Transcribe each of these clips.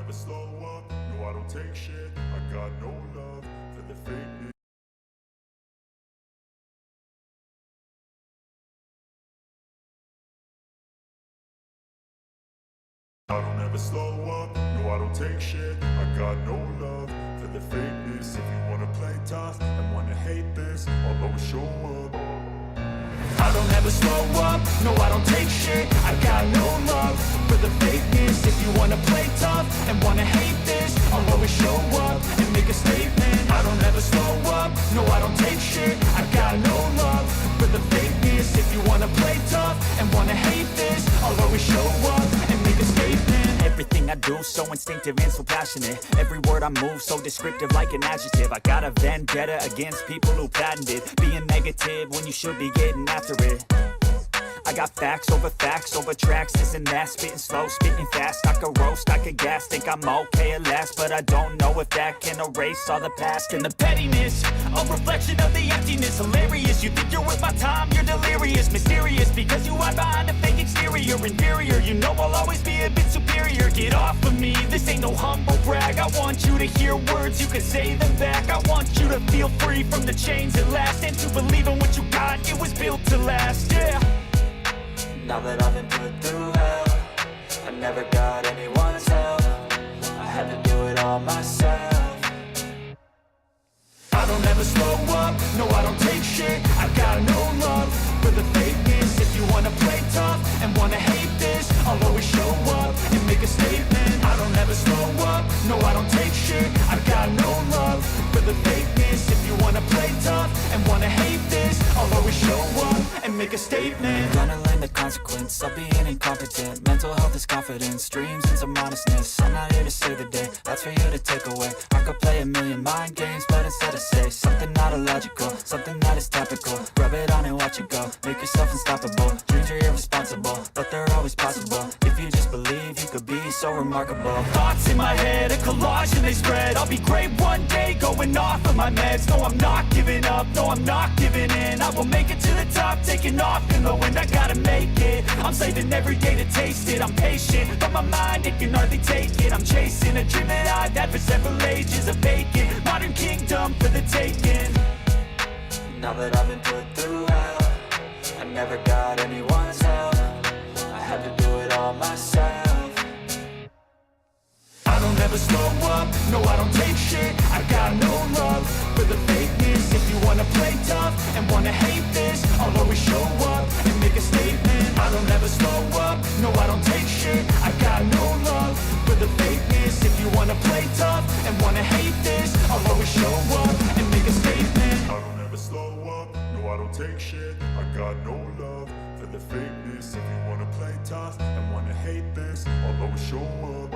never slow up, no I don't take shit. I got no love for the fakeness. I don't ever slow up, no I don't take shit. I got no love for the fakeness. If you wanna play tough and wanna hate this, I'll always show up. I don't ever slow up, no I don't take shit. I got no love for the fakeness. If you wanna play tough and wanna hate this, I'll always show up and make a statement. I don't ever slow up, no I don't take shit. I got no love for the fakeness. If you wanna play tough and wanna hate this, I'll always show up and make a statement. Everything I do so instinctive and so passionate. Every word I move so descriptive like an adjective. I got a vendetta against people who patented being negative when you should be getting after it. I got facts over tracks, this and that. Spitting slow, spitting fast. I could roast, I could gas. Think I'm okay at last, but I don't know if that can erase all the past. And the pettiness, a reflection of the emptiness. Hilarious, you think you're worth my time, you're delirious. Mysterious, because you hide behind a fake exterior. Inferior, you know I'll always be a bit superior. Get off of me, this ain't no humble brag. I want you to hear words, you can say them back. I want you to feel free from the chains at last, and to believe in what you got, it was built to last, yeah. Now that I've been put through hell, I never got anyone's help. I had to do it all myself. I don't ever slow up, no I don't take shit. I got no love for the fakeness. If you wanna play tough and wanna hate this, I'll always show up and make a statement. I don't ever slow up, no I don't take shit. I got no love for the fakeness. If you wanna play tough and wanna hate this, I'll always show up and make a statement. Gonna learn the consequence of being incompetent. Mental health is confidence, dreams and some honestness. I'm not here to save the day, that's for you to take away. I could play a million mind games, but instead I say something not illogical, something that is topical. Rub it on and watch it go, make yourself unstoppable. Dreams are irresponsible, but they're always possible. If you just believe, you could be so remarkable. Thoughts in my head, a collage and they spread. I'll be great one day, going off of my meds. No, I'm not giving up, no, I'm not giving in. I will make it to the top, taking off in the wind. I gotta make it, I'm saving every day to taste it. I'm patient, but my mind, it can hardly take it. I'm chasing a dream that I've had for several ages. A vacant, modern kingdom for the taking. Now that I've been put through hell, I never got anyone's help. I had to do it all myself. I don't ever slow up, no I don't take shit. I got no love for the fakeness. If you wanna play tough and wanna hate this, I'll always show up and make a statement. I don't ever slow up, no I don't take shit. I got no love for the fakeness. If you wanna play tough and wanna hate this, I'll always show up and make a statement. I don't ever slow up, no I don't take shit. I got no love for the fakeness. If you wanna play tough and wanna hate this, I'll always show up.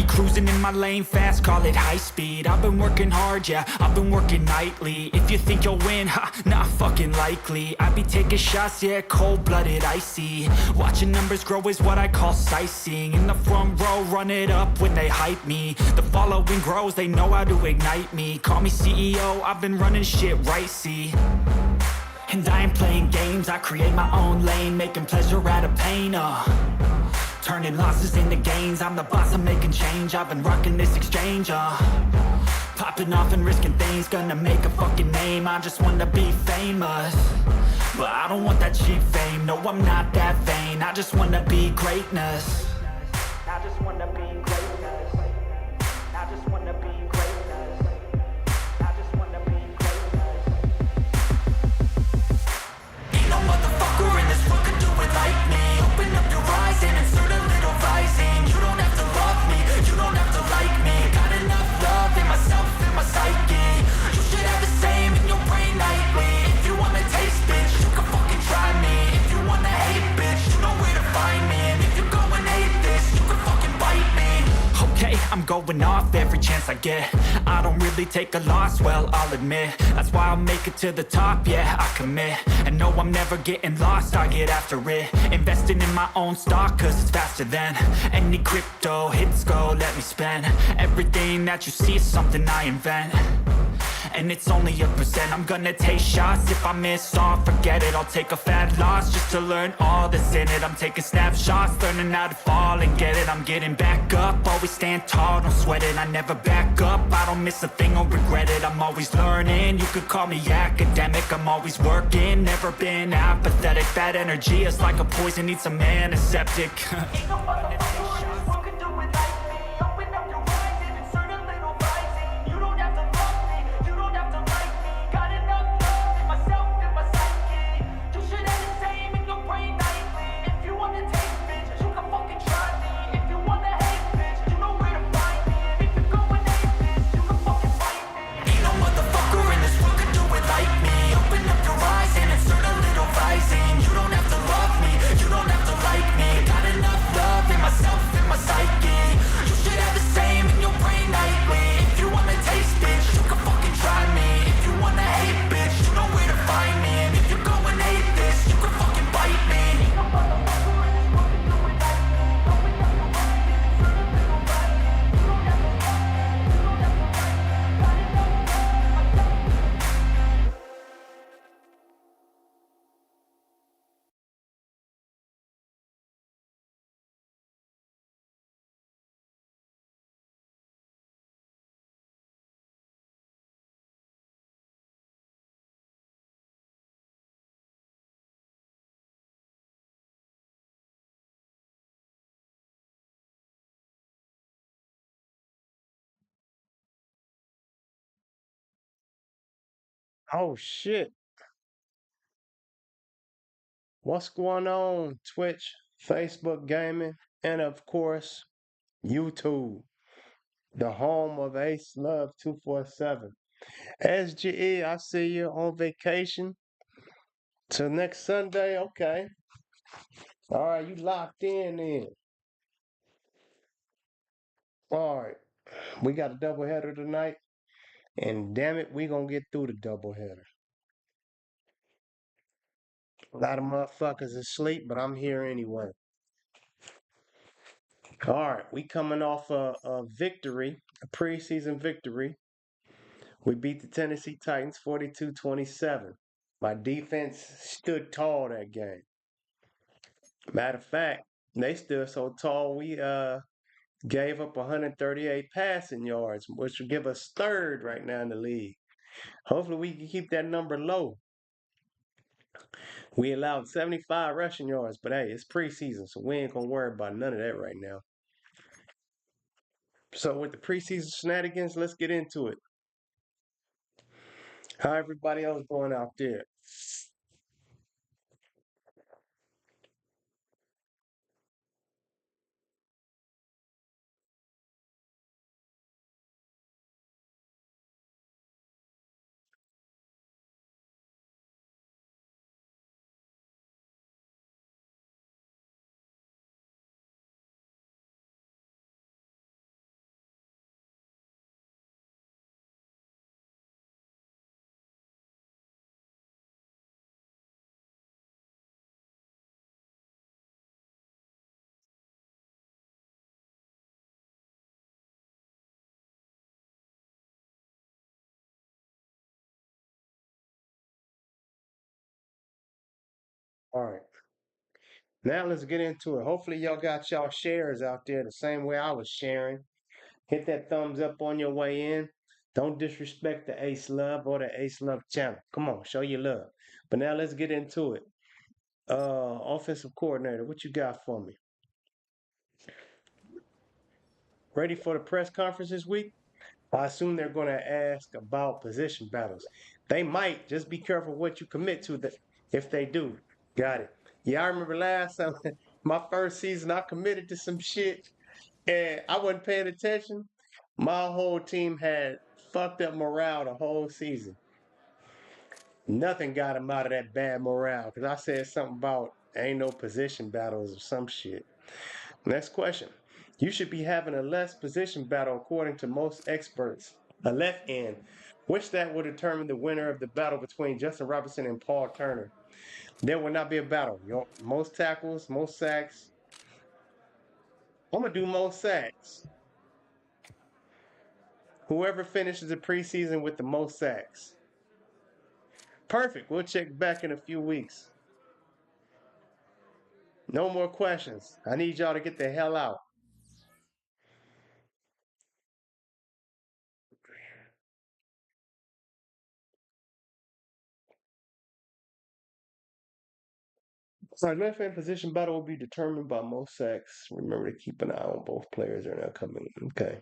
Cruising in my lane fast, call it high speed. I've been working hard, yeah, I've been working nightly. If you think you'll win, ha, not fucking likely. I be taking shots, yeah, cold-blooded, icy. Watching numbers grow is what I call sightseeing. In the front row, run it up when they hype me. The following grows, they know how to ignite me. Call me CEO, I've been running shit right, see. And I ain't playing games, I create my own lane, making pleasure out of pain, turning losses into gains. I'm the boss, I'm making change. I've been rocking this exchange, popping off and risking things. Gonna make a fucking name, I just wanna be famous. But I don't want that cheap fame, no I'm not that vain. I just wanna be greatness. I just wanna be greatness. I just wanna be greatness. I just wanna be greatness. Ain't no motherfucker in this world can do it like me. Open up your eyes and insert a little rising. You don't have to love me, you don't have to like me. Got enough love in myself I'm going off every chance I get. I don't really take a loss, well, I'll admit. That's why I'll make it to the top, yeah, I commit. And no, I'm never getting lost, I get after it. Investing in my own stock, cause it's faster than any crypto hits go, let me spend. Everything that you see is something I invent. And it's only a percent. I'm gonna take shots. If I miss all, forget it. I'll take a fat loss just to learn all that's in it. I'm taking snapshots, learning how to fall and get it. I'm getting back up, always stand tall, don't sweat it. I never back up, I don't miss a thing or regret it. I'm always learning, you could call me academic. I'm always working, never been apathetic. Bad energy is like a poison, needs some antiseptic. Ain't no motherfucker who can do it like me. Open up your eyes and insert a little rising. You don't have to love me, you don't have to like me. Got enough love in myself and my psyche. You should have the same in your brain nightly. If you wanna taste, bitch, you can fucking try me. If you wanna hate, bitch, you know where to find me. And if you're going hate, bitch, you can fucking fight me. Ain't no motherfucker in this world can do it like me. Open up your eyes and insert a little rising. You don't have to love me, you don't have to like me. Got enough love in myself and my psyche. You should have the same in your brain nightly. If you wanna taste, bitch, you can fucking try me. If you wanna hate, bitch, you know where to find me. And if you're going hate this, you can fucking bite me. Ain't no motherfucker in this world can do it like me. Open up your eyes and insert a little rising. You don't have to love me, you don't have to like me. Got enough love in myself. Oh shit. What's going on? Twitch, Facebook gaming, and of course, YouTube, the home of Ace Love 247. SGE, I see you on vacation. Till next Sunday, okay. All right, you locked in then. All right, we got a doubleheader tonight, and damn it, we gonna get through the doubleheader. A lot of motherfuckers asleep, but I'm here anyway. All right, we coming off a victory, a preseason victory. We beat the Tennessee Titans 42-27. My defense stood tall that game. Matter of fact, they stood so tall we gave up 138 passing yards, which would give us third right now in the league. Hopefully we can keep that number low. We allowed 75 rushing yards, but hey, it's preseason, so we ain't gonna worry about none of that right now. So with the preseason shenanigans, let's get into it. How everybody else going out there? All right. Now let's get into it. Hopefully y'all got y'all shares out there the same way I was sharing. Hit that thumbs up on your way in. Don't disrespect the Ace Love or the Ace Love channel. Come on, show your love. But now let's get into it. Offensive coordinator, what you got for me? Ready for the press conference this week? I assume they're going to ask about position battles. They might. Just be careful what you commit to that if they do. Got it. Yeah, I remember last time, my first season, I committed to some shit and I wasn't paying attention. My whole team had fucked up morale the whole season. Nothing got him out of that bad morale because I said something about ain't no position battles or some shit. Next question. You should be having a less position battle according to most experts. A left end, which that will determine the winner of the battle between Justin Robinson and Paul Turner. There will not be a battle. Most tackles, most sacks. I'm gonna do most sacks. Whoever finishes the preseason with the most sacks. Perfect. We'll check back in a few weeks. No more questions. I need y'all to get the hell out. So left hand position battle will be determined by most sacks. Remember to keep an eye on both players that are coming. Okay.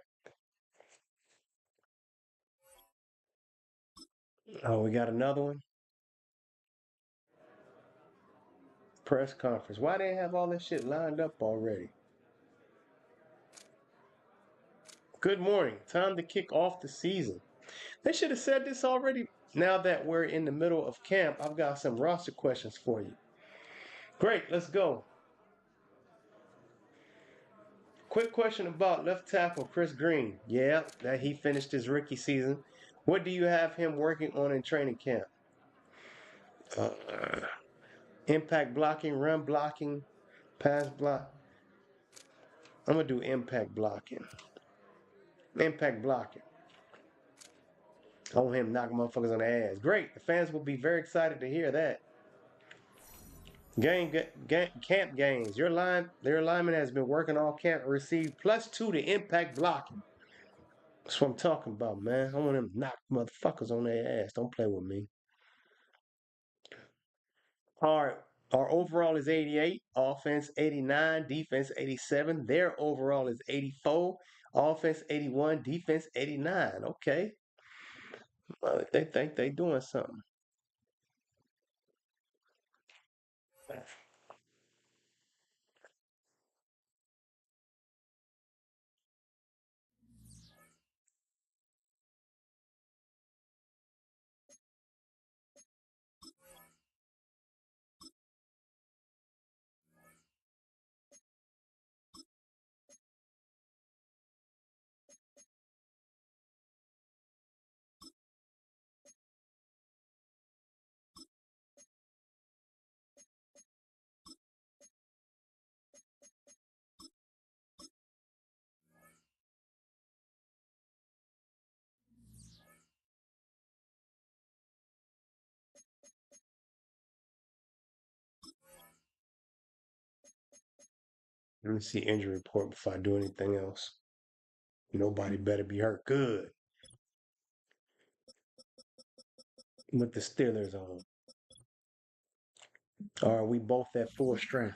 Oh, we got another one. Press conference. Why they have all this shit lined up already? Good morning. Time to kick off the season. They should have said this already. Now that we're in the middle of camp, I've got some roster questions for you. Great, let's go. Quick question about left tackle Chris Green. Yeah, that he finished his rookie season. What do you have him working on in training camp? Uh, impact blocking, run blocking, pass block. I'm gonna do impact blocking. Impact blocking. I want him to knock motherfuckers on the ass. Great. The fans will be very excited to hear that. Camp gains. Their lineman has been working all camp and received +2 to impact blocking. That's what I'm talking about, man. I want them to knock motherfuckers on their ass. Don't play with me. Our overall is 88, offense 89, defense 87. Their overall is 84, offense 81, defense 89. Okay. Well, they think they doing something. Let me see injury report before I do anything else. Nobody better be hurt. Good. With the Steelers on. All right, we both at full strength.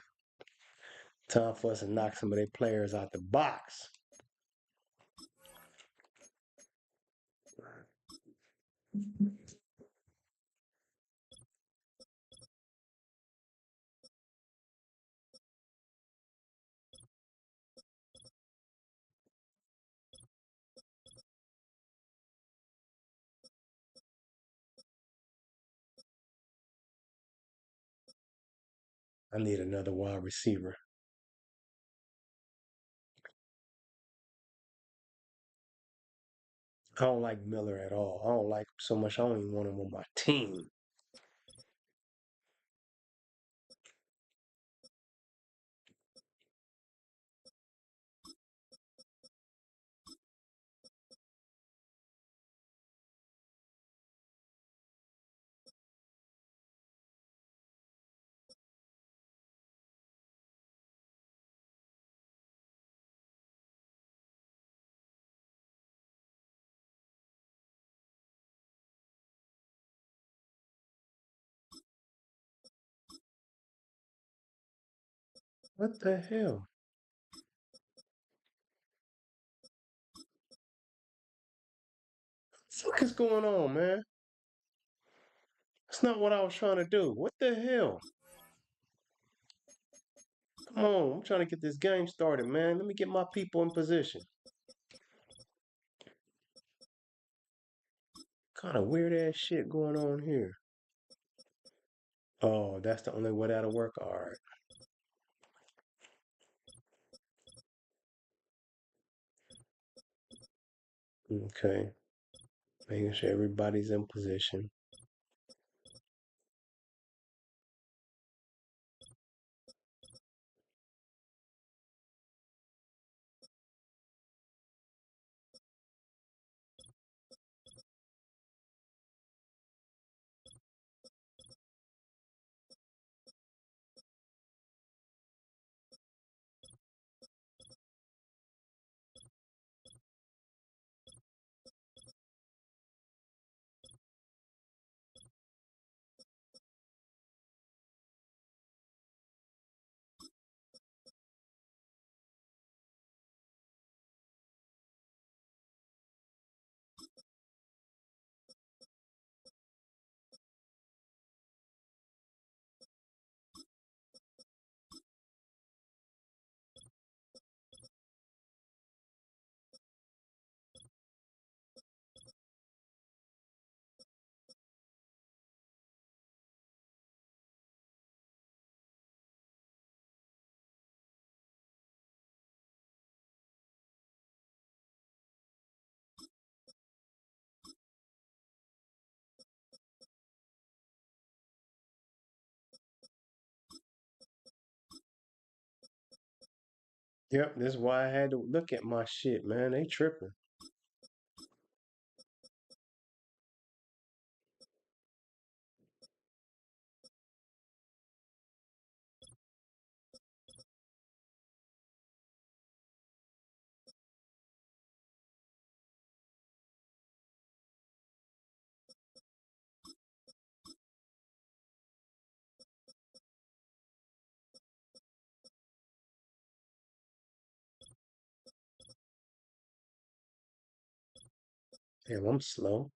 Time for us to knock some of their players out the box. I need another wide receiver. I don't like Miller at all. I don't like him so much. I don't even want him on my team. What the hell? What is going on, man? That's not what I was trying to do. What the hell? Come on, I'm trying to get this game started, man. Let me get my people in position. Kind of weird ass shit going on here. Oh, that's the only way that'll work. All right. Okay. Making sure everybody's in position. Yep, this is why I had to look at my shit, man. They tripping. Damn, I'm slow.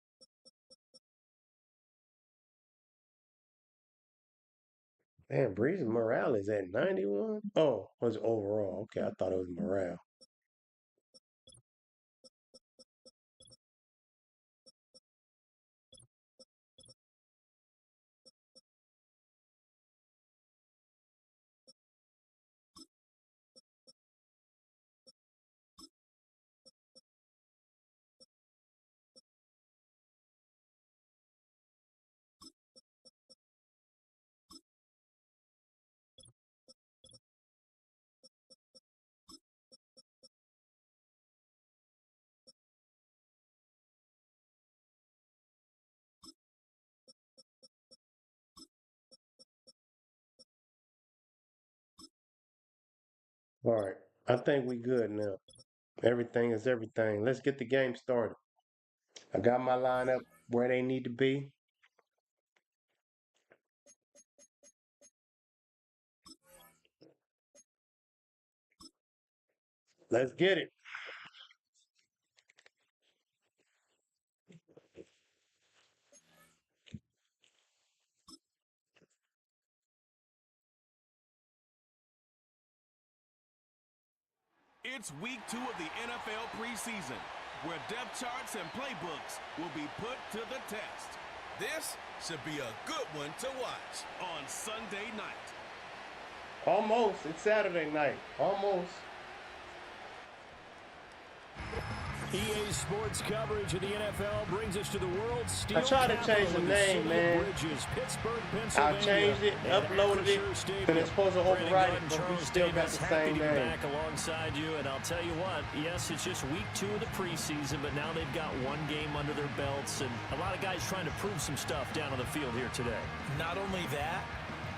Damn, Breeze's morale is at 91. Oh, was overall. Okay, I thought it was morale. All right, I think we good now. Everything is everything. Let's get the game started. I got my lineup where they need to be. Let's get it. It's week 2 of the NFL preseason, where depth charts and playbooks will be put to the test. This should be a good one to watch on Sunday night. Almost. It's Saturday night. Almost. EA Sports coverage of the NFL brings us to the world's steel I tried to change the capital of name, city man. of Bridges, Pittsburg, I Pennsylvania. changed it, And uploaded it, Acrisure Stadium. and it's supposed to Brandon overwrite Gunn it, and but we Charles still got Davis, the happy same to be name. back alongside you, and I'll tell you what, yes, it's just week 2 of the preseason, but now they've got one game under their belts, and a lot of guys trying to prove some stuff down on the field here today. Not only that,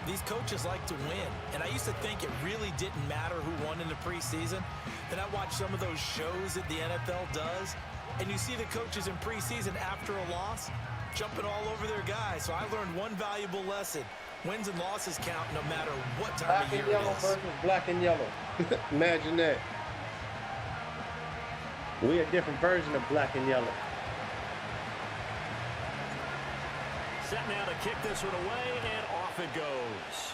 these coaches like to win. And I used to think it really didn't matter who won in the preseason. Then I watched some of those shows that the NFL does, and you see the coaches in preseason after a loss jumping all over their guys. So I learned one valuable lesson. Wins and losses count no matter what time Black of year and yellow it is. versus black and yellow. Imagine that. We a different version of black and yellow. Set now to kick this one away, and off it goes.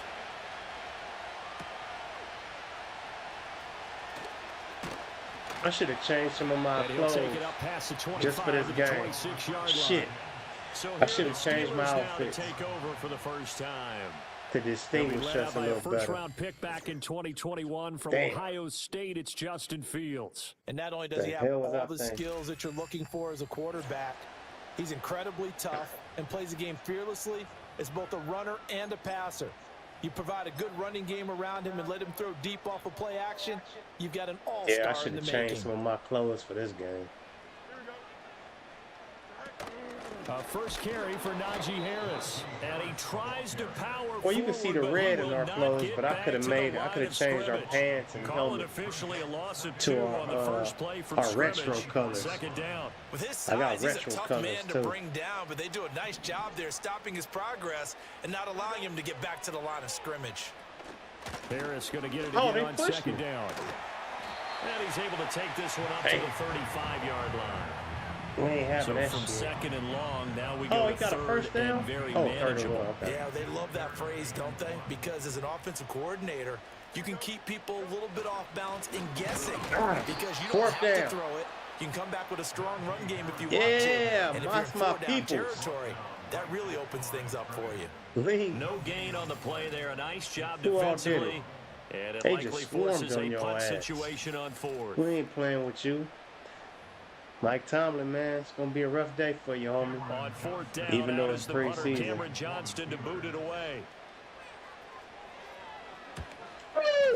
I should have changed some of my And he'll clothes take it up past the 25 just for this to the game. 26-yard line. Shit. So I here should are have the changed my Steelers now outfit. to take over for the first time. to He'll be distinguish led us out a by a little better. first-round pick back in 2021 from Damn. Ohio State. It's Justin Fields. And not only does The he have hell was all I the thinking? skills that you're looking for as a quarterback, he's incredibly tough and plays the game fearlessly as both a runner and a passer. You provide a good running game around him and let him throw deep off of play action, you've got an all-star Yeah, I in should the have making. changed some of my clothes for this game. First carry for Najee Harris, and he tries to power Well, you can see the forward, but red he in will our not clothes, get but I back could have to made the it. I could line have of changed our scrimmage. pants and Call it helmet officially a loss of to 2 on the first play from our scrimmage. retro colors. Second down. With his I got size, he's a retro tough colors, man to too. bring down, but they do a nice job there stopping his progress and not allowing him to get back to the line of scrimmage. Harris going to get it Oh, again they on pushed second me. down. And he's able to take this one up Hey. to the 35-yard line. We ain't having So that from shit. second and long, now we go Oh, to he got a third first down? and very Oh, third and manageable. one. Okay. Yeah, they love that phrase, don't they? Because as an offensive coordinator, you can keep people a little bit off balance and guessing. Because you don't Fourth have down. to throw it. You can come back with a strong run game if you want to. Yeah, And if that's you're in my 4-down peoples. territory, that really opens things up for you. Lee. No gain on the play there. A nice job Who all did defensively. it? And it They likely just swarmed forces on a your punt ass. situation on fourth. We ain't playing with you. Mike Tomlin, man, it's going to be a rough day for you, homie. On fourth down, Even though out it's is the punter, preseason. Cameron Johnston to boot it away.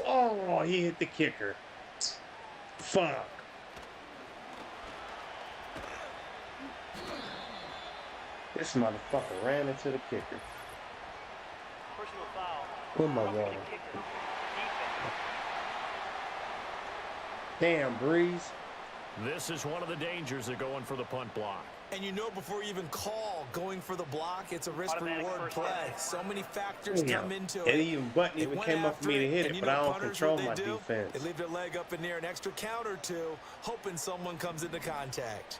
Oh, he hit the kicker. Fuck. This motherfucker ran into the kicker. Personal foul. Where my water? Damn, Breeze. This is one of the dangers of going for the punt block. And you know before you even call going for the block, it's a risk-reward play. So many factors Yeah. come into And it. even Button They even went came up for me to after hit and it, you but I know don't punters, control what my they do? defense. They leave their leg up in the air an extra count or two, hoping someone comes into contact.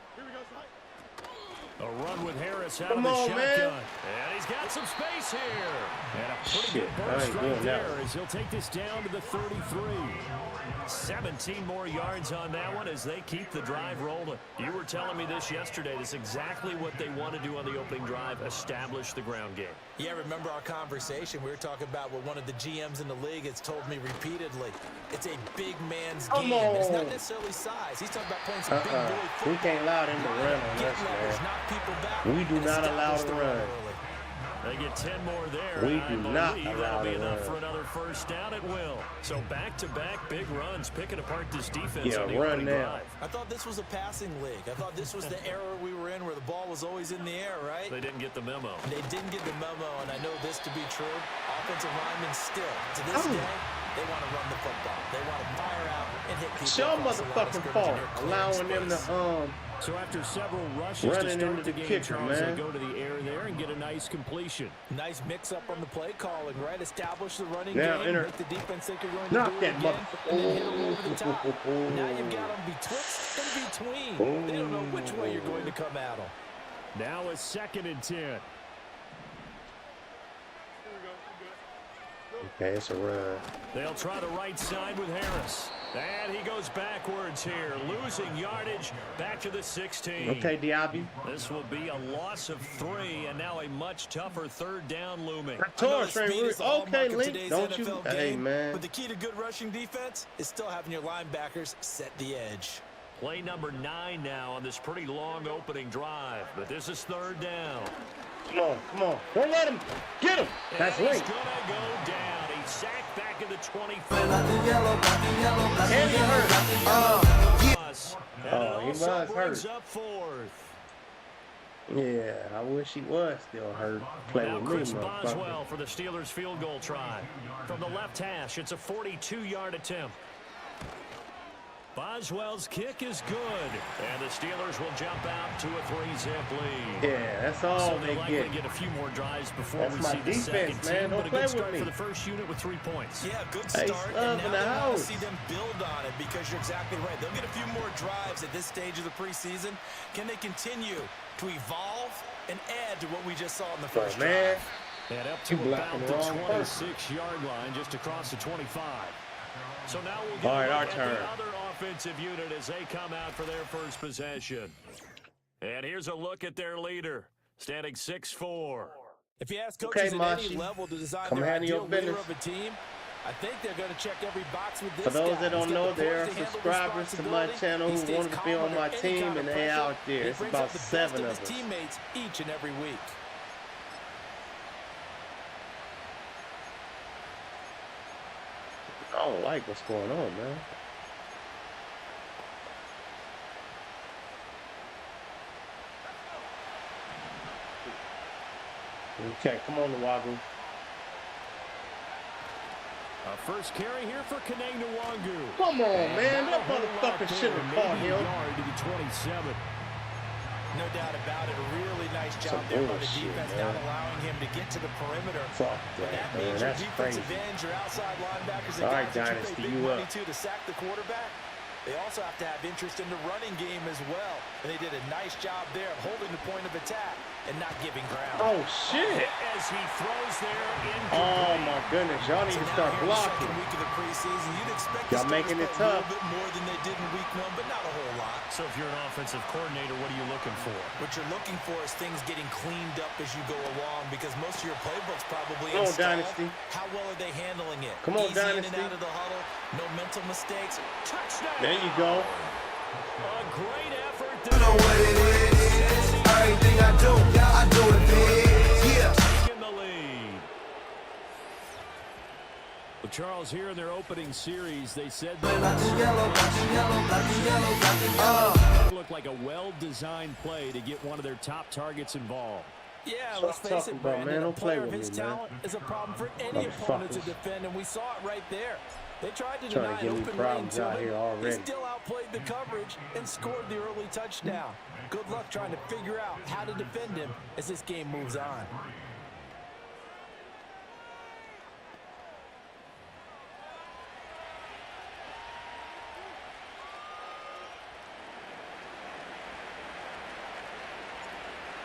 A run with Harris out Come of the on, shotgun. man. And he's got some space here. And a pretty Shit, good I burst ain't right doing that there one. as he'll take this down to the 33. 17 more yards on that one as they keep the drive rolling. You were telling me this yesterday. This is exactly what they want to do on the opening drive, establish the ground game. Yeah, remember our conversation? We were talking about what one of the GMs in the league has told me repeatedly. It's a big man's Come game. And it's on. not necessarily size. He's talking about playing some big boy We football. can't allow them to Line run up, on get us, leverage, man. knock people back, We do and not allow establish the the run. early. They get 10 more there. We and I do not believe allow that'll be the enough run. for another first down at will. So back-to-back big runs, picking apart this defense Yeah, on the run opening now. drive. I thought this was a passing league. I thought this was the era we were in where the ball was always in the air, right? They didn't get the memo. They didn't get the memo, and I know this to be true. Offensive linemen still, to this Oh. day, they want to run the football. They want to fire out and hit people. It's your across the line of motherfucking scrimmage fault. and they're clearing Allowing them space. to, So after several rushes to running start into the the game, kicker, Charles, man. they go to the air there and get a nice completion. Nice mix-up on the play calling, right? Establish the running Now game, enter- make the defense think you're going to knock do that it again, and then hit them over the top. motherfucker. Now you've got them betwixt and between. They don't know which way you're going to come at them. Now a 2nd and 10. Okay, it's a run. They'll try the right side with Harris. And he goes backwards here, losing yardage back to the 16. Okay, Diaby. This will be a loss of 3, and now a much tougher third down looming. I know Torres, the speed is the hallmark okay, of Link, today's don't you? NFL Hey, game, man. but the key to good rushing defense is still having your linebackers set the edge. Play number 9 now on this pretty long opening drive, but this is 3rd down. Come on, come on. Don't let him. Get him. That's and Link. he's going to go down. He's sacked back in the 25. And he hurt. And it he was also brings hurt. up 4th. Yeah, I wish he was still hurt. Play Now with me, Chris motherfucker. Boswell for the Steelers field goal try. From the left hash, it's a 42-yard attempt. Boswell's kick is good, and the Steelers will jump out to a 3-zip lead. Yeah, that's all So they they'll likely get. get a few more drives before That's we my see the second defense, team, man. Don't but a play good with start me. for the first unit with 3 points. Yeah, good Hey, start, Slug and in now the they want to house. see them build on it because you're exactly right. They'll get a few more drives at this stage of the preseason. Can they continue to evolve and add to what we just saw in the first man. drive? And up You to blocking about the the wrong person. 26-yard line, just across the 25. So now we'll get All right, a our look at turn. the other offensive unit as they come out for their first possession. And here's a look at their leader, standing 6'4". If you ask coaches at any Mashi. level to design Come their handle your ideal leader business. of a team, I think they're going to check every box with this For those guy. that don't He's got know, the there are poise to handle subscribers to my responsibility. channel He who stays wanted to be calm on my under any team, kind of and they pressure. out there. He It's brings about out the best 7 of of his us. teammates each and every week. I don't like what's going on, man. Okay, come on, Nwagu. A first carry here for Kaneng Nwangu. Come on, And man. not That a whole lot motherfucker there, should have caught maybe a him. yard to the 27. No doubt about it. A really nice job Some there by the bullshit, defense, man. not allowing him to get to the perimeter. Fuck But that, that man. means your That's defensive crazy. ends, your outside linebackers, the All right, guys that you Dynasty, pay big you money up. to sack the quarterback. They also have to have interest in the running game as well. And they did a nice job there of holding the point of attack and not giving ground. Oh, shit. As he throws there in. Oh, my goodness. Y'all need to start Now here in the blocking. second week of the preseason, you'd expect Y'all the making starters it to play a tough. little bit more than they did in week 1, but not a whole lot. So if you're an offensive coordinator, what are you looking for? What you're looking for is things getting cleaned up as you go along, because most of your playbooks probably Come on, installed. Dynasty. How well are they handling it? Come on, Easy in Dynasty. and out of the huddle, no mental mistakes. Touchdown. There you go. A great effort. You know what it is. Everything I do it big. Yeah. Taking the lead. Well, Charles, here in their opening series, they said Black and yellow, black and yellow, black and yellow, black and yellow. it looked like a well-designed play to get one of their top targets involved. Yeah, That's let's what I'm face it, talking about, Brandon. man. A Don't play player with of his me, man. talent is a problem for any opponent to Motherfuckers. defend, and we saw it right there. They tried to Trying to deny give me open problems lane out to him. here He already. still outplayed the coverage and scored the early touchdown. Good luck trying to figure out how to defend him as this game moves on.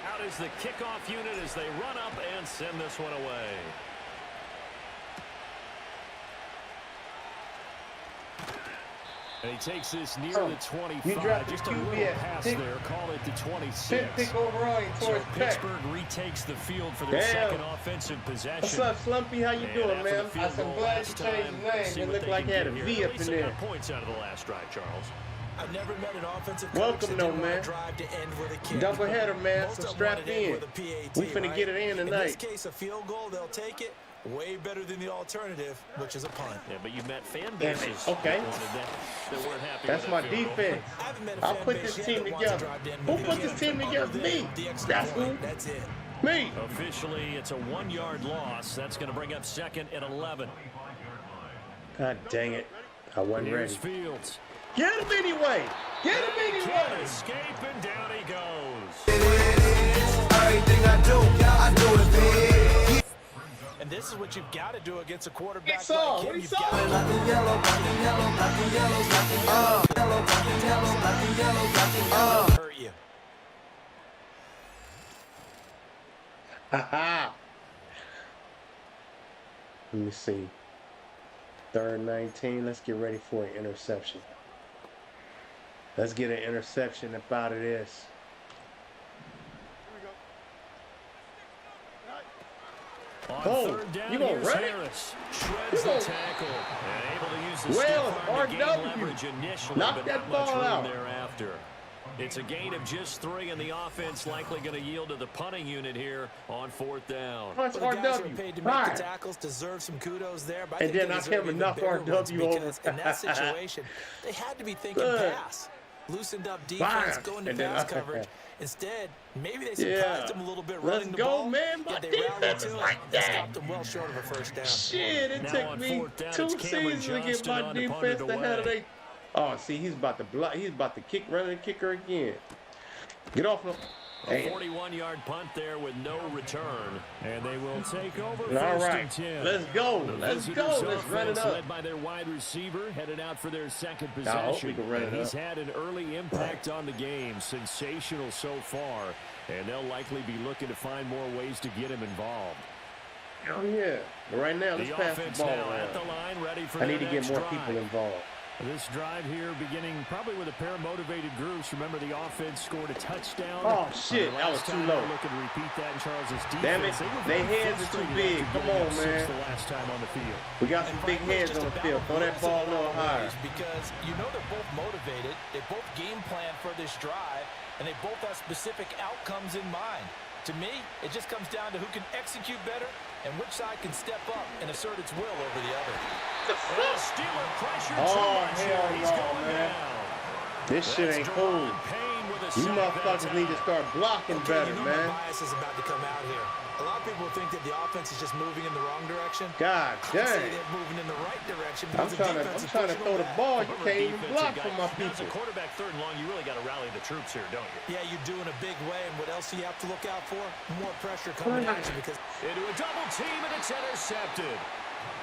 Out is the kickoff unit as they run up and send this one away. And he takes this near Oh, the you 25. dropped the Just a QB little at pass pick- there. Call it the 26. Pick overall, you So tore his pec. Pittsburgh retakes the field for their Damn. second offensive possession. What's up, Slumpy? How you And doing, after the man? field I'm goal glad you last changed time, your name. see It what looked they like can it had a do here. V At up least in they there. got points out of the last drive, Charles. I've never met an offensive coach Welcome, that though, didn't want man. a drive to end with a kick. Doubleheader, man. Most So of them strap want it to end in. with a PAT, We finna right? get it in In this tonight. case, a field goal, they'll take it. Way better than the alternative, which is a punt. Yeah, but you met fan Damn it. bases Okay. that weren't happy That's with my that field goal. defense. I haven't met a I'll fan put base this yet team that wants to together. drive to end Who with a put this kick team other together? than Me. the extra That's point. who. That's it. Me. Officially, it's a 1-yard loss. That's going to bring up second and 11. God dang it. I wasn't Here's ready. Fields. Get him anyway. Get him Can't anyway. escape, and down he goes. Everything I do it big. And this is what you've got to do against a quarterback He saw. like him. What he You've saw. got to Black and yellow, black and yellow, black and yellow, black and yellow, yellow, black and yellow, black and yellow, black and yellow. hurt you. Ha. Let me see. 3rd 19. Let's get ready for an interception. Let's get an interception up out of this. On Oh, third down, you gonna here's run it? Harris. You Shreds the gonna- tackle. And able to use the Well, stiff arm to gain RW. leverage initially, Knock but that not much ball room out. thereafter. It's a gain of just 3, and the offense likely going to yield to the punting unit here on 4th down. Punch Well, the guys who are RW. paid to make Fire. the tackles deserve some kudos there, but I And think then they I deserve came even enough bigger ones RW over. because in that situation, they had to be thinking Good. pass. Loosened up defense, Fire. going to And then pass I- coverage. Instead, maybe they surprised Yeah. him a little bit Let's running the go, ball. man. My Yet they rallied defense to is it like and that. stopped them well short of a first down. Shit, it Now took on me 4th down, 2 it's Cameron seasons to get Johnston my on to punt defense it to handle away. they. Oh, see, he's about to block. He's about to kick, run the kicker again. Get off him. A Damn. 41-yard punt there with no return. And they will take over All first right, and 10. let's go. The Let's visitors' go. Let's run it offense up. led by their wide receiver, headed out for their second I hope we possession. can run it And he's up. had an early impact on the game. Sensational so far. And they'll likely be looking to find more ways to get him involved. Oh, yeah. But right now, let's The pass the offense ball now at the around. line, ready for I their need to get next more drive. people involved. This drive here beginning probably with a pair of motivated groups. Remember, the offense scored a touchdown. Oh, shit. That was too low. Looking to repeat that in Charles's defense. Damn it. Their heads are too big. Come on, man. The last time on the field. We got some big heads on the field. Throw that ball a little higher. Because you know they're both motivated. They both game plan for this drive, and they both have specific outcomes in mind. To me, it just comes down to who can execute better and which side can step up and assert its will over the other. Steeler pressure. Oh, hell no, man. This shit ain't cool. You motherfuckers need to start blocking better, man. My bias is about to come out here. A lot of people think that the offense is just moving in the wrong direction. God I dang. say they're moving in the right direction. I'm trying to throw the ball. You can't even block from my As a people. quarterback, third and long, you really got to rally the troops here, don't you? Yeah, you do in a big way. And what else do you have to look out for? More pressure coming at you because Into a double team, and it's intercepted.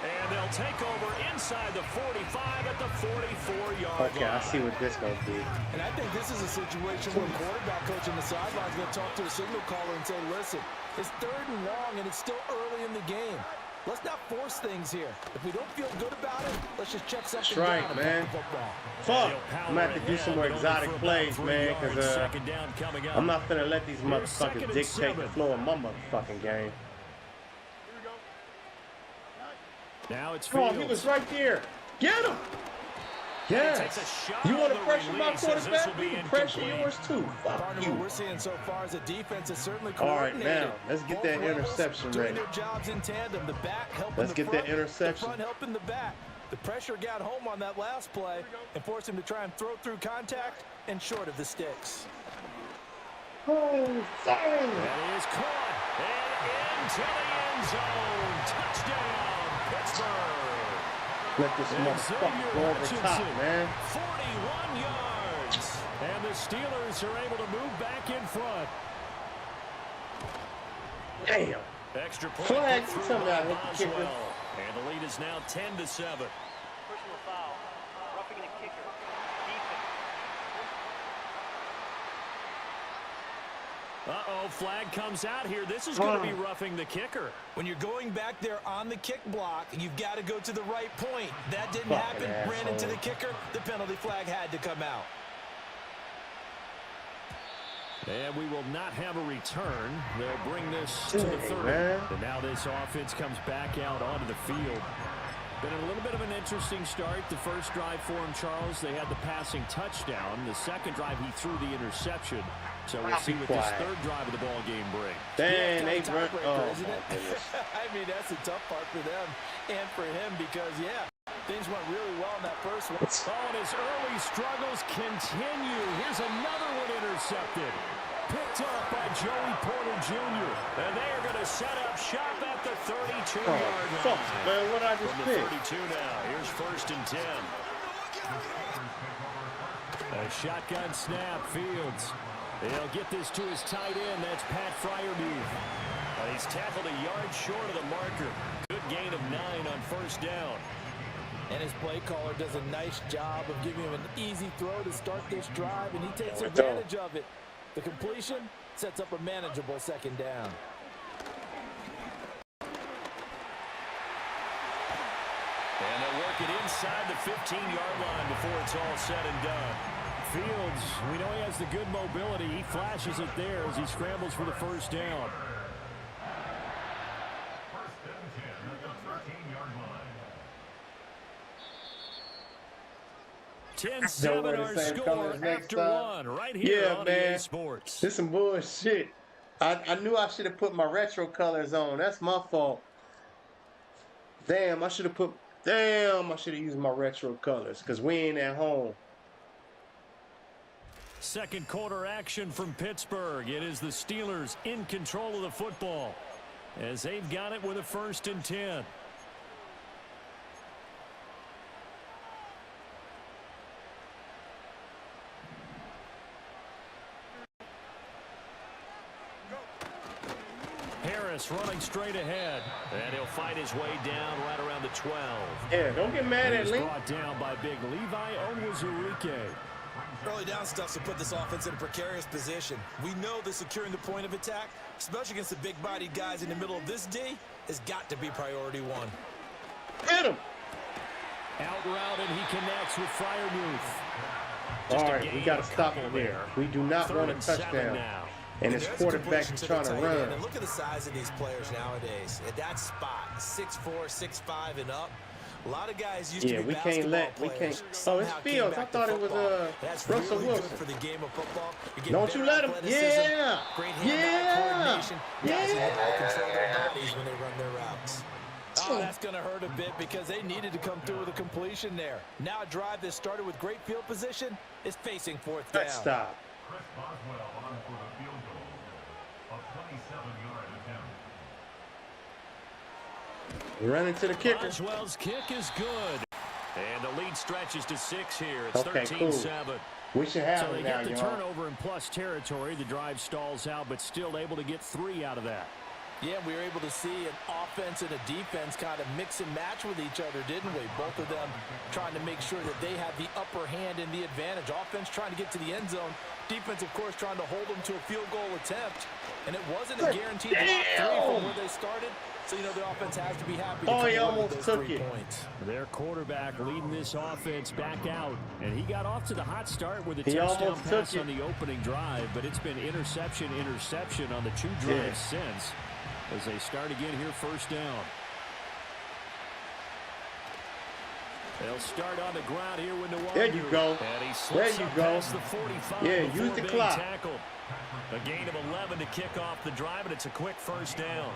And they'll take over inside the 45 at the 44-yard line. Okay, I see what this gonna be. And I think this is a situation where quarterback coach on the sideline is going to talk to a signal caller and say, listen, it's third and long, and it's still early in the game. Let's not force things here. If we don't feel good about it, let's just check something Strike, down man. and play the football. Fuck. I'm gonna have to do some more exotic plays, man, because I'm not finna let these motherfuckers dictate the flow of my motherfucking game. Now it's Oh, Fields. he was right there. Get him. Yes. You want to pressure my quarterback? You can pressure yours too. Fuck Partner, you. what we're seeing so far is a defense that's certainly All right, coordinated. now let's get Both that levels interception doing ready. their jobs in tandem. The back helping Let's the get front, that interception. The front helping the back. The pressure got home on that last play and forced him to try and throw through contact and short of the sticks. Oh, sorry. That is caught and into the end zone. Touchdown, Pittsburgh. Let this motherfucker go over top, man. 41 yards. And the Steelers are able to move back in front. Damn. Extra point Flag. put through Tell me I by hit the kicker. Boswell. And the lead is now 10-7. Personal foul. Roughing the kicker. Defense. Uh-oh, flag comes out here. This is going to be roughing the kicker. When you're going back there on the kick block, you've got to go to the right point. That didn't Fucking happen. Ran into asshole. the kicker. The penalty flag had to come out. And we will not have a return. They'll bring this to the 30. man. And now this offense comes back out onto the field. Been a little bit of an interesting start. The first drive for him, Charles, they had the passing touchdown. The second drive, he threw the interception. So we'll see what this third drive of the ball game brings. Dang, they run. Oh, isn't it? my goodness. I mean, that's the tough part for them and for him because, yeah, things went really well in that first one. Oh, and his early struggles continue. Here's another one intercepted. Picked up by Joey Porter Jr. And they are going to set up shop at the 32-yard line. Fuck, man, what I just From the picked? 32 now. Here's 1st and 10. A shotgun snap, Fields. They'll get this to his tight end. That's Pat Fryermuth. He's tackled a yard short of the marker. Good gain of 9 on 1st down. And his play caller does a nice job of giving him an easy throw to start this drive, and he takes advantage of it. The completion sets up a manageable 2nd down. And they'll work it inside the 15-yard line before it's all said and done. Fields, we know he has the good mobility. He flashes it there as he scrambles for the 1st down. Don't wear 10-7 the our same score colors next after time. 1 right here Yeah, on man. EA Sports. This some bullshit. I knew I should have put my retro colors on. That's my fault. Damn, I should have used my retro colors because we ain't at home. Second quarter action from Pittsburgh. It is the Steelers in control of the football as they've got it with a 1st and 10. Harris running straight ahead. And he'll fight his way down right around the 12. Yeah, don't get mad at He's Link. brought down by big Levi Onwuzurike. Early down stuff's to put this offense in a precarious position. We know that securing the point of attack, especially against the big-bodied guys in the middle of this D, has got to be priority 1. Hit him. Out route, and he connects with Freiermuth. All right, we got to stop him there. We do not want a touchdown. And his quarterback is trying to run. And look at the size of these players nowadays. At that spot, 6'4", 6'5", and up. A lot of guys used to be basketball players. Oh, it's Fields. I thought it was Russell really Wilson. Good for the game of football. Don't you let him. Yeah. Great hand-eye coordination. Guys who know how to control their bodies when they run their routes. Oh, that's going to hurt a bit because they needed to come through with a completion there. Now a drive that started with great field position is facing fourth down. Let's stop. Chris Boswell on for the field goal. A 27-yard attempt. Running to the kicker. Boswell's kick is good. And the lead stretches to 6 here. It's Okay, 13-7. cool. We should have So him they now, get the y'all. turnover in plus territory. The drive stalls out, but still able to get 3 out of that. Yeah, we were able to see an offense and a defense kind of mix and match with each other, didn't we? Both of them trying to make sure that they have the upper hand and the advantage. Offense trying to get to the end zone. Defense, of course, trying to hold them to a field goal attempt. And it wasn't a guaranteed block 3 from where they started. So, you know, the offense has to be happy to come he away with almost those took 3 it. points. Their quarterback leading this offense back out. And he got off to the hot start with a He touchdown almost pass took on it. the opening drive. But it's been interception on the 2 drives since. As they start again here, first down. They'll start on the ground here with Noir. There you go. And he There slips you up go. past the 45 Yeah, before use the being clock. tackled. A gain of 11 to kick off the drive, and it's a quick first down.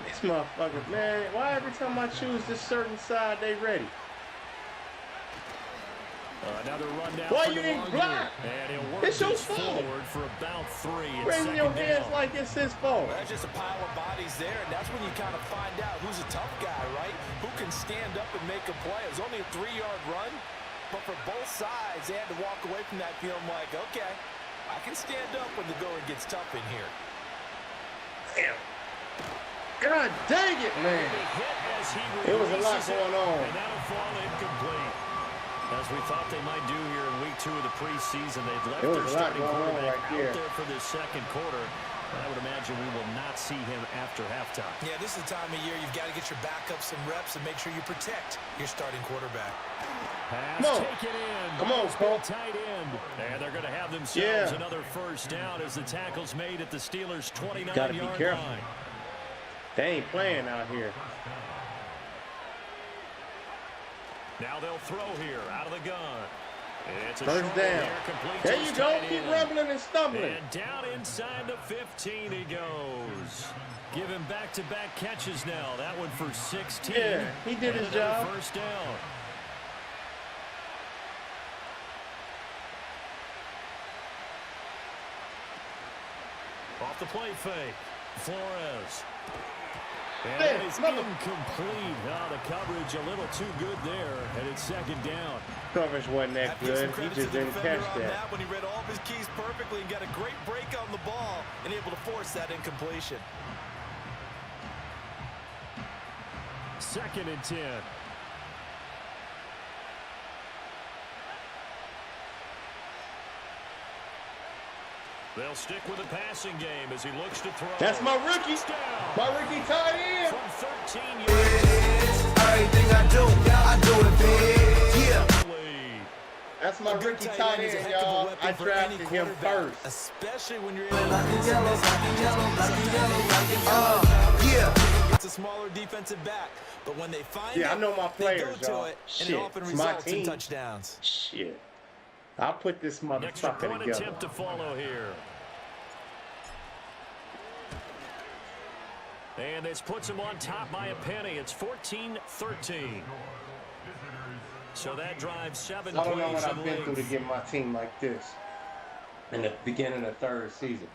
This motherfucker, man. Why every time I choose this certain side, they ready? Another run down. Why for you ain't Noir block? here. And he'll work It's your this fault. forward for about 3. It's Raising your second hands down. like it's his fault. That's just a pile of bodies there, and that's when you kind of find out who's a tough guy, right? Who can stand up and make a play. It was only a 3-yard run, but for both sides, they had to walk away from that feeling like, okay, I can stand up when the going gets tough in here. Damn. God dang it, man. He hit as he It was a lot releases it, going on. And that'll fall incomplete. As we thought they might do here in week 2 of the preseason, they've left There was their a lot starting going on quarterback right out here. there for this second quarter. And I would imagine we will not see him after halftime. Yeah, this is the time of year you've got to get your backup some reps and make sure you protect your starting quarterback. Pass Come on. taken in. Come on, Ball's Cole. been tight end. And they're going to have themselves Yeah. another first down as the tackle's made at the Steelers' 29-yard Gotta be careful. line. They ain't playing out here. Now they'll throw here out of the gun. It's a First short down. one here, complete There to you his go. tight Keep end. rumbling and stumbling. And down inside the 15 he goes. Give him back-to-back catches now. That one for 16. Yeah, he did And his another job. First down. Off the play fake. Flores. And Hey, that is mother- incomplete. Oh, the coverage a little too good there. And it's second down. Coverage wasn't that Gives some good. He credit just to the didn't defender catch on that. when he read all of his keys perfectly and got a great break on the ball and able to force that incompletion. 2nd and 10. They'll stick with the passing game as he looks to throw. That's my rookie. It's down. My rookie tight end. From 13 yards. Everything I do it big. Yeah. Lead. That's my A good rookie tight tight end is a end, heck of a y'all. weapon I for any drafted him quarterback, first. especially when you're Black and yellow, black and yellow, black and yellow, black and yellow. Yeah. It's a smaller defensive back, but when they find Yeah, I it, know my they players, go to y'all. it, and Shit, it often it's my results in team. touchdowns. Shit. I'll put this Extra motherfucker point together. attempt to follow here. And this puts him on top by a penny. It's 14-13. So that drives 7 I don't know plays what I've in been through to length. get my team like this in the beginning of the 3rd season.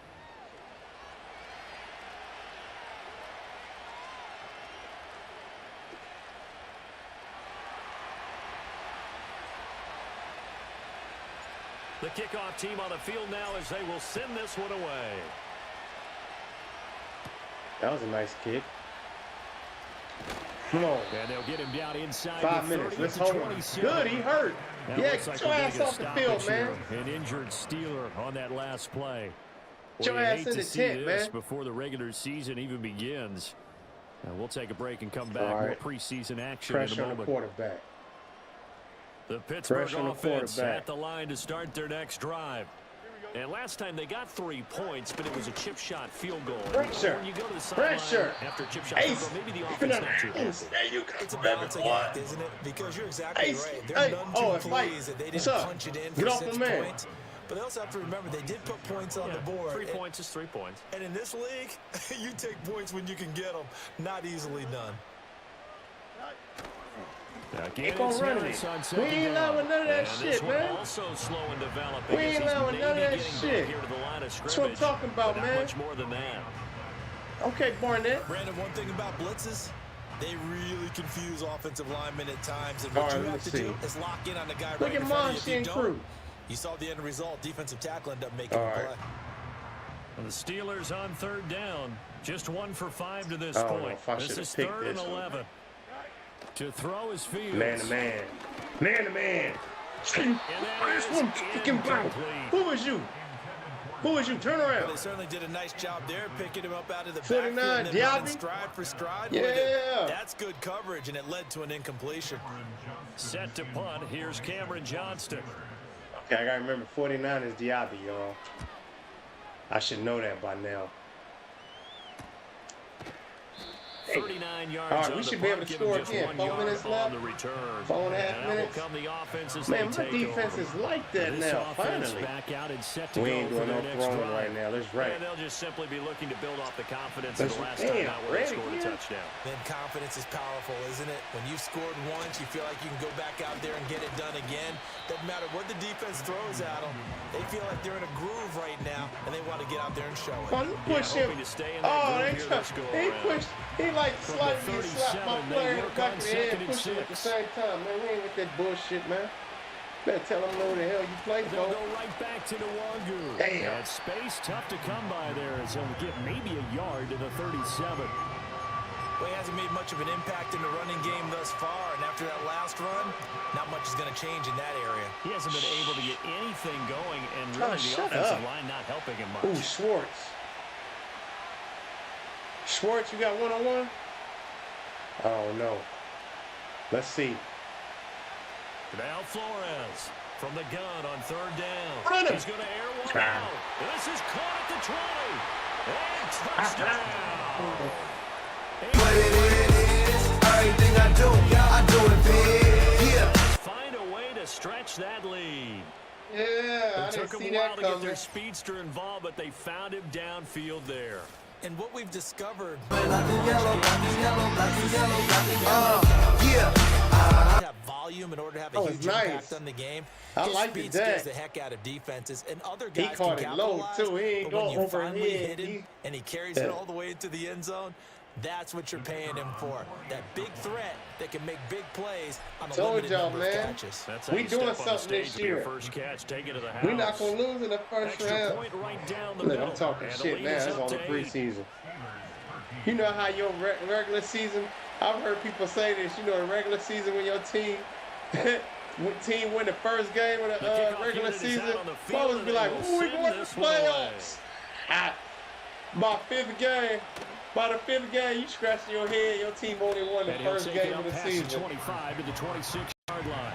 The kickoff team on the field now as they will send this one away. That was a nice kick. Come on. And they'll get him down inside 5 the minutes. 30 Let's to hold him. 27. Good, he hurt. That Yeah, looks like get your the ass biggest off the field, stoppage man. here. An injured Steeler on that last play. Get your Well, you ass hate in to the see tent, this man. before the regular season even begins. We'll take a break and come back. All More right. preseason action Pressure in a on the moment. quarterback. The Pittsburgh Pressure on the offense quarterback. at the line to start their next drive. And last time they got 3 points, but it was a chip shot field goal. Pressure. When you go to the sideline Pressure. after chip shot field Ace. goal, maybe the offense not too happy. There you go. It's a balancing act, isn't it? Because you're exactly Ace. right. There Hey. are none Oh, too it's Mike. pleased that they What's didn't up? punch it in Get for off 6 the man. points. But they also have to remember they did put points on the board. 3 points is 3 points. And in this league, you take points when you can get them. Not easily done. Again, Keep on it's running Harris it. on We second ain't down. allowing none of that And shit, this one man. also slow and developing. We ain't as he's allowing none of maybe that getting shit. back here to the line of That's what I'm scrimmage, talking about, but not man. much more than that. Okay, Barnett. Brandon, one thing about blitzes, they really confuse offensive linemen at times. And All what right, you have let's to see. do is lock in on the guy Look right at in front Monty of you. If and you Crew. don't, you saw the end result. Defensive tackle ended up making All a right. play. And the Steelers on 3rd down. Just 1 for 5 to this I don't know point. if I This should've is picked 3rd and this one. 11. To throw is Fields. Man to man. Man to man. And that is This one fucking blow. incomplete. Who was you? Who was you? Turn Well, around. they certainly did a nice job there, picking him up out of the 49, backfield and then running Diaby. stride for stride with Yeah. it. That's good coverage, and it led to an incompletion. Set to punt. Here's Cameron Johnston. Okay, I gotta remember 49 is Diaby, y'all. I should know that by now. 39 yards All right, on we the should be able punt, to give him score just again. 1 4 yard minutes on left. the return. 4.5 And minutes. that will come the offense as Man, they my take defense over. is like that This now, offense finally. back out and set to We go ain't for doing their no next throwing drive. right now. That's right. And they'll just simply be looking to build off the confidence That's of the last damn, time out where they Randy, scored a yeah. touchdown. Then confidence is powerful, isn't it? When you've scored once, you feel like you can go back out there and get it done again. Doesn't matter what the defense throws at them. They feel like they're in a groove right now, and they want to get out there and show it. Oh, you push him. hoping to stay in that Oh, groove they here try. this go He around. pushed. He like From slightly the slapped my 37, they player in the work back on of the head, 2nd and pushed him at the 6. same time. Man, we ain't with that bullshit, man. Better tell him know who the hell you play They'll for. go right back to Nwangu. Damn. And space tough to come by there as he'll get maybe a yard to the 37. Well, he hasn't made much of an impact in the running game thus far, and after that last run, not much is going to change in that area. He hasn't been able to get anything going, and really Oh, the shut offensive up. line not helping him much. Ooh, Schwartz. Schwartz, you got one-on-one? Oh, no. Let's see. Now Flores from the gun on 3rd down. Run him. He's going to air one Ah. out. This is caught at the 20. And touchdown. What it is, everything I do it big. Yeah. Find a way to stretch that lead. Yeah, I It didn't took see them a while that to get coming. their speedster involved, but they found him downfield there. And what we've discovered, Black and yellow, black and yellow, black and yellow, black and yellow. Yeah. to have volume in order to have a That was huge nice. impact on the game. I His liked speed it, Dad. scares the heck out of defenses, and other He guys caught can it low, capitalize, too. He ain't but when go you finally overhead. hit him and he carries Yeah. it all the way into the end zone, that's what you're paying him for. That big threat that can make big plays on a Told limited y'all, number of man. catches. That's how We you doing step on the something this stage for your year. first catch, take it to the house. We're not going to lose in the first Extra round. point right down the Look, middle. I'm talking And the shit lead now. is That's up on the to 8. preseason. You know how your regular season, I've heard people say this, you know, in regular season when your team win the first game of the kickoff regular unit is season, out on the field, always and be they like, will ooh, we send going to this the one away. playoffs. By the fifth game, you scratching your head, your team only won the And he'll first take it game up of the past the season. 25 to the 26-yard line.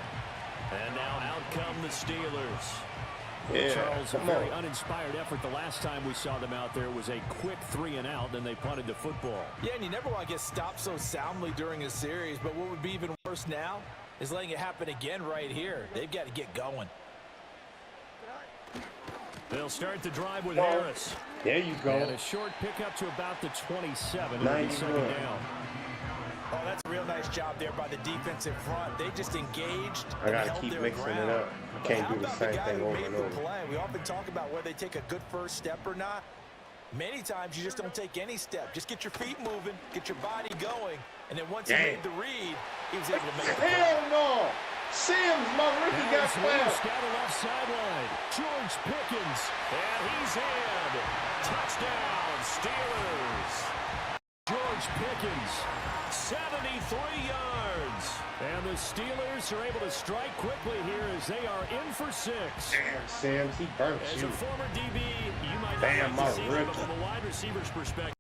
And now out come the Steelers. Yeah, Charles, a come very on. uninspired effort. The last time we saw them out there was a quick 3 and out, then they punted the football. Yeah, and you never want to get stopped so soundly during a series, but what would be even worse now is letting it happen again right here. They've got to get going. They'll start the drive with Well, Harris. There you go. And a short pickup to about the 27. Now It'll you be second good. down. Oh, that's a real nice job there by the defensive front. They just engaged I and gotta held keep their mixing it ground. up. But Can't how do the about same guy thing who over made and the over. play? We often talk about whether they take a good first step or not. Many times you just don't take any step. Just get your feet moving, get your body going, and then once he Damn. made the read, he was able to make the play. Hell no! Sims, my rookie got Harris loose fouled. down the left sideline. George Pickens. And he's in. Touchdown, Steelers. George Pickens, 73 yards. And the Steelers are able to strike quickly here as they are in for 6. Damn, Sims, he burnt As you. a former DB, you might not Damn, like my to see it, but rookie. from a wide receiver's perspective,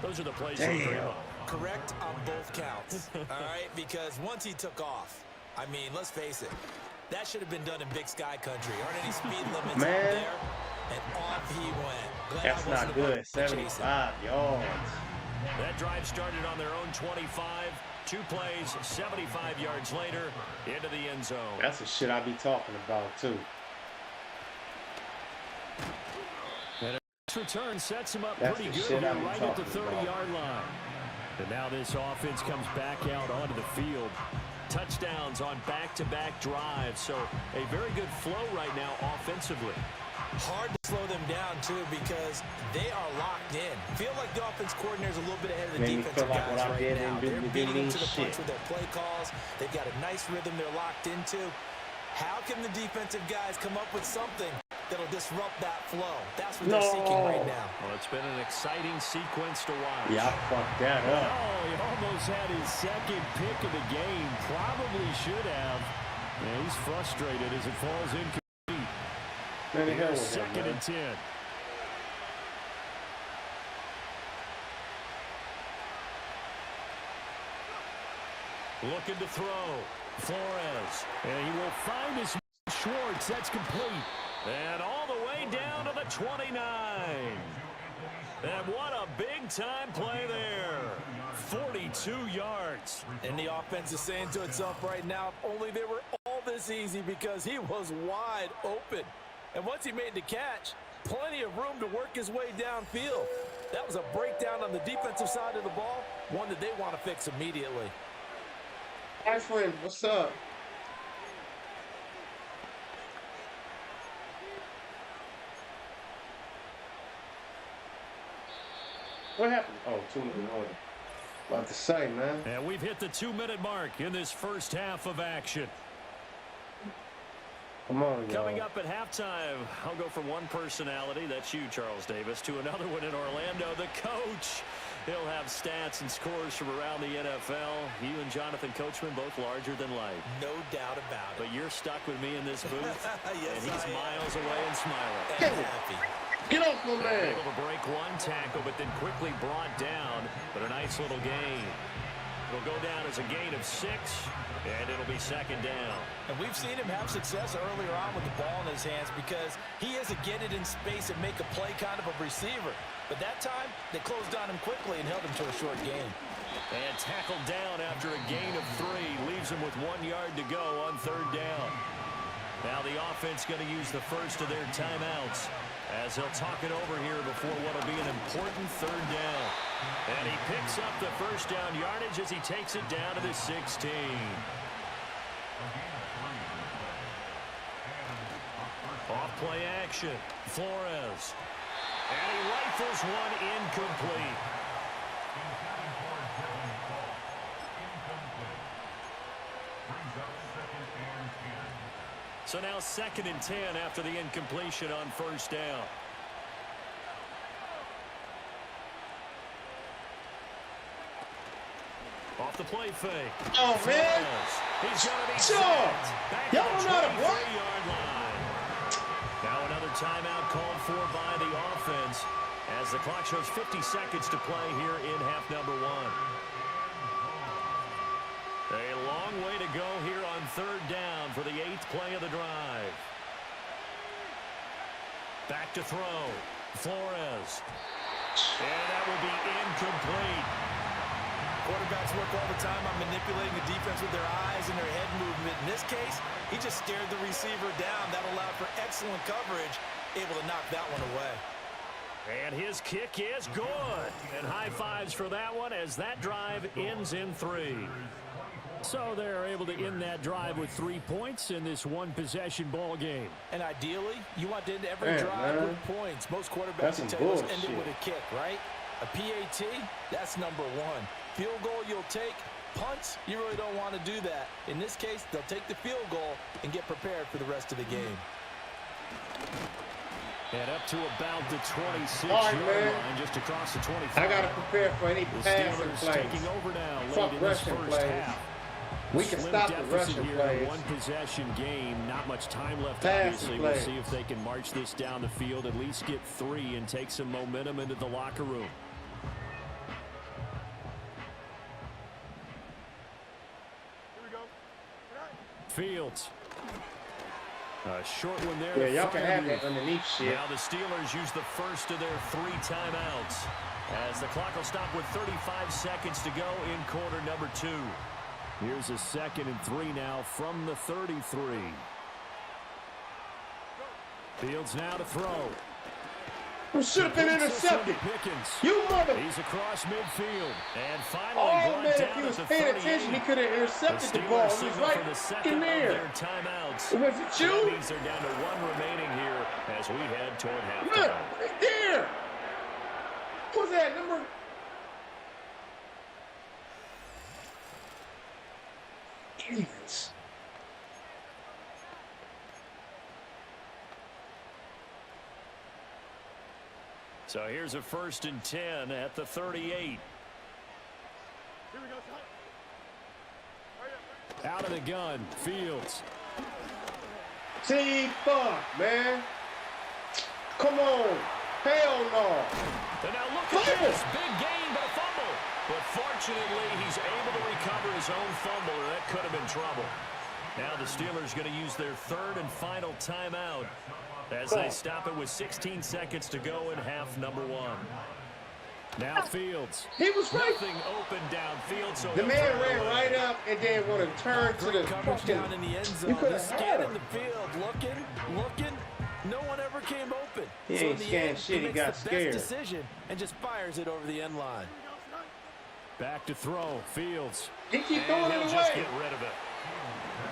those are the plays you dream Damn. of. Correct on both counts, all right? Because once he took off, I mean, let's face it. That should have been done in Big Sky country. Aren't any speed limits Man. out there? And off he went. Glad That's I wasn't not the one good. to chase him. 75 yards. That drive started on their own 25. 2 plays, 75 yards later, into the end zone. That's the shit I be talking about, too. And a return sets him up That's pretty the good shit here, I be right at the talking 30-yard line. And now this offense comes back out onto the field. Touchdowns on back-to-back drives, so a very good flow right now offensively. Hard to slow them down, too, because they are locked in. Feel like the offense coordinator is a little bit ahead of the Made me defensive feel like guys what I right did now. and They're didn't beating them mean to the punch shit. with their play calls. They've got a nice rhythm they're locked into. How can the defensive guys come up with something that'll disrupt that flow? That's what they're seeking right now. Well, it's been an exciting sequence to watch. Yeah, I fucked that up. Oh, he almost had his second pick of the game. Probably should have. Yeah, he's frustrated as it falls incomplete. Man, the hell Here's with him, second man. and 10. Looking to throw. Flores. And he will find his Schwartz. That's complete. And all the way down to the 29. And what a big-time play there. 42 yards. And the offense is saying to itself right now, if only they were all this easy, because he was wide open. And once he made the catch, plenty of room to work his way downfield. That was a breakdown on the defensive side of the ball, one that they want to fix immediately. Hi, friend. What's up? What happened? Oh, 2-minute order. About to say, man. And we've hit the 2-minute mark in this first half of action. Come on, y'all. Coming up at halftime, I'll go from one personality, that's you, Charles Davis, to another one in Orlando, the coach. He'll have stats and scores from around the NFL. You and Jonathan Coachman both larger than life. No doubt about it. But you're stuck with me in this booth, Yes, and he's I am. miles away and smiling. And happy. Get off my man. Able to break one tackle, but then quickly brought down. But a nice little gain. It'll go down as a gain of 6, and it'll be second down. And we've seen him have success earlier on with the ball in his hands because he is a get it in space and make a play kind of a receiver. But that time, they closed on him quickly and held him to a short gain. And tackled down after a gain of 3. Leaves him with 1 yard to go on third down. Now the offense going to use the first of their timeouts as they'll talk it over here before what will be an important third down. And he picks up the first down yardage as he takes it down to the 16. Off play action. Flores. And he rifles one incomplete. So now 2nd and 10 after the incompletion on first down. Off the play fake. Oh, man. He's going to be Sure. sacked. Back Y'all at the don't know how to block. 23-yard line. Now another timeout called for by the offense as the clock shows 50 seconds to play here in half number 1. A long way to go here on third down for the 8th play of the drive. Back to throw. Flores. And that will be incomplete. Quarterbacks work all the time on manipulating the defense with their eyes and their head movement. In this case, he just stared the receiver down. That allowed for excellent coverage, able to knock that one away. And his kick is good. And high fives for that one as that drive ends in 3. So they're able to end that drive with 3 points in this one-possession ball game. And ideally, you want to end every Man, drive man. with points. Most quarterbacks That's will some tell you, let's end it bullshit. with a kick, right? A PAT, that's number 1. Field goal you'll take. Punts, you really don't want to do that. In this case, they'll take the field goal and get prepared for the rest of the game. And up to about the 26-yard All right, man. line, just across the 25. I got to prepare for any The passing Steelers plays. taking over now Fuck late in this rushing first plays. half. We can Slim stop the deficit rushing here, plays. One possession game, not much time left. Passing Obviously, we'll plays. see if they can march this down the field, at least get 3 and take some momentum into the locker room. Here we go. Fields. A short one there. Yeah, y'all can have that underneath shit. Now the Steelers use the first of their 3 timeouts as the clock will stop with 35 seconds to go in quarter number 2. Here's a 2nd and 3 now from the 33. Fields now to throw. Who should have been intercepted? You mother. He's across midfield. And finally Oh, man, if down he was at the paying 38. attention, he could have intercepted the ball. He was right in there. Timeouts. Was it you? That means they're down to 1 remaining here as we head toward halftime. Look, right there. Who's that number? Idiots. So here's a 1st and 10 at the 38. Out of the gun, Fields. See, fuck, man. Come on. Hell no. And now look at this. Big gain, but a fumble. But fortunately, he's able to recover his own fumble, or that could have been trouble. Now the Steelers going to use their 3rd and final timeout as they stop it with 16 seconds to go in half number 1. Now Fields. He was right. Nothing open downfield. So the man ran right up and then want to turn to the coverage down in the end zone. He's scanning the field, looking. No one ever came open. He ain't scanned shit. He got scared. Best decision and just fires it over the end line. Back to throw. Fields. He keep throwing it just away. get rid of it.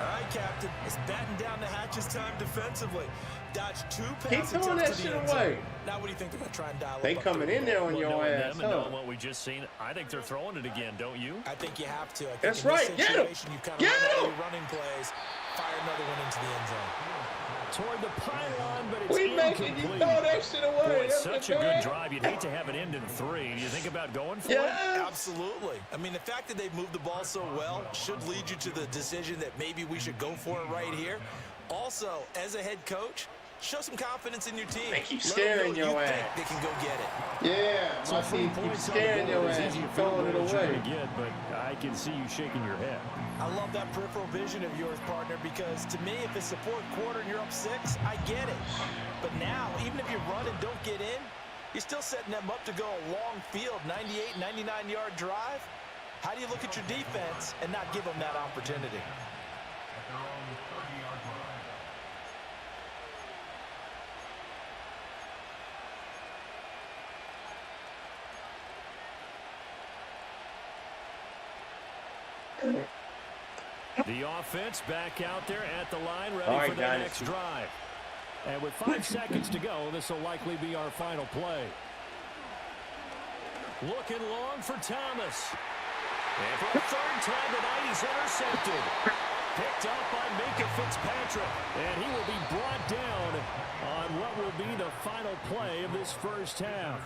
All right, Captain. It's batten down the hatches time defensively. Dodged 2 Keep passes throwing that to the shit end zone. away. Now what do you think they're going to try and dial They up? coming in there on your knowing ass, them and huh? knowing what we just seen, I think they're throwing it again, don't you? I think you have to. I think That's in this right. Get him. situation, you kind of Get run out him. your running plays, fire another one into the end zone. Toward the pylon, but it's We making you incomplete. throw that shit away. Boy, That's such a good drive. You'd hate to have it end in 3. Do you think about going for it? Absolutely. I mean, the fact that they've moved the ball so well should lead you to the decision that maybe we should go for it right here. Also, as a head coach, show some confidence in your team. They keep Let them scaring know your you ass. think they can go get it. Yeah, my team keeps scaring your ass. You throwing it away. But I can see you shaking your head. I love that peripheral vision of yours, partner, because to me, if it's the 4th quarter and you're up 6, I get it. But now, even if you run and don't get in, you're still setting them up to go a long field, 98, 99-yard drive. How do you look at your defense and not give them that opportunity? The offense back out there at the line, ready for their next drive. And with 5 seconds to go, this will likely be our final play. Looking long for Thomas. And for the 3rd time tonight, he's intercepted. Picked up by Minka Fitzpatrick. And he will be brought down on what will be the final play of this first half.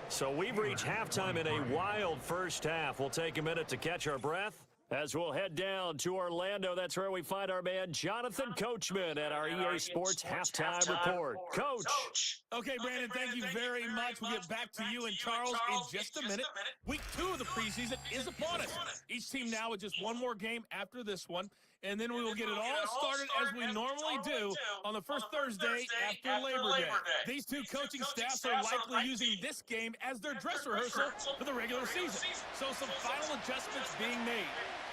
So we've reached halftime in a wild first half. We'll take a minute to catch our breath as we'll head down to Orlando. That's where we find our man Jonathan Coachman at our EA Sports Halftime Report. Coach. Okay, Brandon, thank you very much. We'll get back to you and Charles in just a minute. Week 2 of the preseason is upon us. Each team now with just one more game after this one, and then we will get it all started as we normally do on the first Thursday after Labor Day. These 2 coaching staffs are likely using this game as their dress rehearsal for the regular season. So some final adjustments being made.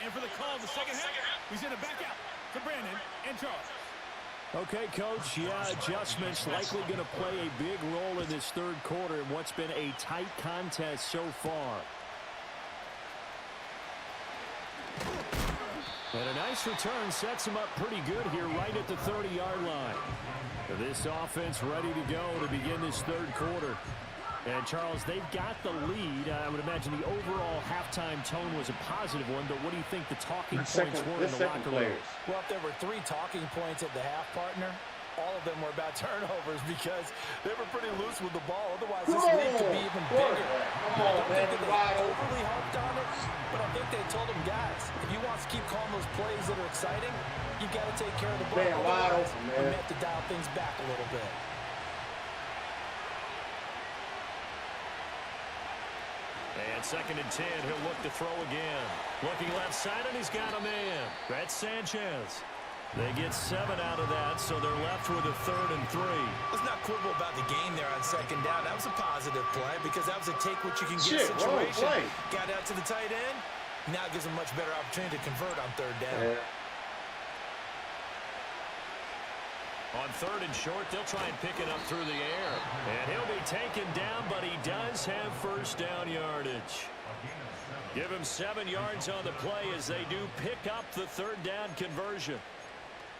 And for the call of the second half, we send it back out to Brandon and Charles. Okay, Coach. Yeah, adjustments likely going to play a big role in this 3rd quarter in what's been a tight contest so far. And a nice return sets him up pretty good here right at the 30-yard line. This offense ready to go to begin this 3rd quarter. And, Charles, they've got the lead. I would imagine the overall halftime tone was a positive one, but what do you think the talking points were in the locker room? Well, if there were 3 talking points at the half, partner, all of them were about turnovers because they were pretty loose with the ball. Otherwise, this lead could be even bigger. I don't think that they overly harped on it, but I think they told them, guys, if you want to keep calling those plays that are exciting, you've got to take care of the ball. Otherwise, we have to dial things back a little bit. And 2nd and 10, he'll look to throw again. Looking left side, and he's got a man. That's Sanchez. They get 7 out of that, so they're left with a 3rd and 3. Let's not quibble about the game there on 2nd down. That was a positive play because that was a take what you can get situation. Got out to the tight end. Now it gives them a much better opportunity to convert on 3rd down. Yeah. On 3rd and short, they'll try and pick it up through the air. And he'll be taken down, but he does have 1st down yardage. Give him 7 yards on the play as they do pick up the 3rd down conversion.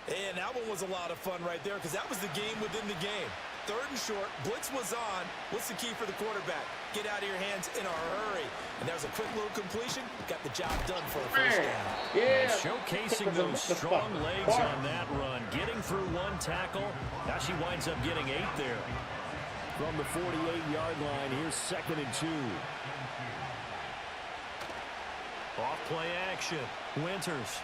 And that one was a lot of fun right there because that was the game within the game. 3rd and short, blitz was on. What's the key for the quarterback? Get out of your hands in a hurry. And there's a quick little completion. Got the job done for a 1st down. Yeah. And showcasing those strong legs on that run. Getting through 1 tackle. Now she winds up getting 8 there. From the 48-yard line, here's 2nd and 2. Off play action. Winters.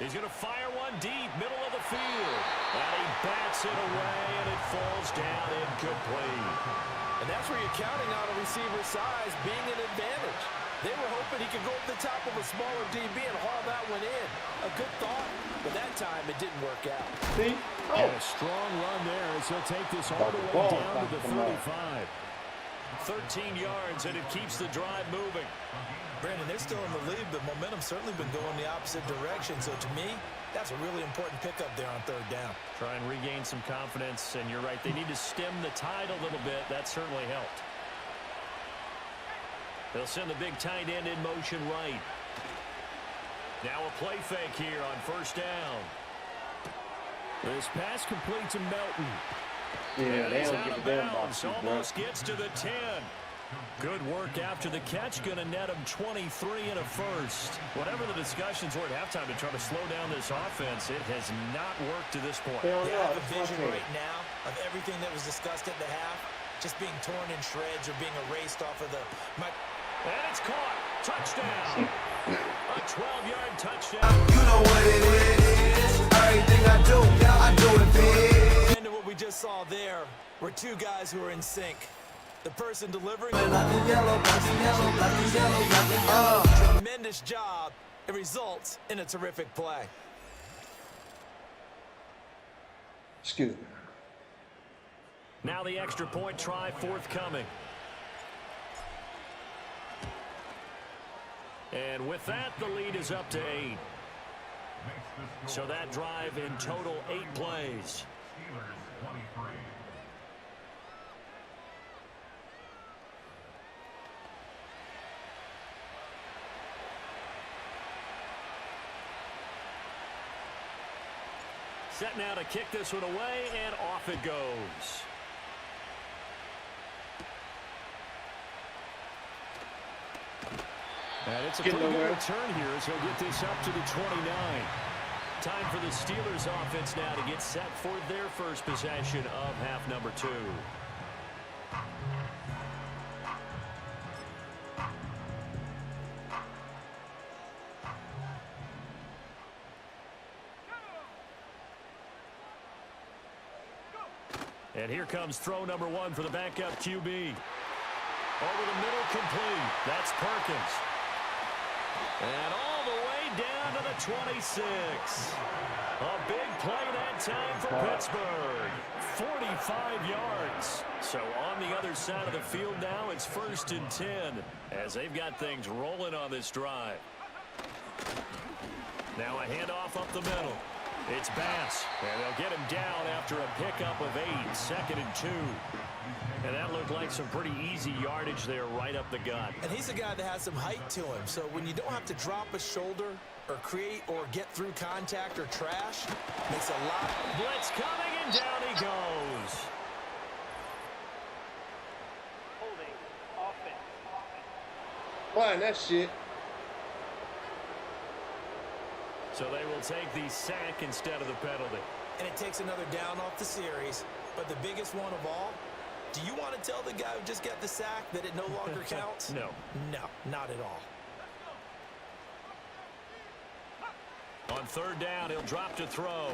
He's going to fire one deep, middle of the field. And he bats it away, and it falls down incomplete. And that's where you're counting on a receiver's size being an advantage. They were hoping he could go up the top of a smaller DB and haul that one in. A good thought, but that time it didn't work out. See? And a strong run there as he'll take this all the way down to the 35. 13 yards, and it keeps the drive moving. Brandon, they're still in the lead, but momentum's certainly been going the opposite direction. So to me, that's a really important pickup there on 3rd down. Try and regain some confidence, and you're right. They need to stem the tide a little bit. That certainly helped. They'll send the big tight end in motion right. Now a play fake here on 1st down. This pass complete to Melton. Yeah, they he's don't out give of a damn bounds. about you, Almost gets to the 10. Good work after the catch. Going to net him 23 and a 1st. Whatever the discussions were at halftime to try to slow down this offense, it has not worked to this point. They have a vision right now of everything that was discussed at the half just being torn in shreds or being erased off of the... And it's caught. Touchdown. A 12-yard touchdown. You know what it is. Everything I do it big. And what we just saw there were 2 guys who are in sync. The person delivering tremendous job. It results in a terrific play. Excuse me. Now the extra point try forthcoming. And with that, the lead is up to 8. So that drive in total 8 plays. Set now to kick this one away, and off it goes. And it's a pretty good return here as he'll get this up to the 29. Time for the Steelers offense now to get set for their first possession of half number 2. And here comes throw number 1 for the backup QB. Over the middle, complete. That's Perkins. And all the way down to the 26. A big play that time for Pittsburgh. 45 yards. So on the other side of the field now, it's 1st and 10 as they've got things rolling on this drive. Now a handoff up the middle. It's Bass, and they'll get him down after a pickup of 8, 2nd and 2. And that looked like some pretty easy yardage there right up the gut. And he's a guy that has some height to him, so when you don't have to drop a shoulder or create or get through contact or trash, makes a lot. Blitz coming, and down he goes. Holding offense. Fine, that shit. So they will take the sack instead of the penalty. And it takes another down off the series. But the biggest one of all, do you want to tell the guy who just got the sack that it no longer counts? No. No, not at all. On 3rd down, he'll drop to throw.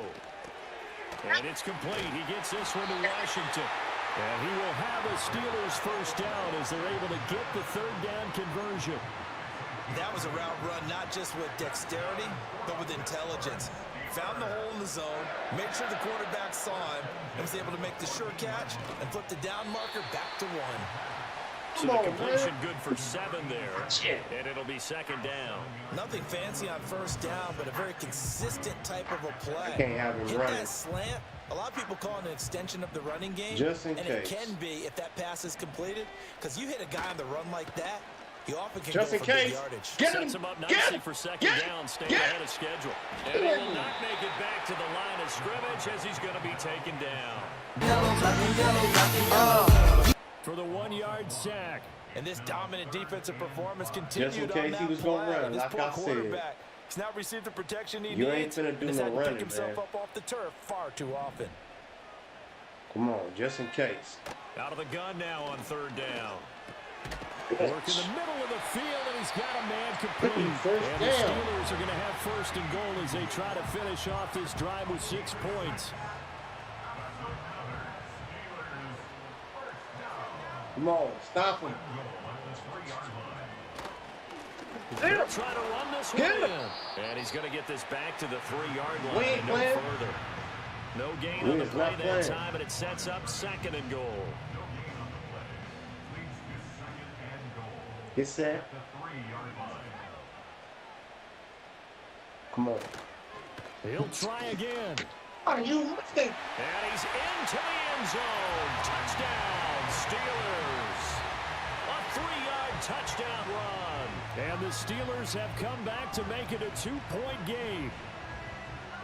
And it's complete. He gets this one to Washington. And he will have a Steelers first down as they're able to get the third down conversion. That was a route run not just with dexterity, but with intelligence. Found the hole in the zone, made sure the quarterback saw him, and was able to make the sure catch and flip the down marker back to 1. So the completion good for 7 there, and it'll be second down. Nothing fancy on first down, but a very consistent type of a play. Can't have him Hit running. that slant. A lot of people call it an extension of the running game. Just in and case. it can be if that pass is completed, because you hit a guy on the run like that, you often can Just go in for big case. yardage. Get Sets him. him up Get nicely him. for second down, staying ahead of schedule. And he will not make it back to the line of scrimmage as he's going to be taken down. Yellow, black and yellow, black and yellow. For the 1-yard sack. And this dominant defensive performance continued Just in on case that he was play. gonna run, This like poor I said. quarterback has now received the protection he You ain't needs. finna do and has no had to running, pick himself man. up off the turf far too often. Come on, just in case. Out of the gun now on third down. Work in the middle of the field, and he's got a man complete. First And the down. Steelers are going to have first and goal as they try to finish off this drive with 6 points. Come on, stop him. They'll try to run this one Get him. in. And he's going to get this back to the 3-yard line We ain't and no playing. further. No gain We on the is play not that playing. time, and it sets up second and goal. Get set. Come on. He'll try again. Are you listening? And he's into the end zone. Touchdown, Steelers. A 3-yard touchdown run. And the Steelers have come back to make it a 2-point game.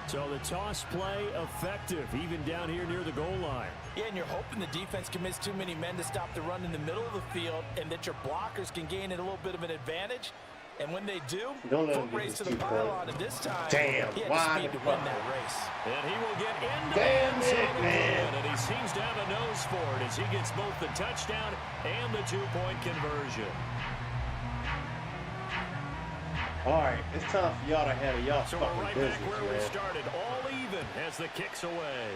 So the toss play effective, even down here near the goal line. Yeah, and you're hoping the defense commits too many men to stop the run in the middle of the field and that your blockers can gain a little bit of an advantage. And when they do, Don't let foot him get race this to the 2 point. pylon, and this time, Damn, he had why the speed the to win fuck? that race. And he will get into Damn the end zone it, man. again, and he seems to have a nose for it as he gets both the touchdown and the 2-point conversion. All right, it's time for y'all to handle y'all So fucking we're right business, back where we man. started, all even as the kick's away.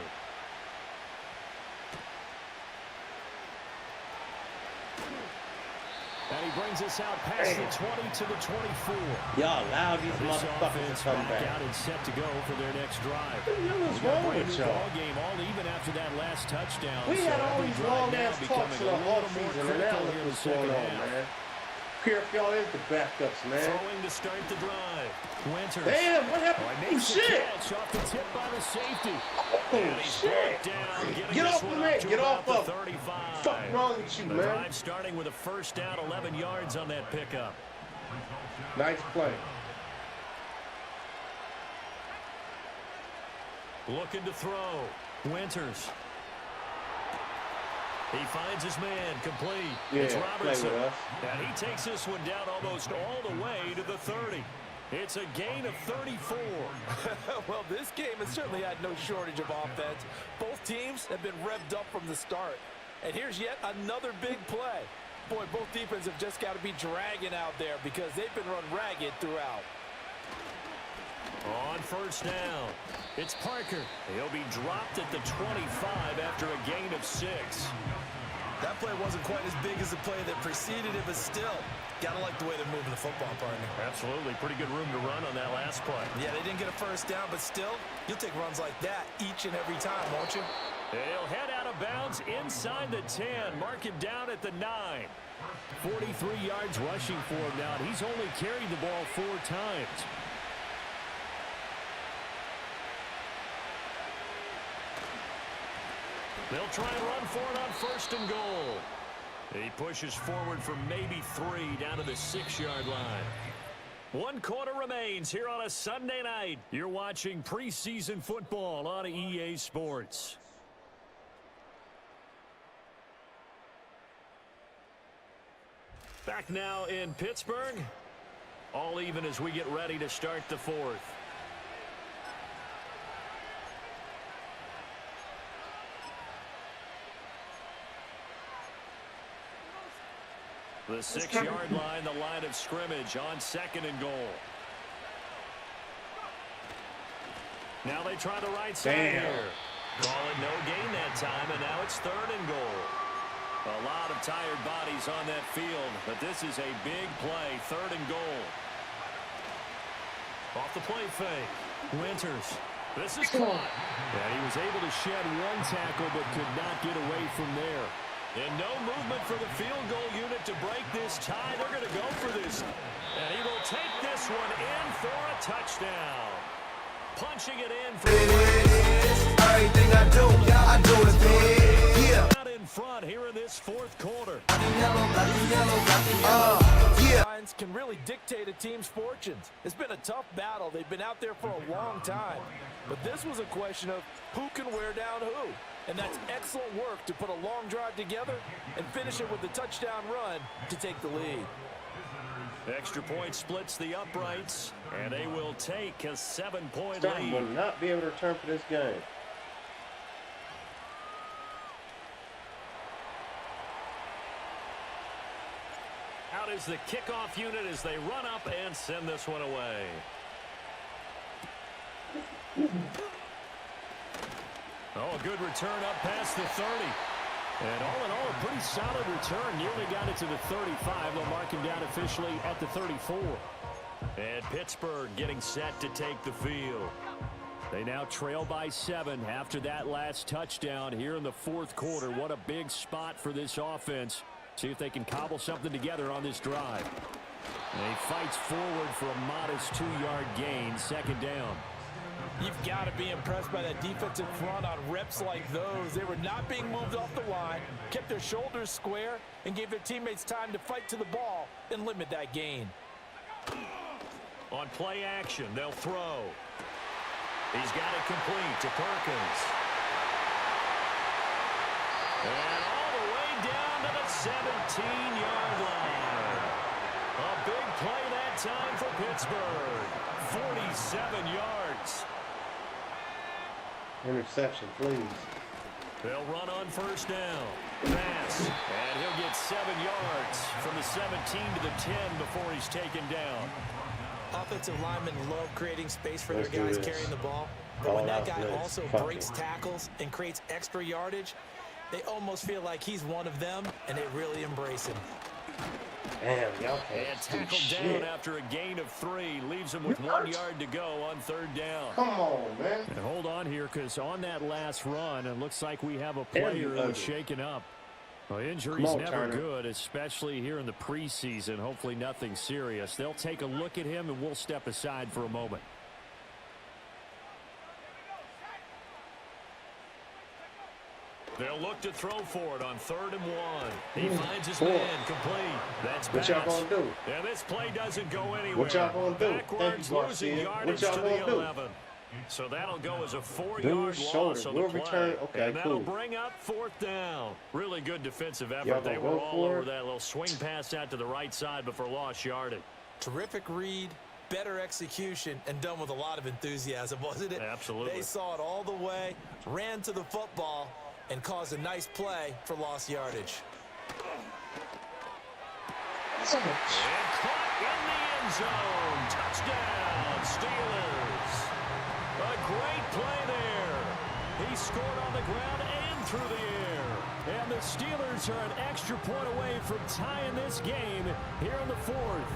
And he brings us out past the 20 to the 24. Y'all allow these This motherfuckers offense to come back back. out and set to go for their next drive. What the hell is We got a wrong brand with new y'all? ball game, all even after that last touchdown. We So had all every these drive long now ass becoming talks in a the little more offseason, and critical now look here in the what's going second on, half. man. Care if y'all is the backups, man. Throwing to start the drive. Winters. Damn, what Oh, happened? he Oh, makes the shit. catch off the tip by the safety. Oh, And he's shit. brought down, getting Get this off one of up me. to Get about off the of 35. Fuck wrong with you, The man? drive starting with a first down, 11 yards on that pickup. Nice play. Looking to throw. Winters. He finds his man, complete. Yeah, It's play Robertson. with us. And he takes this one down almost all the way to the 30. It's a gain of 34. Well, this game has certainly had no shortage of offense. Both teams have been revved up from the start. And here's yet another big play. Boy, both defenses have just got to be dragging out there because they've been run ragged throughout. On first down, it's Parker. He'll be dropped at the 25 after a gain of 6. That play wasn't quite as big as the play that preceded it, but still, got to like the way they're moving the football, partner. Absolutely. Pretty good room to run on that last play. Yeah, they didn't get a first down, but still, you'll take runs like that each and every time, won't you? He'll head out of bounds inside the 10. Mark him down at the 9. 43 yards rushing for him now. And he's only carried the ball 4 times. They'll try and run for it on first and goal. He pushes forward for maybe 3 down to the 6-yard line. 1 quarter remains here on a Sunday night. You're watching preseason football on EA Sports. Back now in Pittsburgh. All even as we get ready to start the 4th. The 6-yard line, the line of scrimmage on second and goal. Now they try the right side Damn. here. Call it no gain that time, and now it's 3rd and goal. A lot of tired bodies on that field, but this is a big play, 3rd and goal. Off the play fake. Winters. This is caught. And he was able to shed one tackle, but could not get away from there. And no movement for the field goal unit to break this tie. They're going to go for this. And he will take this one in for a touchdown. Punching it in for everything I do it big. Yeah. Out in front here in this 4th quarter. Lions can really dictate a team's fortunes. It's been a tough battle. They've been out there for a long time. But this was a question of who can wear down who. And that's excellent work to put a long drive together and finish it with the touchdown run to take the lead. Extra point splits the uprights, and they will take a 7-point Starting will lead. not be able to return for this game. Out is the kickoff unit as they run up and send this one away. Oh, a good return up past the 30. And all in all, a pretty solid return. Nearly got it to the 35. They'll mark him down officially at the 34. And Pittsburgh getting set to take the field. They now trail by 7 after that last touchdown here in the 4th quarter. What a big spot for this offense. See if they can cobble something together on this drive. And he fights forward for a modest 2-yard gain, 2nd down. You've got to be impressed by that defensive front on reps like those. They were not being moved off the line, kept their shoulders square, and gave their teammates time to fight to the ball and limit that gain. On play action, they'll throw. He's got it complete to Perkins. And all the way down to the 17-yard line. A big play that time for Pittsburgh. 47 yards. Interception, please. They'll run on 1st down. Pass. And he'll get 7 yards from the 17 to the 10 before he's taken down. Offensive linemen love creating space for Let's their guys do this. carrying the ball. But All when that out guy blitz. also Fuck breaks it. tackles and creates extra yardage, they almost feel like he's one of them, and they really embrace him. Damn, y'all And can't do tackled shit. down after a gain of 3. Leaves him with 1 yard to go on 3rd down. Come on, man. And hold on here, because on that last run, it looks like we have a player who's shaken up. Well, injury's Come on, never Turner. good, especially here in the preseason. Hopefully nothing serious. They'll take a look at him, and we'll step aside for a moment. They'll look to throw for it on 3rd and 1. He finds his man complete. That's What y'all Bass. gonna do? And this play doesn't go anywhere. What y'all gonna do? Backwards, Thank you, losing Garcia. yardage What y'all to the gonna do? 11. So that'll go as a 4-yard Dude's loss shoulder. on the We'll play. return. Okay, and that'll cool. bring up 4th down. Really good defensive Y'all effort. gonna They were go all for over it? that little swing pass out to the right side before lost yardage. Terrific read, better execution, and done with a lot of enthusiasm, wasn't it? Absolutely. They saw it all the way, ran to the football, and caused a nice play for lost yardage. And caught in the end zone. Touchdown, Steelers. A great play there. He scored on the ground and through the air. And the Steelers are an extra point away from tying this game here in the 4th.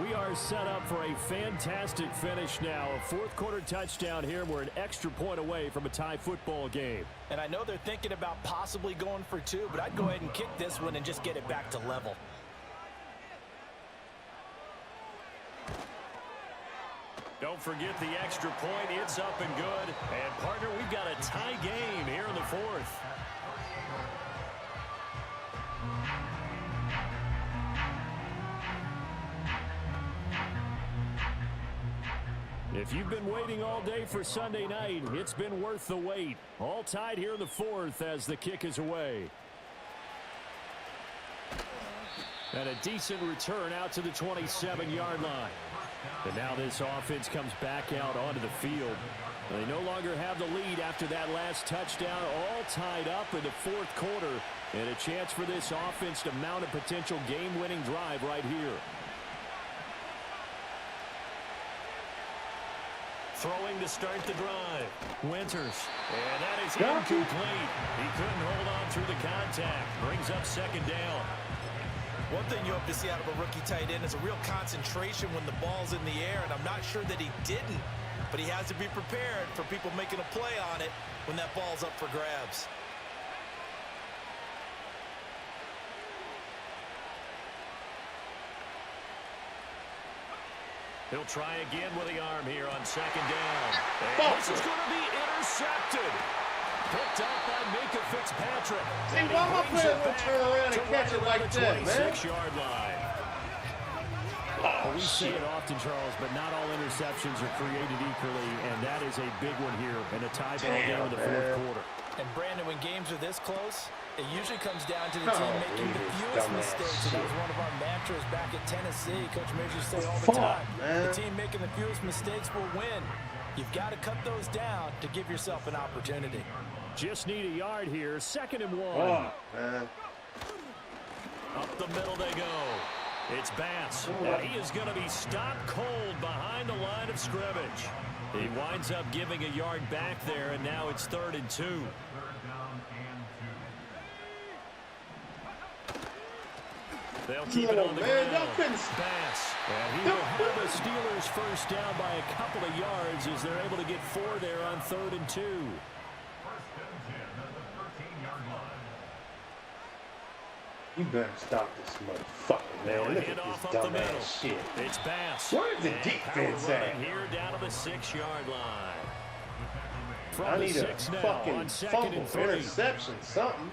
We are set up for a fantastic finish now. A 4th quarter touchdown here. We're an extra point away from a tie football game. And I know they're thinking about possibly going for 2, but I'd go ahead and kick this one and just get it back to level. Don't forget the extra point. It's up and good. And, partner, we've got a tie game here in the 4th. If you've been waiting all day for Sunday night, it's been worth the wait. All tied here in the 4th as the kick is away. And a decent return out to the 27-yard line. And now this offense comes back out onto the field. They no longer have the lead after that last touchdown, all tied up in the 4th quarter. And a chance for this offense to mount a potential game-winning drive right here. throwing to start the drive. Winters. And that is incomplete. He couldn't hold on through the contact. Brings up second down. One thing you hope to see out of a rookie tight end is a real concentration when the ball's in the air, and I'm not sure that he didn't, but he has to be prepared for people making a play on it when that ball's up for grabs. He'll try again with the arm here on second down. And this is going to be intercepted. Picked up by Minka Fitzpatrick. See, why my players won't turn around and catch it like that, man? 26-yard line. We say it often, Charles, but not all interceptions are created equally, and that is a big one here in a tie ball game in the fourth quarter. And Brandon, when games are this close, it usually comes down to the team making the fewest mistakes. And that was one of our mantras back at Tennessee. Coach Major used to say all the time, the team making the fewest mistakes will win. You've got to cut those down to give yourself an opportunity. Just need a yard here. 2nd and 1. Oh, man. Up the middle they go. It's Bass, and he is going to be stopped cold behind the line of scrimmage. He winds up giving a yard back there, and now it's 3rd and 2. They'll keep it on the ground. Bass, and he will have the Steelers first down by a couple of yards as they're able to get 4 there on 3rd and 2. You better stop this motherfucker, man. Look at this dumbass shit. It's Bass. Where's the defense at? Here down to the 6-yard line. From I the need a 6 now fucking on 2nd fumble, and 3. interception, something.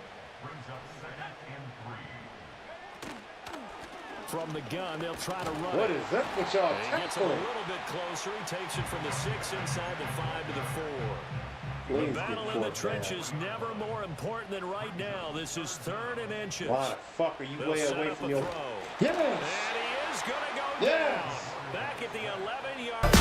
From the gun, they'll try to run What it. is up with y'all He gets a tackling? little bit closer. He takes it from the 6 inside the 5 to the 4. Please The get battle in the caught trenches never more important than right now. This is 3rd and inches. Why the fuck are you They'll way set away up from a your... throw. Yes! And he is going to go Yes! down. Back at the 11-yard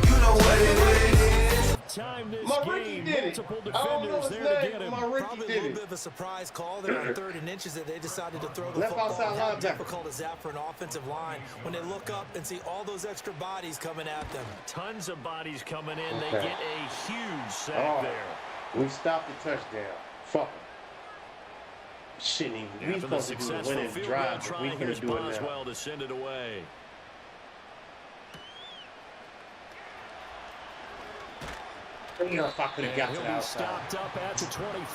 You know what it is. time this My Ricky game. did it. Multiple I don't know defenders his there to name, get but him. my Ricky Probably a did little it. bit of a surprise call there on 3rd and inches that they decided to throw the Left football. outside How linebacker. difficult is that for an offensive line when they look up and see all those extra bodies coming at them? Tons of bodies coming in. They Okay. get a huge sack Oh, there. we stopped the touchdown. Fuck 'em. Shouldn't even. We After the supposed to do the successful winning field drive, goal but try, we couldn't here's do it now. Boswell to send it away. You know, if I could have got to He'll the be outside. stopped up at the 25.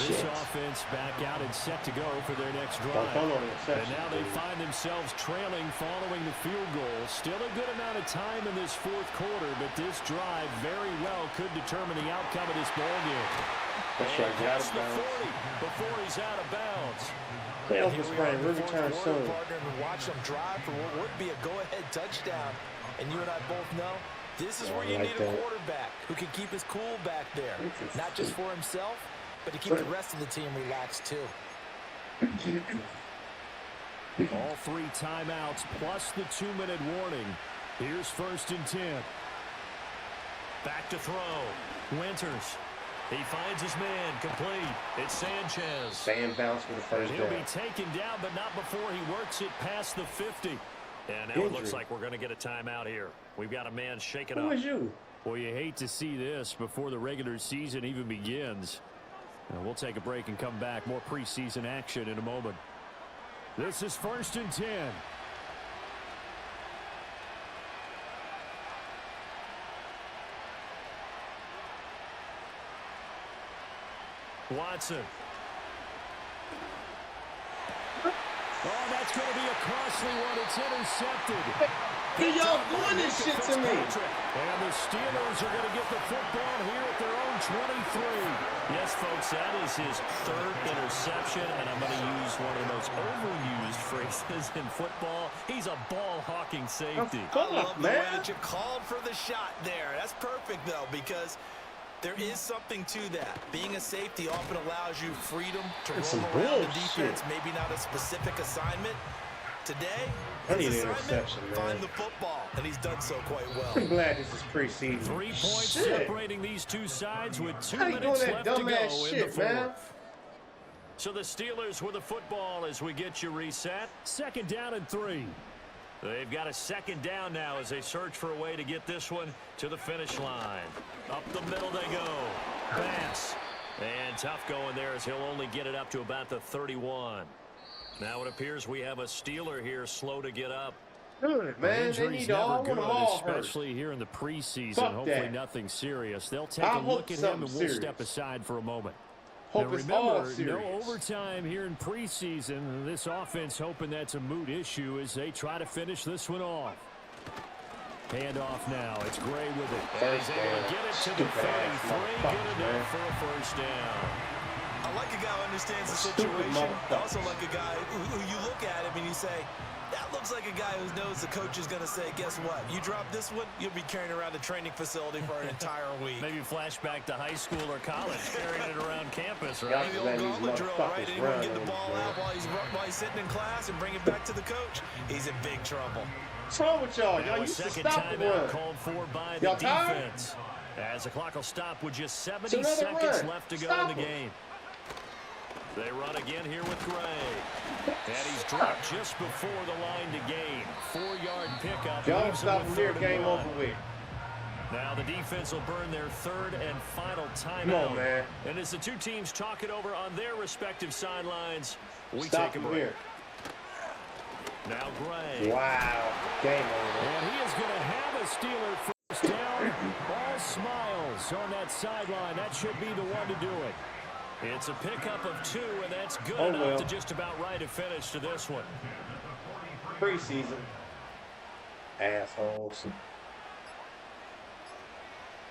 This offense back out and set to go for their next drive. Don't throw no And interception, now they dude. find themselves trailing following the field goal. Still a good amount of time in this fourth quarter, but this drive very well could determine the outcome of this ball game. That's right, get out Past of the bounds. 40 before he's out of bounds. Tails Here was we are playing in the really fourth turn quarter, soon. partner, and watch them drive for what would be a go-ahead touchdown. And you and I both know this is where you like need a that. quarterback who can keep his cool back there. Not just for himself, but to keep the rest of the team relaxed too. All 3 timeouts plus the 2-minute warning. Here's 1st and 10. Back to throw. Winters. He finds his man. Complete. It's Sanchez. Fan bounce for the first He'll down. be taken down, but not before he works it past the 50. And now it looks Injury. like we're going to get a timeout here. We've got a man shaking Who up. was you? Well, you hate to see this before the regular season even begins. We'll take a break and come back. More preseason action in a moment. This is 1st and 10. Watson. Oh, that's going to be a costly one. It's intercepted. Hey, y'all doing this shit to me. And the Steelers are going to get the football here at their own 23. Yes, folks, that is his 3rd interception, and I'm going to use one of the most overused phrases in football. He's a ball-hawking safety. I love the way man. that you called for the shot there. That's perfect, though, because there is something to that. Being a safety often allows you freedom to That's roam some around the bullshit. defense, maybe not a specific assignment. Today, I his need an assignment, interception, man. find the football, and he's done so quite well. I'm glad this is preseason. 3 points Shit. separating these two sides with 2 How you doing minutes that left to go dumbass in the shit, fourth. man? So the Steelers with the football as we get you reset. 2nd down and 3. They've got a second down now as they search for a way to get this one to the finish line. Up the middle they go. Pass. And tough going there as he'll only get it up to about the 31. Now it appears we have a Steeler here slow to get up. Good, man. They need all good, them all hurt. especially here in the preseason. Fuck Hopefully that. nothing serious. They'll take I a look hope at him and we'll something step serious. aside for a moment. Hope Now it's all remember, serious. no overtime here in preseason. This offense hoping that's a moot issue as they try to finish this one off. Handoff now. It's Gray with it. And he's able to get it to the 33. Good enough for a first down. I like a guy who understands the Stupid situation. I motherfucker. also like a guy who you look at him and you say, that looks like a guy who knows the coach is going to say, guess what? You drop this one, you'll be carrying around the training facility for an entire week. Maybe flashback to high school or college, carrying it around campus, right? Maybe the old gauntlet drill, right? Anyone get the ball out while he's sitting in class and bring it back to the coach? He's in big trouble. What's wrong with y'all? Now Y'all a used to second stop the timeout run. called for by the Y'all tired? defense. As the clock will stop with just 70 It's another seconds run. left to go Stop in the it. game. They run again here with Gray. And he's dropped just before the line to gain. 4-yard pickup. Y'all leaves him stop with them here, third and game one. over with. Now the defense will burn their third and final Come timeout. on, man. And as the two teams talk it over on their respective sidelines, we Stop take a them break. here. Now Gray. Wow. Game over. And he is going to have a Steeler first down. All smiles on that sideline. That should be the one to do it. It's a pickup of 2, and that's good Oh, enough well. to just about write a finish to this one. Preseason. Assholes.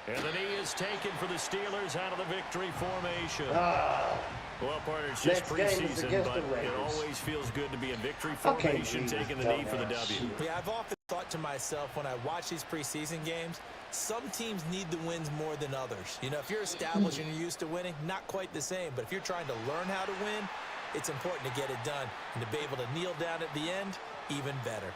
And the knee is taken for the Steelers out of the victory formation. Well, partner, it's just Next game is preseason, against but the it Raiders. always feels good to be in victory I can't formation, believe taking this the knee for the dumbass W. shit. Yeah, I've often thought to myself when I watch these preseason games, some teams need the wins more than others. You know, if you're established and you're used to winning, not quite the same. But if you're trying to learn how to win, it's important to get it done. And to be able to kneel down at the end, even better.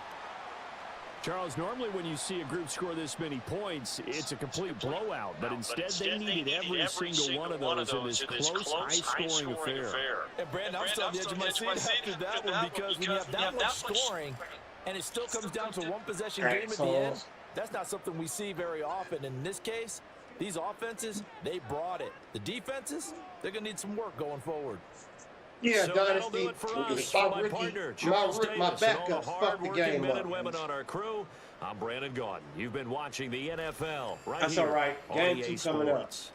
Charles, normally when you see a group score this many points, it's a complete blowout. But instead, they needed every single one of those in this close, high-scoring affair. And Brandon, I'm still on the edge of my seat after that one because when you have that much scoring and it still comes down to one possession game at the end, that's not something we see very often. In this case, these offenses, they brought it. The defenses, they're going to need some work going forward. Yeah, So that'll Dynasty. do it for us. If For I my Ricky, partner, my Charles Davis, and all the backup fucked the hard-working game men up. and women on our crew, I'm Brandon Gaudin. You've been watching the NFL right That's here all right. on Game EA 2 coming up. Sports.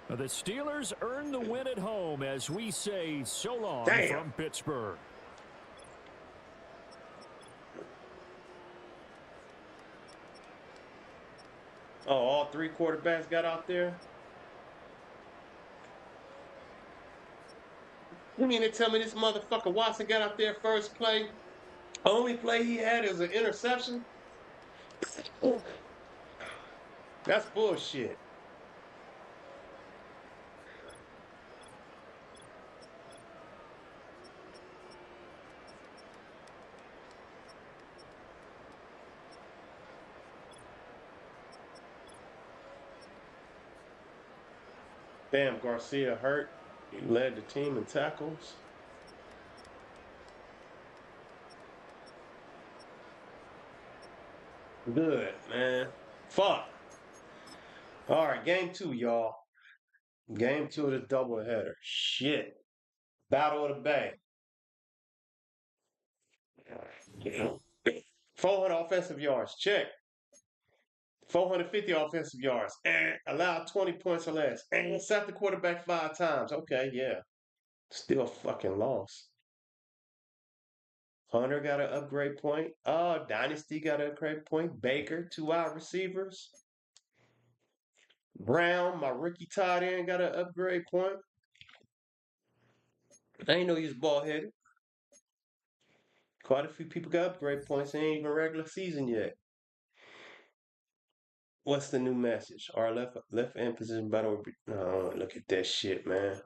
The Steelers earn the win at home as we say so long Damn. from Pittsburgh. Oh, all 3 quarterbacks got out there? You mean to tell me this motherfucker Watson got out there first play? Only play he had is an interception? That's bullshit. Damn, Garcia hurt. He led the team in tackles. Good, man. Fuck. All right, game 2, y'all. Game 2 of the doubleheader. Shit. Battle of the Bay. 400 offensive yards. Check. 450 offensive yards. Allowed 20 points or less. Sacked the quarterback 5 times. Okay, yeah. Still fucking lost. Hunter got an upgrade point. Dynasty got an upgrade point. Baker, 2 wide receivers. Brown, my rookie tight end, got an upgrade point. I ain't know he was ball headed. Quite a few people got upgrade points. It ain't even regular season yet. What's the new message? Our left end position battle. Oh, look at that shit, man.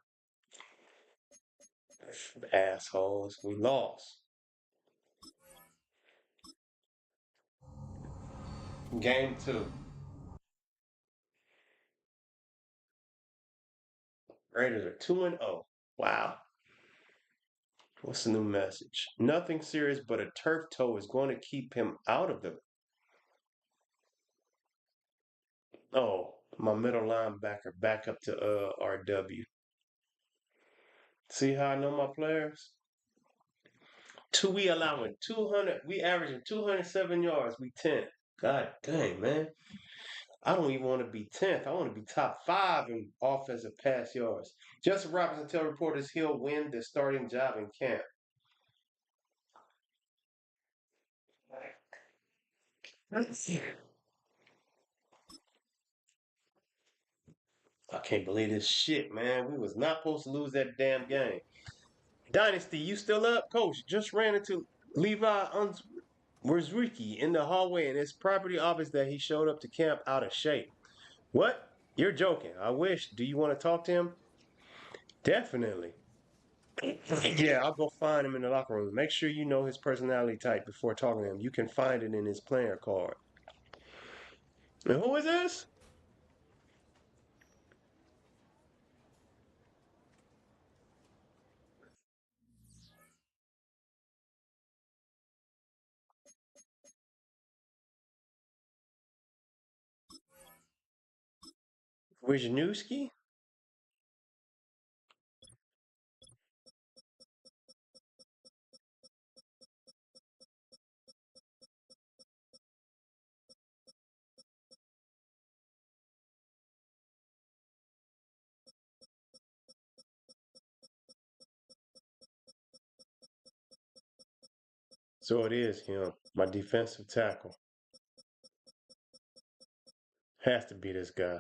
Assholes. We lost. Game 2. Raiders are 2-0. Wow. What's the new message? Nothing serious, but a turf toe is going to keep him out of the. Oh, my middle linebacker back up to RW. See how I know my players? We allowing 200. We averaging 207 yards. We 10th. God dang, man. I don't even want to be 10th. I want to be top 5 in offensive pass yards. Justin Robinson tell reporters he'll win the starting job in camp. I can't believe this shit, man. We was not supposed to lose that damn game. Dynasty, you still up? Coach, just ran into Levi Wierzewski in the hallway, and it's pretty obvious that he showed up to camp out of shape. What? You're joking. I wish. Do you want to talk to him? Definitely. Yeah, I'll go find him in the locker room. Make sure you know his personality type before talking to him. You can find it in his player card. And who is this? Wisniewski? So it is him, my defensive tackle. Has to be this guy.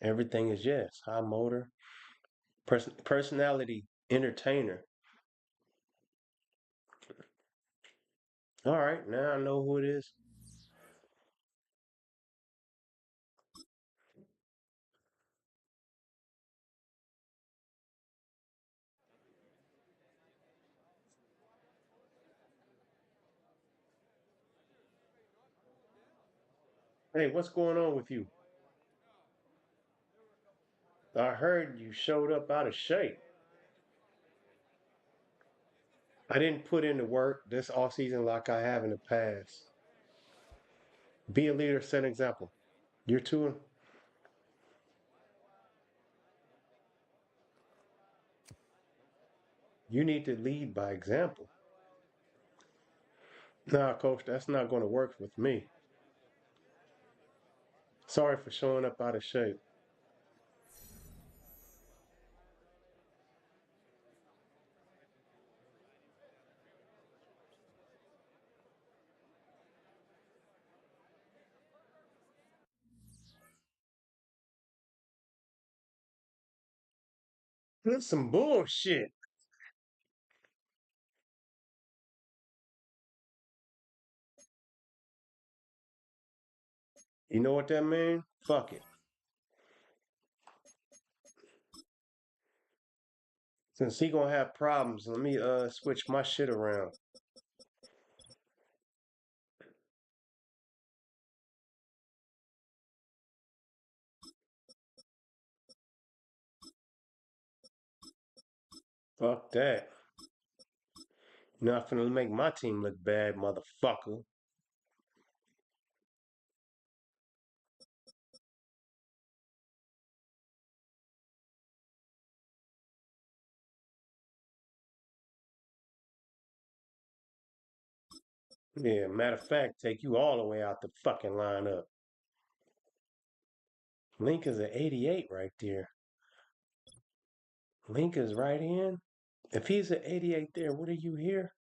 Everything is yes. High motor, personality, entertainer. All right, now I know who it is. Hey, what's going on with you? I heard you showed up out of shape. I didn't put in the work this off season like I have in the past. Be a leader, set an example. You're too. You need to lead by example. Nah, coach, that's not going to work with me. Sorry for showing up out of shape. That's some bullshit. You know what that means? Fuck it. Since he gonna have problems, let me switch my shit around. Fuck that. You're not finna make my team look bad, motherfucker. Yeah, matter of fact, take you all the way out the fucking lineup. Link is an 88 right there. Link is right in. If he's an 88 there, what are you here?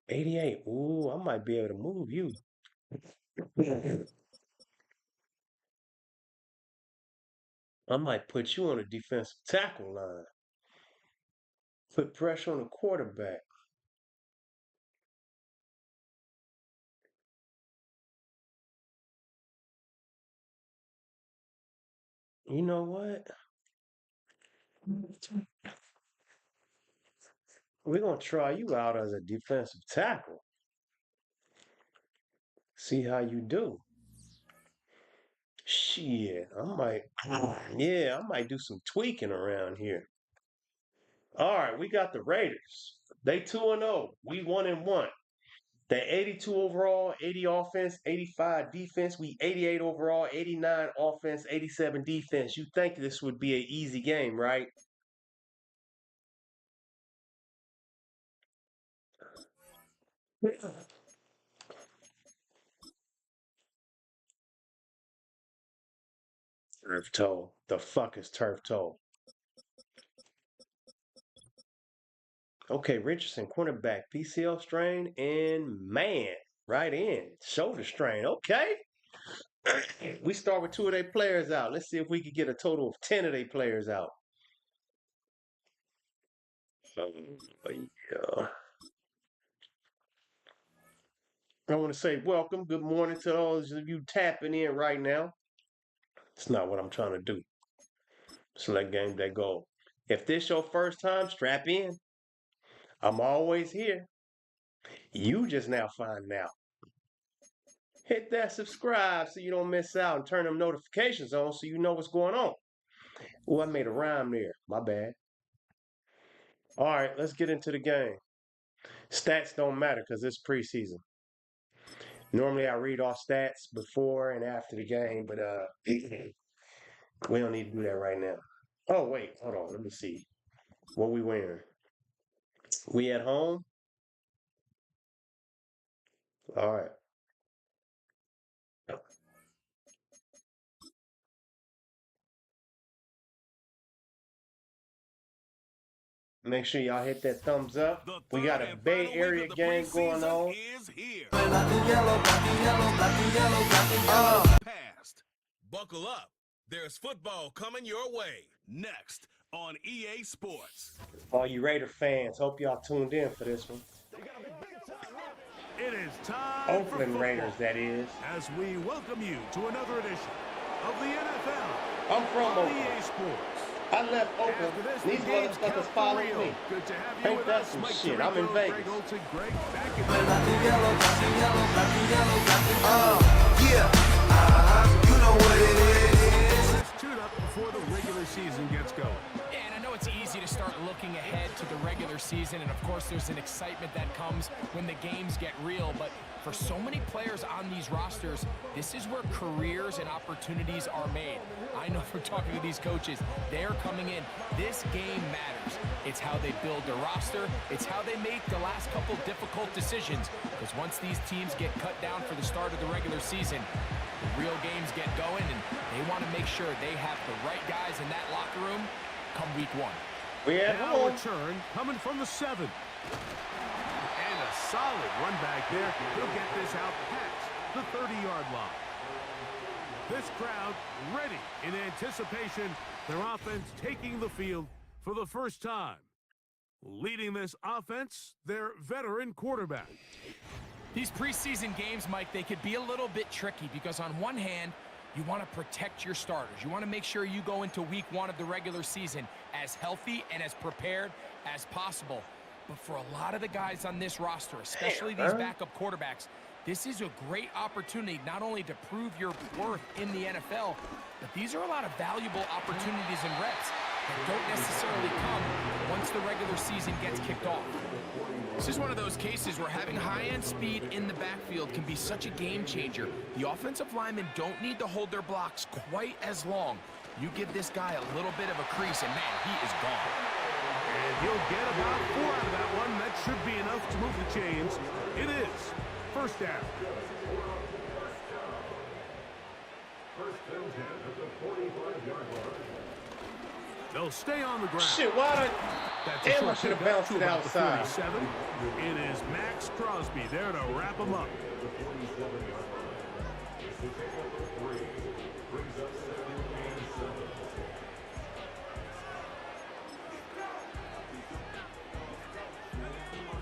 88. Ooh, I might be able to move you. I might put you on a defensive tackle line. Put pressure on the quarterback. You know what? We're going to try you out as a defensive tackle. See how you do. Shit, I might do some tweaking around here. All right, we got the Raiders. They 2-0. We 1-1. They 82 overall, 80 offense, 85 defense. We 88 overall, 89 offense, 87 defense. You think this would be an easy game, right? Turf toe. The fuck is turf toe? Okay, Richardson, cornerback, PCL strain, and man, right in, shoulder strain. Okay. We start with 2 of their players out. Let's see if we could get a total of 10 of their players out. Yeah. I want to say welcome, good morning to those of you tapping in right now. It's not what I'm trying to do. Select game that go. If this your first time, strap in. I'm always here. You just now finding out. Hit that subscribe so you don't miss out and turn them notifications on so you know what's going on. Oh, I made a rhyme there. My bad. All right, let's get into the game. Stats don't matter because it's preseason. Normally I read off stats before and after the game, but we don't need to do that right now. Oh, wait, hold on. Let me see. What we wearing? We at home? All right. Make sure y'all hit that thumbs up. We got a Bay Area game going on. Past. Buckle up. There's football coming your way. Next on EA Sports. All you Raider fans, hope y'all tuned in for this one. It is time Oakland for Raiders, that is. as we welcome you to another edition of the NFL. I'm from on Oakland. EA Sports. I left Oakland. After this, These the games motherfuckers count follow for real. me. Good to have you Ain't with that us, some Mike shit? I'm in Tirico, Vegas. Greg Olsen, Greg, back in You know what it is. Let's tune up before the regular season gets going. Yeah, and I know it's easy to start looking ahead to the regular season, and of course there's an excitement that comes when the games get real, but for so many players on these rosters, this is where careers and opportunities are made. I know from talking to these coaches, they're coming in. This game matters. It's how they build their roster. It's how they make the last couple difficult decisions, because once these teams get cut down for the start of the regular season, the real games get going, and they want to make sure they have the right guys in that locker room come week 1. We at Now home. return coming from the 7. And a solid run back there. He'll get this out past the 30-yard line. This crowd ready in anticipation. Their offense taking the field for the first time. Leading this offense, their veteran quarterback. These preseason games, Mike, they could be a little bit tricky because on one hand, you want to protect your starters. You want to make sure you go into week 1 of the regular season as healthy and as prepared as possible. But for a lot of the guys on this roster, especially these backup quarterbacks, this is a great opportunity not only to prove your worth in the NFL, but these are a lot of valuable opportunities and reps that don't necessarily come once the regular season gets kicked off. This is one of those cases where having high-end speed in the backfield can be such a game changer. The offensive linemen don't need to hold their blocks quite as long. You give this guy a little bit of a crease, and man, he is gone. And he'll get about 4 out of that one. That should be enough to move the chains. It is first down. They'll stay on the ground. Shit, why That's damn, a I short should have pickup bounced to it about the outside. 47. It is Max Crosby there to wrap him up.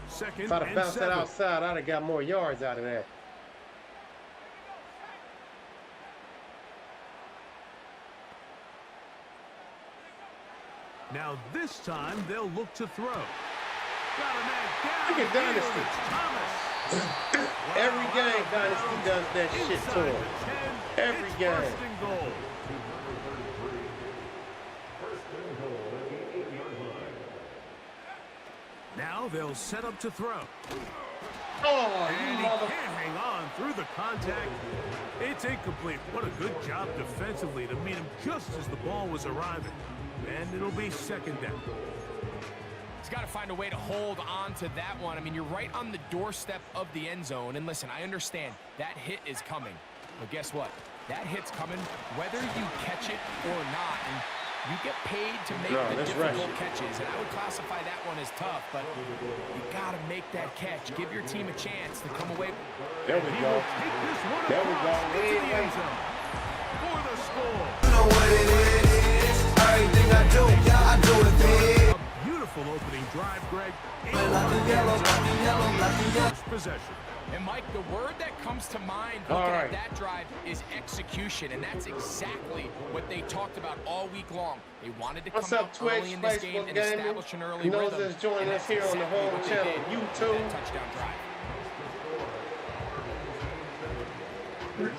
Second If I'd have and bounced that 7. outside, I'd have got more yards out of that. Now this time they'll look to throw. Got a man down. Look at Dynasty. Every game, Dynasty does that shit to him. Every game. Now they'll set up to throw. Oh, and he can't hang on through the contact. It's incomplete. What a good job defensively to meet him just as the ball was arriving. And it'll be second down. He's got to find a way to hold on to that one. I mean, you're right on the doorstep of the end zone. And listen, I understand that hit is coming. But guess what? That hit's coming whether you catch it or not. And you get paid to make the difficult catches. And I would classify that one as tough. But you got to make that catch. Give your team a chance to come away. There we go. There we go. For the score. You know what it is. Everything I do it big. A beautiful opening drive, Greg. Black and yellow. Possession. And Mike, the word that comes to mind looking at that drive is execution, and that's exactly what they talked about all week long. They wanted to come out early in this game and establish an early rhythm. Those that's joining us here on the home channel, YouTube. Touchdown drive.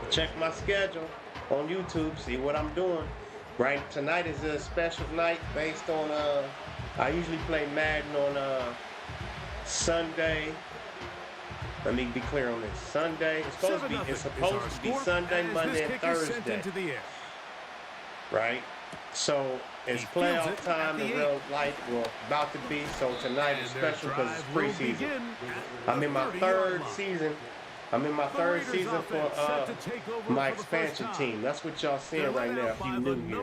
Check my schedule on YouTube, see what I'm doing. Right, tonight is a special night based on, I usually play Madden on Sunday. Let me be clear on this. Sunday, it's supposed to be Sunday, Monday, and Thursday. Right? So it's playoff time in real life, well, about to be. So tonight is special because it's preseason. I'm in my third season. I'm in my third season for my expansion team. That's what y'all seeing right now if you new here.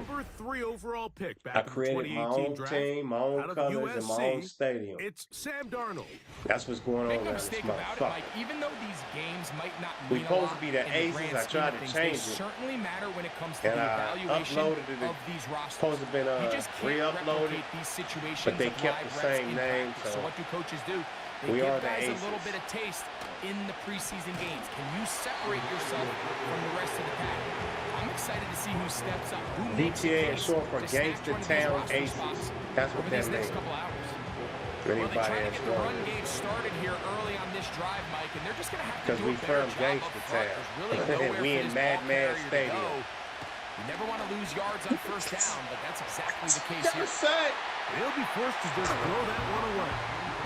I created my own team, my own colors, and my own stadium. It's Sam Darnold. That's what's going on with this motherfucker. Even though these games might not we're supposed to be the aces. I tried to change it. Certainly matter when it comes to and the I evaluation uploaded it. of these rosters. Supposed to have been re-uploaded, but they kept the same name. So what do coaches do? They we give are the guys aces. a little bit of taste in the preseason games. Can you separate yourself from the rest of the pack? I'm excited to see who steps up. Who DTA is short for Gangster Town Aces. That's what that means. Anybody Well, they try to has get the run game started here early on this drive, Mike, and they're just going to have to do we a better from job Gangster up front. Town. There's really nowhere We for in this Madman ball carrier to Stadium. go. You never want to lose yards on first down, but that's exactly the case Got a here. sack. They'll be forced to just throw that one away.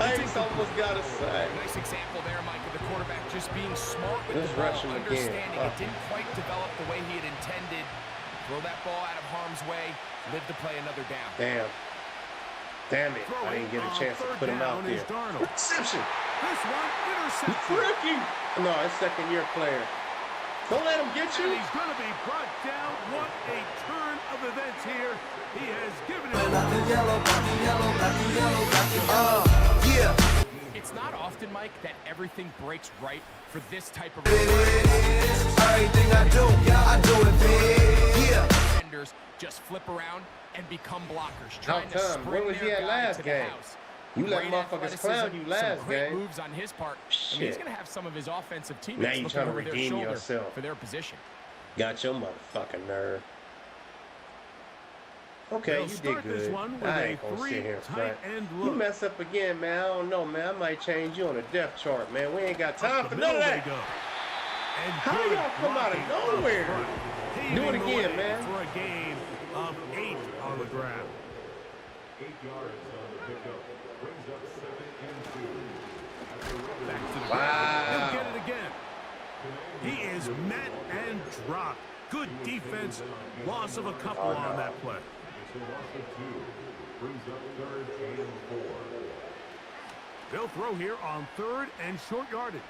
Ace almost got a sack. Nice example there, Mike, of the quarterback just being smart with Just the ball, rushing understanding again. it didn't quite develop the way he had intended. Throw that ball out of harm's way, live to play another down. Damn it. I didn't get a chance to put him out there. Interception. This one, interception. Rookie. No, it's second-year player. Don't let him get you. And he's going to be brought down. What a turn of events here. He has given it. Black and yellow. Yeah. It's not often, Mike, that everything breaks right for this type of everything I do it big. Yeah. Defenders just flip around and become blockers. Trying to spring Where was he their at guy last to the game? house. You let Great motherfuckers clown you last some great game. moves on his part. I mean, he's going to have some of his offensive Now teammates you looking trying to over their redeem shoulder yourself. for their position. Got your motherfucking nerve. Okay, you did good. I ain't gonna sit here and front. You mess up again, man. I don't know, man. I might change you on a depth chart, man. We ain't got time for none of that. How y'all come out of nowhere? Do it again, man. For a game of 8 on the ground. 8 yards on the pickup. Brings up 2nd and 2. Back to the Wow. ground. He'll get it again. He is met and dropped. Good defense. Loss of a couple on that play. So loss of 2. Brings up 3rd and 4. They'll throw here on 3rd and short yardage.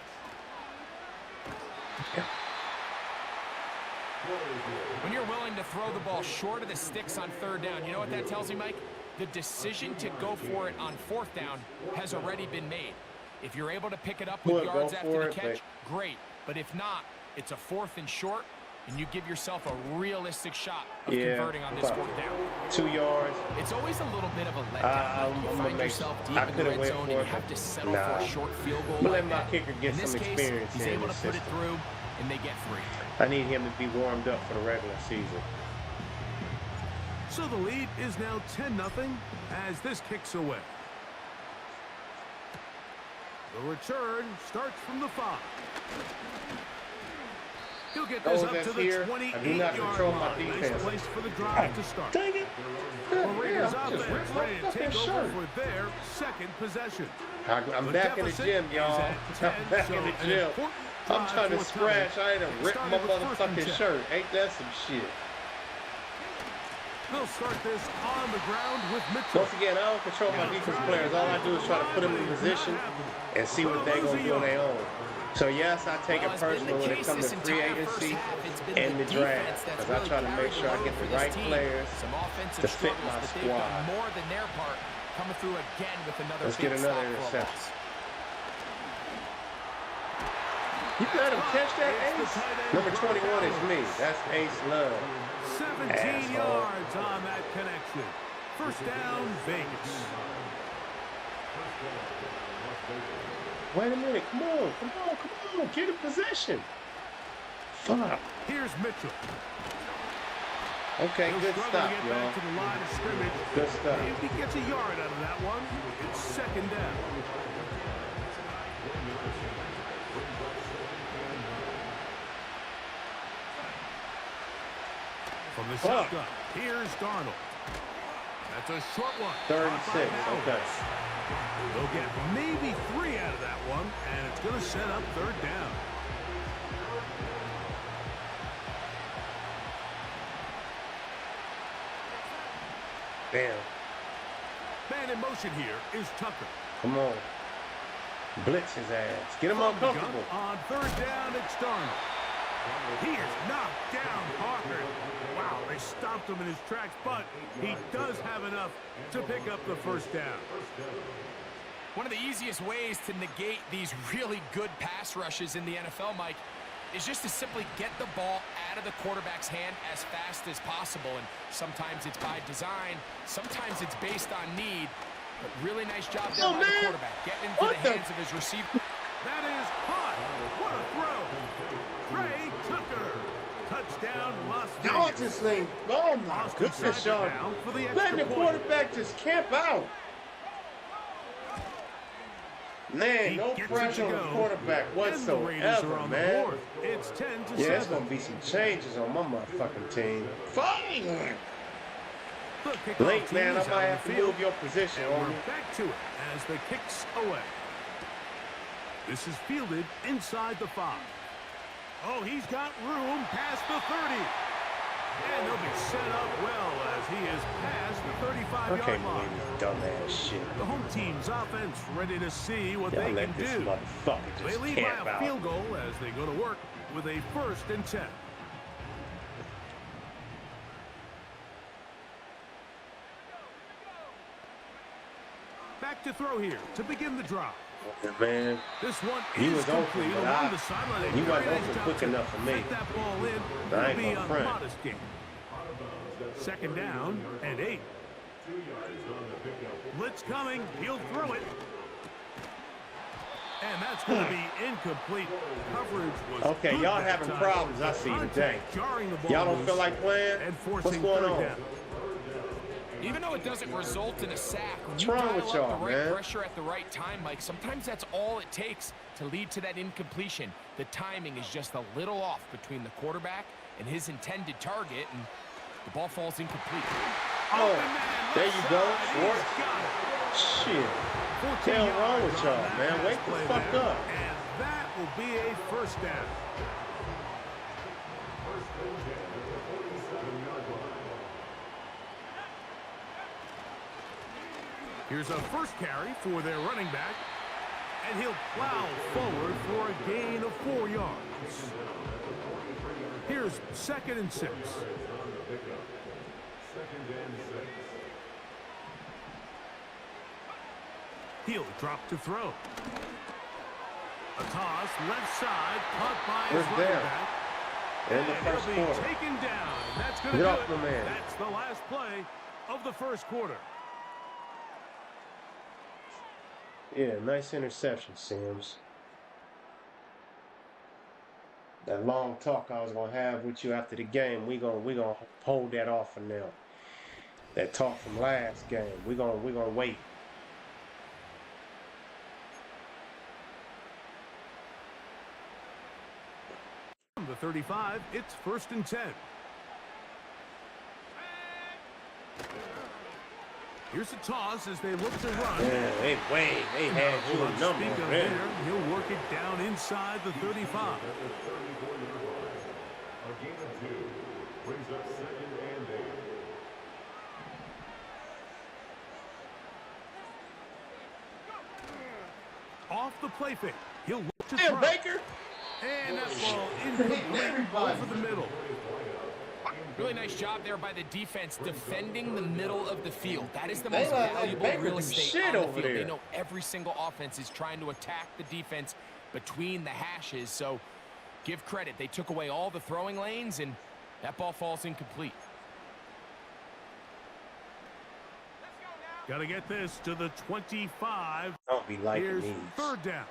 When you're willing to throw the ball short of the sticks on 3rd down, you know what that tells me, Mike? The decision to go for it on 4th down has already been made. If you're able to pick it up with yards after the catch, great. But if not, it's a 4th and short, and you give yourself a realistic shot of converting on this 4th down. 2 yards. It's always a little bit of a letdown. You find yourself deep in the red zone, and you have to settle for a short field goal. But let my kicker get some experience. He's able to put it through, and they get 3. I need him to be warmed up for the regular season. So the lead is now 10-0 as this kicks away. The return starts from the 5. He'll get this up to the 28-yard line. Nice place for the drive to start. Dang it. The Raiders offense ready to take over for their second possession. I'm back in the gym, y'all. I'm back in the gym. I'm trying to scratch. I ain't rip my motherfucking shirt. Ain't that some shit? They'll start this on the ground with Mitchell. Once again, I don't control my defense players. All I do is try to put them in position and see what they're going to do on their own. So, yes, I take it personal when it comes to free agency and the draft, because I try to make sure I get the right players to fit my squad. More than their part, coming through again with another. Let's get another interception. You let him catch that, Ace? Number 21 is me. That's Ace Love. 17 yards on that connection. First down, Vegas. Wait a minute. Come on. Get in possession. Fuck. Here's Mitchell. Okay, good stop, y'all. Good stuff. If he gets a yard out of that one, it's second down. From the shotgun, here's Darnold. That's a short one. 3rd and 6, okay. They'll get maybe 3 out of that one, and it's going to set up 3rd down. Damn. Man in motion here is Tucker. Come on. Blitz his ass. Get him uncomfortable. On 3rd down, it's Darnold. He is knocked down hard. Wow, they stopped him in his tracks, but he does have enough to pick up the first down. One of the easiest ways to negate these really good pass rushes in the NFL, Mike, is just to simply get the ball out of the quarterback's hand as fast as possible. And sometimes it's by design, sometimes it's based on need. But really nice job there by the quarterback, getting into the hands of his receiver. That is caught. What a throw. Trey Tucker. Touchdown, Las Vegas. Y'all just ain't, oh my goodness, y'all. Letting the quarterback just camp out. Man, no pressure on the quarterback whatsoever, man. It's 10-7. Yeah, there's going to be some changes on my motherfucking team. Fine. Late, man, I might have to move your position on me. Back to it as the kicks away. This is fielded inside the 5. Oh, he's got room past the 30. And he'll be set up well as he is past the 35-yard line. I can't believe this dumbass shit. The home team's offense ready to see what they can do. They lead by a field goal as they go to work with a 1st and 10. Back to throw here to begin the drive. Man, this one he was open, but he wasn't open nice quick enough for me. That ball in. I ain't be gonna a front. modest game. 2nd down and 8. Blitz coming. He'll throw it. And that's going to be incomplete. Coverage was okay, y'all having problems, I see today. Y'all don't feel like playing? What's going on? Down. Even though it doesn't result in a sack, when you wrong dial with up y'all, the right man? pressure at the right time, Mike, sometimes that's all it takes to lead to that incompletion. The timing is just a little off between the quarterback and his intended target, and the ball falls incomplete. Oh, there you go, Schwartz. Shit. What's the hell wrong with y'all, man? Wake the fuck up. And that will be a 1st down. Here's a first carry for their running back, and he'll plow forward for a gain of 4 yards. Here's 2nd and 6. He'll drop to throw. A toss left side, caught by his running back. In the first quarter. Taken down. That's going to do it. That's the last play of the first quarter. Yeah, nice interception, Sims. That long talk I was gonna have with you after the game, we gonna hold that off for now. that talk from last game. We're gonna wait. From the 35, it's 1st and 10. Here's a toss as they look to run. Yeah, they had you a number. There, he'll work it down inside the 35. Off the play fake. He'll look to throw. Baker. And that ball incomplete over the middle. Really nice job there by the defense defending the middle of the field. That is the most valuable real estate on the field. They know every single offense is trying to attack the defense between the hashes. So give credit. They took away all the throwing lanes, and that ball falls incomplete. Got to get this to the 25. Don't be liking Here's these. 3rd down.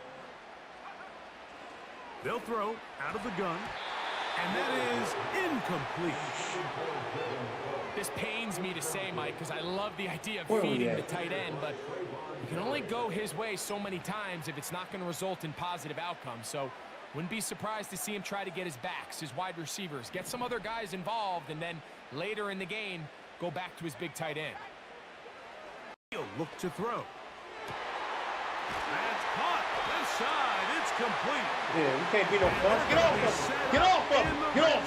They'll throw out of the gun. And that is incomplete. This pains me to say, Mike, because I love the idea of feeding the tight end, but you can only go his way so many times if it's not going to result in positive outcomes. So wouldn't be surprised to see him try to get his backs, his wide receivers, get some other guys involved, and then later in the game, go back to his big tight end. He'll look to throw. That's caught. Left side. It's complete. Yeah, you can't be no fuss. Get off of him. Get off of him. Get off.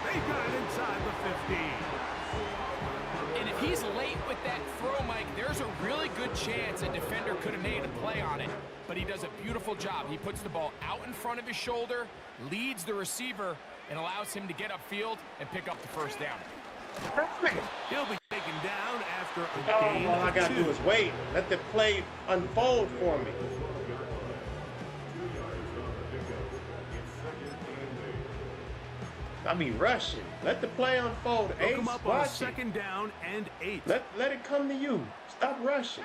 They got it inside the 15. And if he's late with that throw, Mike, there's a really good chance a defender could have made a play on it. But he does a beautiful job. He puts the ball out in front of his shoulder, leads the receiver, and allows him to get upfield and pick up the 1st down. He'll be taken down after a gain. All I got to do is wait. Let the play unfold for me. I be rushing. Let the play unfold. They'll Ace, come up on a 2nd down and 8. Let it come to you. Stop rushing.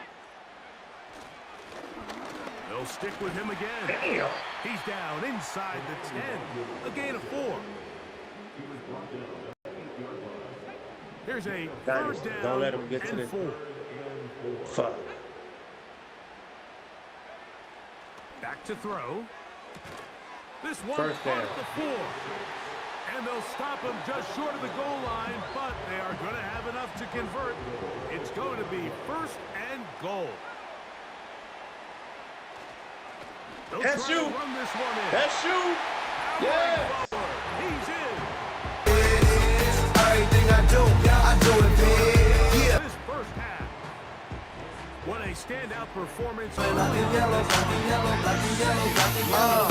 They'll stick with him again. Damn. He's down inside the 10. A gain of 4. Here's a 3rd down. Don't let him get to the 4. Fuck. Back to throw. This one 1st down. at the 4. And they'll stop him just short of the goal line, but they are going to have enough to convert. It's going to be 1st and goal. They'll That's try you. to run this one in. That's you. Yeah. He's in. Everything I do it big. Yeah. This 1st half. What a standout performance. Black and yellow, black and yellow, black and yellow, black and yellow.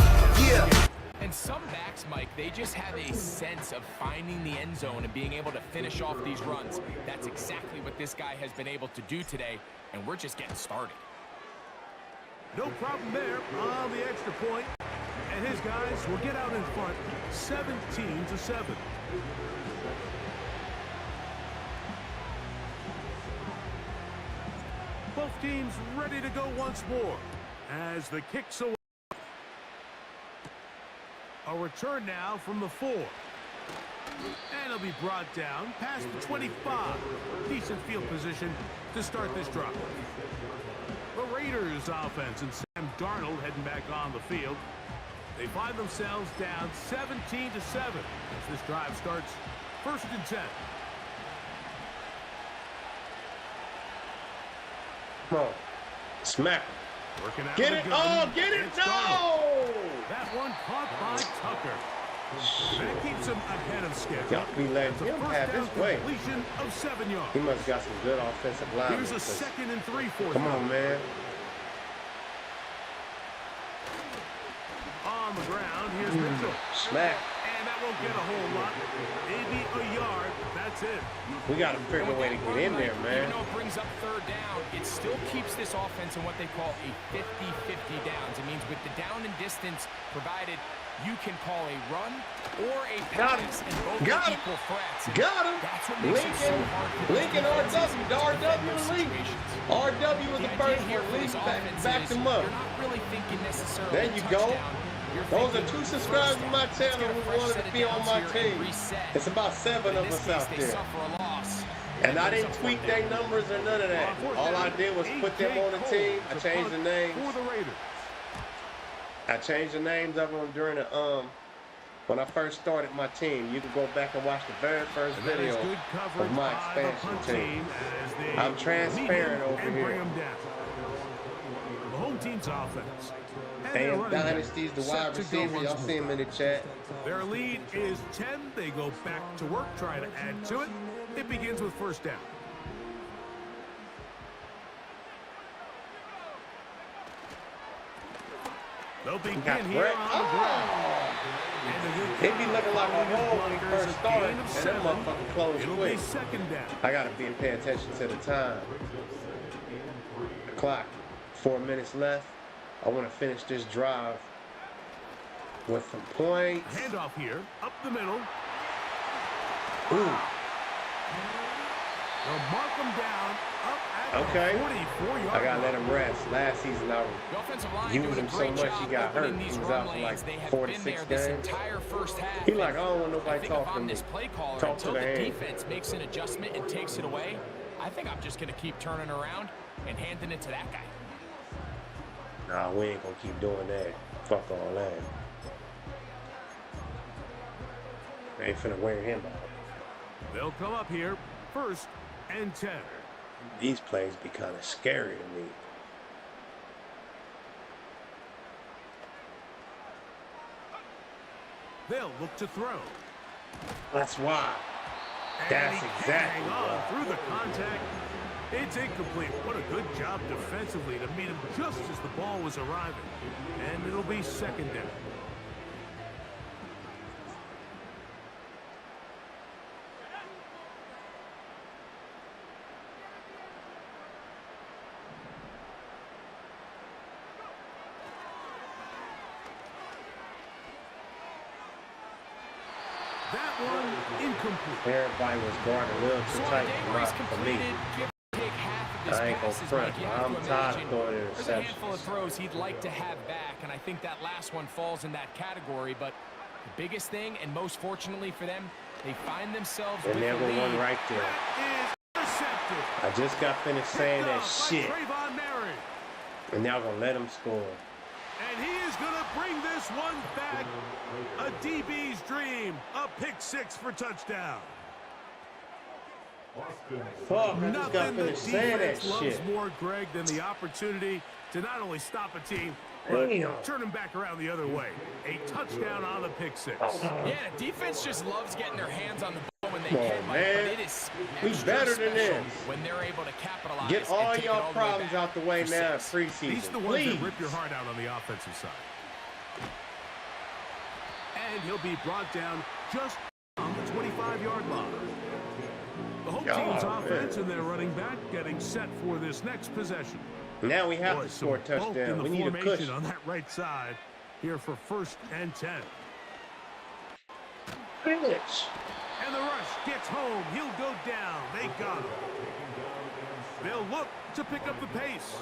Yeah. And some backs, Mike, they just have a sense of finding the end zone and being able to finish off these runs. That's exactly what this guy has been able to do today, and we're just getting started. No problem there on the extra point. And his guys will get out in front 17-7. Both teams ready to go once more as the kick's away. A return now from the 4. And he'll be brought down past the 25. Decent field position to start this drive. The Raiders offense and Sam Darnold heading back on the field. They find themselves down 17-7 as this drive starts 1st and 10. Come on. Smack him. Working out Get of it. the gun. Oh, get it. It's No. Darnold. That one caught by Tucker. That keeps him ahead of schedule. Y'all be letting That's a him first have down his way. completion of 7 yards. He must got some good offensive line. Here's a 2nd and 3 for Come them. on, man. On the ground, here's Mitchell. Smack. And that won't get a whole lot. Maybe a yard. That's it. We got to figure a way to get in there, man. Even though it brings up 3rd down, it still keeps this offense in what they call a 50-50 downs. It means with the down and distance provided, you can call a run or a pass, and both are equal threats. Got him. That's what makes it so hard for Lincoln RW. The RW is Lincoln. RW was the first one. Lincoln backed him up. You're not really thinking necessarily There you go. You're Those are 2 subscribers to my channel who wanted to be on my team. It's about 7 of us out there. They suffer a loss. And I didn't tweak their numbers or none of that. All I did was put them on the team. I changed the names. I changed the names of them during the when I first started my team. You can go back and watch the very first video of my expansion team. I'm transparent over here. The home team's offense. And Dynasty's the wide receiver. Y'all see him in the chat. Their lead is 10. They go back to work, try to add to it. It begins with first down. They'll begin here on the ground. They be looking like a hole when he first started, and that motherfucker closed quick. I gotta be paying attention to the time. The clock. 4 minutes left. I want to finish this drive with some points. Handoff here, up the middle. Ooh. They'll mark them down up at Okay. 44-yard I gotta let him rest. Last season I used him so much he got hurt. He was out for like 4 to 6 games. He like, I don't want nobody talking to me. Talk to the hand. Defense makes an adjustment and takes it away. I think I'm just gonna keep turning around and handing it to that guy. Nah, we ain't gonna keep doing that. Fuck all that. They ain't finna wear him out. They'll come up here, 1st and 10. These plays be kind of scary to me. They'll look to throw. That's why. That's exactly why. Through the contact. It's incomplete. What a good job defensively to meet him just as the ball was arriving. And it'll be 2nd down. That one incomplete. Everybody was guarding a little too tight for me. I ain't gonna front. I'm tired of throwing There's a handful of interceptions. throws he'd like to have back, and I think that last one falls in that category. But the biggest thing, and most fortunately for them, they find themselves with And there the go lead. one right there. I just got finished saying that shit. And y'all gonna let him score. And he is going to bring this one back. A DB's dream. A pick 6 for touchdown. Fuck, I just got Nothing the finished saying that defense loves shit. more, Greg, than the opportunity to not only stop a team, but Damn. turn them back around the other way. A touchdown on the pick 6. Yeah, the defense just loves getting their hands on the ball when they Come can, on, Mike, man. but it is We extra better than special this. when they're able to capitalize. Get all and take it y'all all the way problems back out the way for now in 6. preseason. These are the ones Please. that rip your heart out on the offensive side. And he'll be brought down just on the 25-yard line. The home team's offense and their running back getting set for this next possession. Now we have Boy, to score a some bulk in touchdown. the We need a formation push. on that right side here for 1st and 10. Bitch. And the rush gets home. He'll go down. They got him. They'll look to pick up the pace.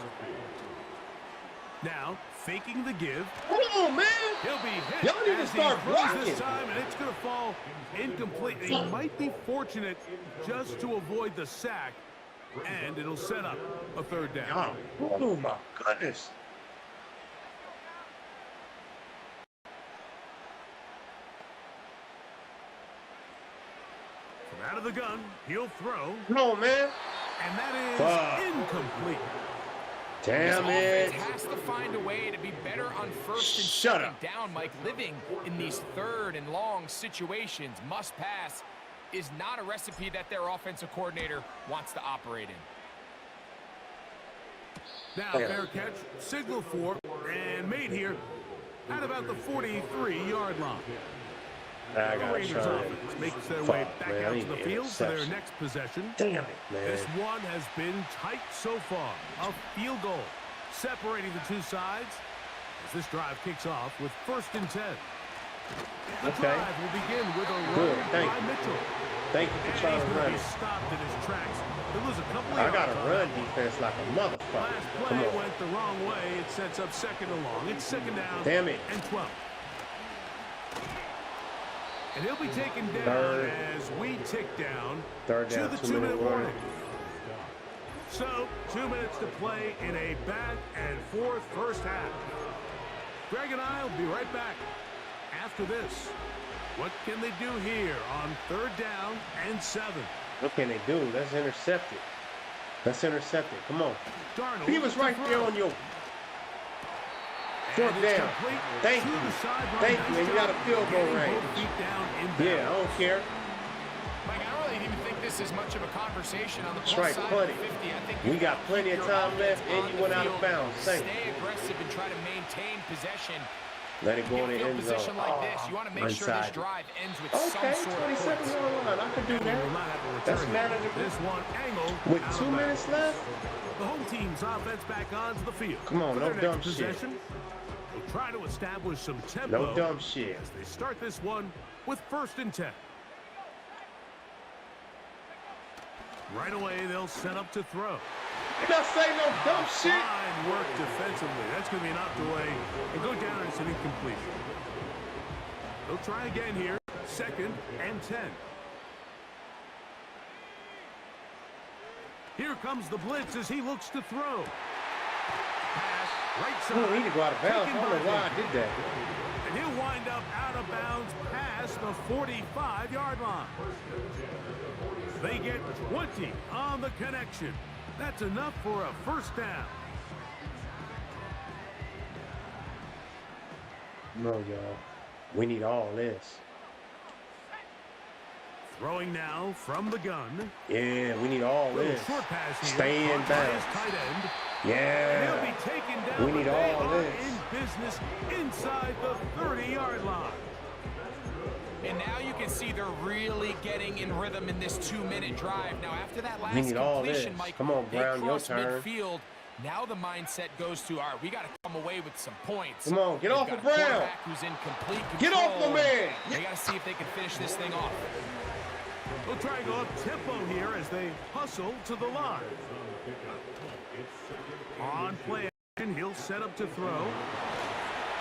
Now, faking the give. Come on, man. He'll be hit. Y'all need to as he start throws blocking. this time, and it's going to fall incomplete. He might be fortunate just to avoid the sack, and it'll set up a 3rd down. Oh, my goodness. From out of the gun, he'll throw. Come on, man. And that is incomplete. Damn This it. offense has to find a way to be better on 1st and Shut 2nd up. down, Mike. Living in these 3rd and long situations, must pass, is not a recipe that their offensive coordinator wants to operate in. Now, fair catch, signal for, and made here at about the 43-yard line. I The gotta Raiders try it. offense makes their way Fuck, back man, I out need to the an field for their interception. next possession. Damn it, man. This one has been tight so far. A field goal separating the two sides as this drive kicks off with 1st and 10. The Okay. drive will begin with a Good, run thank by you. Mitchell. Thank you for And trying he's to going run to be it. stopped in his tracks. He'll lose a couple of I yards got a on run that one. defense like a motherfucker. Last Come play on. went the wrong way. It sets up 2nd and long. It's 2nd down. Damn it. And 12. And he'll be taken down as we tick down Third down, to the 2-minute 2-minute warning. warning. So, 2 minutes to play in a back-and-forth first half. Greg and I will be right back after this. What can they do here on 3rd down and 7? What can they do? Let's intercept it. Let's intercept it. Come on. Darnold He was right there on your 4th down. Thank you. Thank you. And you got a field goal range. Yeah, I don't care. Mike, I don't really even think this is much of a conversation on the That's plus right, side plenty. of 50. I think We got plenty of time left, and you went out of bounds. Thank you. Stay aggressive and try to maintain possession. Let it go in the field end position zone. like this, you want to make sure this Unsided. drive ends with Okay, some sort of 27-yard line. I can do that. That's manageable. This one angled With out 2 of minutes bounds. left? The home team's offense back onto the field. Come on, For no their dumb next shit. possession, they'll try to establish some tempo. No dumb shit. As they start this one with 1st and 10. Right away, they'll set up to throw. You're not saying no dumb shit. Fine work defensively. That's going to be knocked away and go down as an incompletion. They'll try again here. 2nd and 10. Here comes the blitz as he looks to throw. Pass right side. Ooh, we need to go out of bounds. I don't know why I did that. And he'll wind up out of bounds past the 45-yard line. They get 20 on the connection. That's enough for a 1st down. No, y'all. We need all this. Throwing now from the gun. Yeah, we need all this. Short pass here. Stay in Caught by his bounds. tight end. Yeah. He'll be taken down. We need but they all are this. in business inside the 30-yard line. And now you can see they're really getting in rhythm in this 2-minute drive. Now, after that last We need all completion, this. Mike, Come on, they Brown, your cross turn. midfield. Now the mindset goes to, all right, we got to come away with some points. Come on, get off They've of got a Brown. quarterback who's in complete control. Get off my man. They got to see if they can finish this thing off. They'll try and go up tempo here as they hustle to the line. On play action, he'll set up to throw.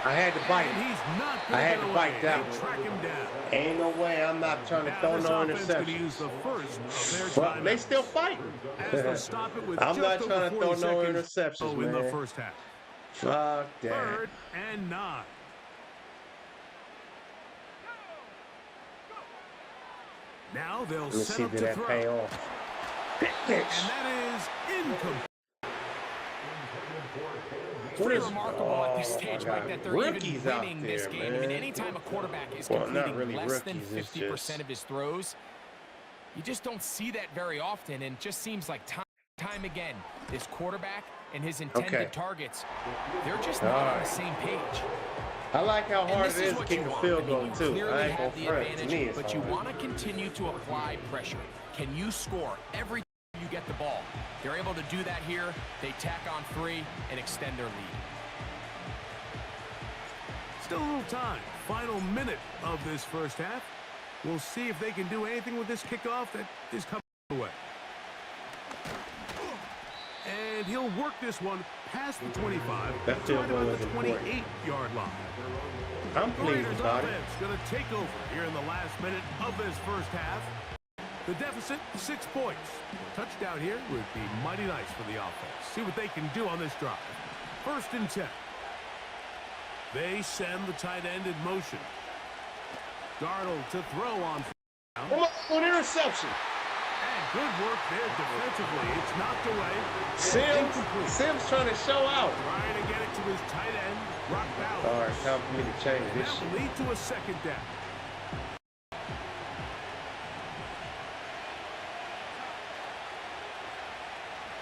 I had to bite And it. he's not I going had to to get bite away. that They one. track him down. Ain't no way. I'm not trying to Now throw this no offense is going to use interceptions. the first of their But they timeouts. still fighting. As they'll stop it with I'm just not over trying to 40 throw no seconds interceptions, in the man. first half. Fuck that. 3rd and 9. Now they'll Let's set see up did to that throw. pay off. And that is incomplete. Pretty remarkable at this stage, my Mike, God. that they're Rookies even out winning this there, game. I mean, man. anytime a quarterback is Well, not completing really less than rookies, it's 50% just- of his throws, you just don't see that very often. And it just seems like time again, this quarterback and his intended targets, they're just not on the same page. I like how And hard this it is is to what kick you a want. field I goal, mean, you too. clearly I ain't have gonna the front. To advantage, me, it's but you hard. want to continue to apply pressure. Can you score every time you get the ball? They're able to do that here. They tack on 3 and extend their lead. Still a little time. Final minute of this first half. We'll see if they can do anything with this kickoff that is coming away. And he'll work this one past the 25. That to field right goal about is the important. 28-yard line. I'm The pleased Raiders about it. offense going to take over here in the last minute of this first half. The deficit, 6 points. A touchdown here would be mighty nice for the offense. See what they can do on this drive. 1st and 10. They send the tight end in motion. Darnold to throw on. Come on, interception. And good work there defensively. It's knocked away. Sims trying to show out. Trying to get it to his tight end, Brock Bowers. All right, time for me to change And this that shit. will lead to a 2nd down.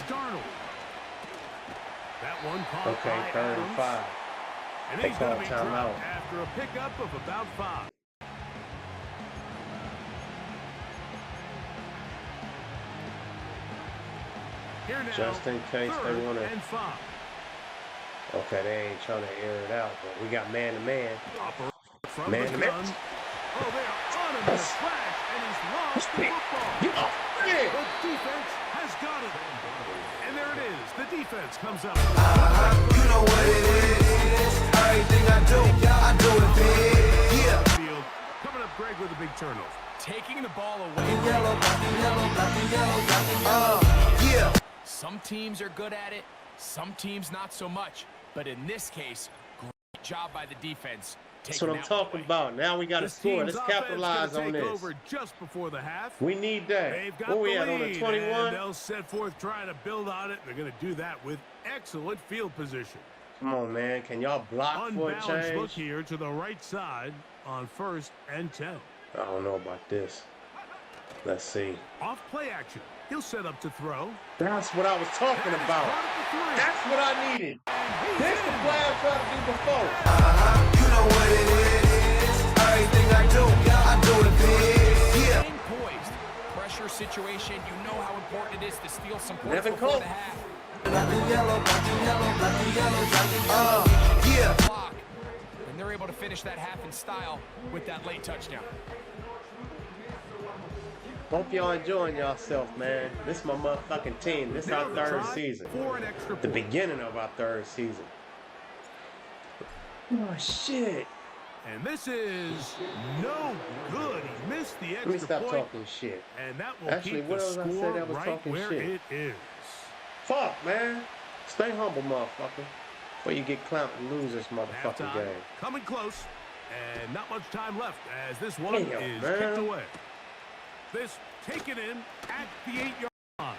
Darnold. That one caught Okay, by 3rd and Adams. 5. And They he's going call to be timeout. dropped after a pickup of about 5. Here now, Just in case they 3rd wanna- and 5. Okay, they ain't trying to air it out, but we got man-to-man. From Man the to gun. man. Oh, they are on him in a flash, and he's lost the football. Get off. Yeah. The defense has got it. And there it is. The defense comes up. You know what it is. Everything I do it big. Yeah. Field. Coming up, Greg, with a big turnover. Taking the ball away. Yeah. Some teams are good at it, some teams not so much. But in this case, great job by the defense. That's what I'm talking about. Now we got to score. Let's capitalize on this. Over just before the half. We need that. They've got Where we the at on the lead, 21? and they'll set forth trying to build on it. They're going to do that with excellent field position. Come on, man. Can y'all block for a Unbalanced look change? here to the right side on 1st and 10. I don't know about this. Let's see. Off play action. He'll set up to throw. That's what I was talking about. That's what I needed. This the play I tried to do before. You know what it is. Everything I do it big. Yeah. Staying poised. Pressure situation. You know how important it is to steal some points Nevin before Cole. the half. Black and yellow, black and yellow, black and yellow. Yeah. Clock. And they're able to finish that half in style with that late touchdown. Hope y'all enjoying yourself, man. This is my motherfucking team. This is our third season. For an extra The point. beginning of our third season. Oh, shit. And this is no good. He missed the Let me extra stop point. talking shit. And that will Actually, keep what the else I said score that was right talking where shit? it is. Fuck, man. Stay humble, motherfucker. Before you get clowned and lose this motherfucking Halftime game. coming close. And not much time left as this one Damn, is man. kicked away. This taken in at the 8-yard line.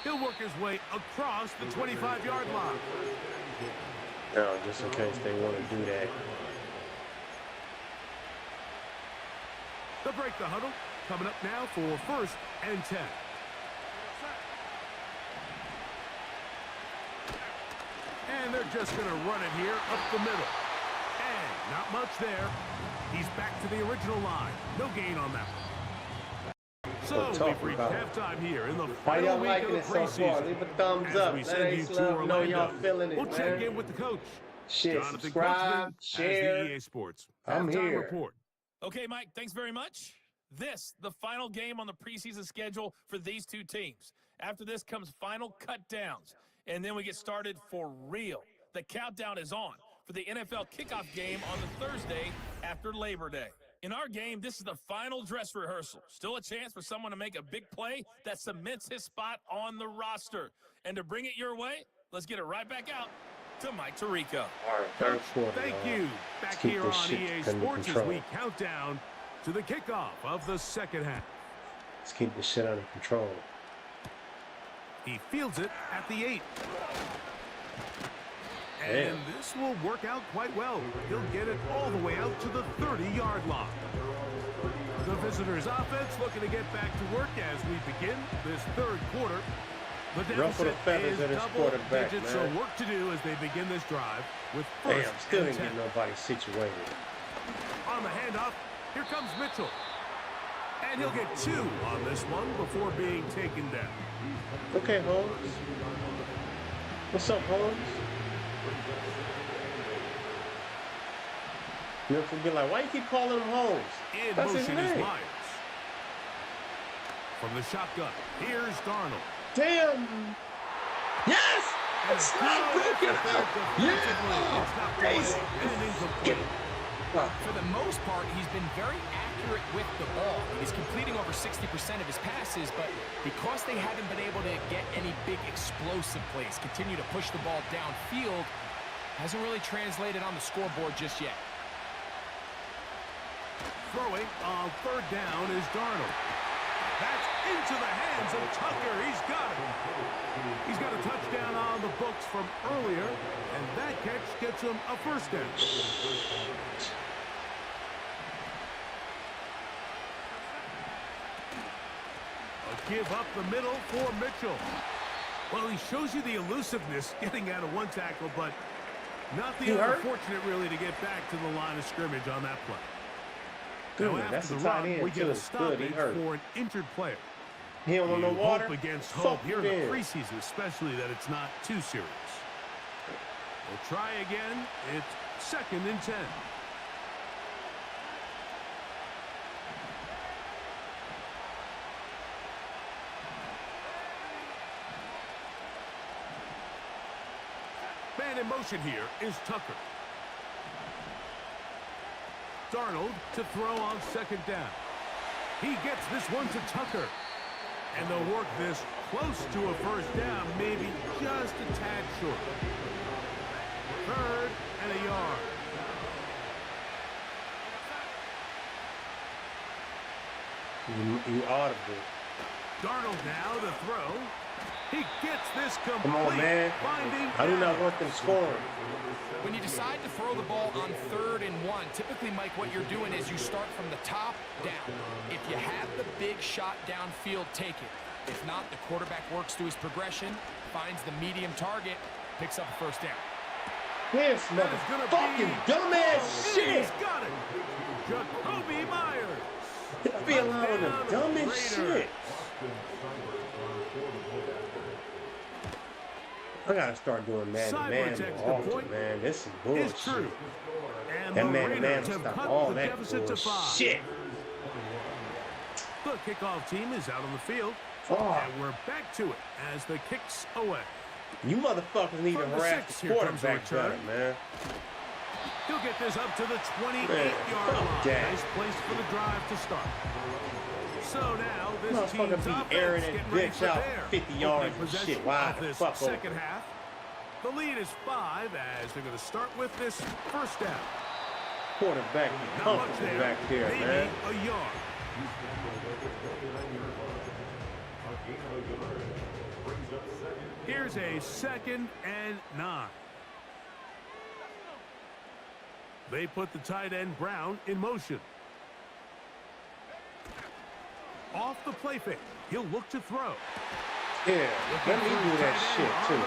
He'll work his way across the 25-yard line. No, just in case they want to do that. They'll break the huddle. Coming up now for 1st and 10. And they're just going to run it here up the middle. And not much there. He's back to the original line. No gain on that one. So we've reached halftime here in the How y'all final week liking of it the so far? preseason. Leave a thumbs As up. we Let send you Ace to Love know y'all Orlando, feeling it, we'll check man. in with the coach. Shit, Jonathan subscribe, Kurtzman share. as the EA Sports I'm halftime here. report. Okay, Mike, thanks very much. This, the final game on the preseason schedule for these two teams. After this comes final cut downs, and then we get started for real. The countdown is on for the NFL kickoff game on the Thursday after Labor Day. In our game, this is the final dress rehearsal. Still a chance for someone to make a big play that cements his spot on the roster. And to bring it your way, let's get it right back out to Mike Tirico. All right, third quarter. Thank you. Back keep here this on shit EA under Sports as control. we count down to the kickoff of the second half. Let's keep this shit under control. He fields it at the 8. And Damn. this will work out quite well. He'll get it all the way out to the 30-yard line. The visitors' offense looking to get back to work as we begin this third quarter. The Ruffle the deficit feathers is of this double quarterback, digits, man. so work to do as they begin this drive with Damn, 1st still and didn't 10. get nobody situated. On the handoff, here comes Mitchell. And he'll get 2 on this one before being taken down. Okay, Holmes. What's up, Holmes? You'll be like, why you keep calling him Holmes? In That's his motion is name. Myers. From the shotgun, here's Darnold. Damn! Yes! It's not broken out! Yeah! Ace! For the most part, he's been very accurate with the ball. He's completing over 60% of his passes, but because they haven't been able to get any big explosive plays, continue to push the ball downfield, hasn't really translated on the scoreboard just yet. Throwing on 3rd down is Darnold. That's into the hands of Tucker. He's got it. He's got a touchdown on the books from earlier, and that catch gets him a 1st down. A give up the middle for Mitchell. Well, he shows you the elusiveness getting out of one tackle, but not the unfortunate really to get back to the line of scrimmage on that play. Good, Now, that's after a the tight run, end, we get too. a Good, stoppage he hurt. for an injured player. He don't want no water? Hope against Fuck hope here in him. the preseason, especially that it's not too serious. We'll try again. It's 2nd and 10. Man in motion here is Tucker. Darnold to throw on 2nd down. He gets this one to Tucker. And they'll work this close to a first down, maybe just a tad short. 3rd and a yard. You audible. Darnold now to throw. He gets this complete. Come on, man. I do not want them scoring. When you decide to throw the ball on 3rd and 1, typically, Mike, what you're doing is you start from the top down. If you have the big shot downfield, take it. If not, the quarterback works through his progression, finds the medium target, picks up a first down. This motherfucking dumbass shit. He's got it. Jacoby Myers. Be allowing the dumbest shit. I gotta start doing man-to-man more often, man. This is bullshit. That man-to-man will stop all that bullshit. The kickoff team is out on the field. Oh. And we're back to it as the kicks away. You motherfuckers need to harass the quarterback better, man. He'll get this up to the 28-yard line. Nice place for the drive to start. So now this team's offense Aaron and getting ready bitch for out their 50 yards and shit. Wow, this fuck second over. half. The lead is 5 as they're going to start with this first down. Quarterback, Not much comfortable there, back there, maybe man. a yard. Here's a 2nd and 9. They put the tight end Brown in motion. Off the play fake. He'll look to throw. Yeah, let me do that shit, too.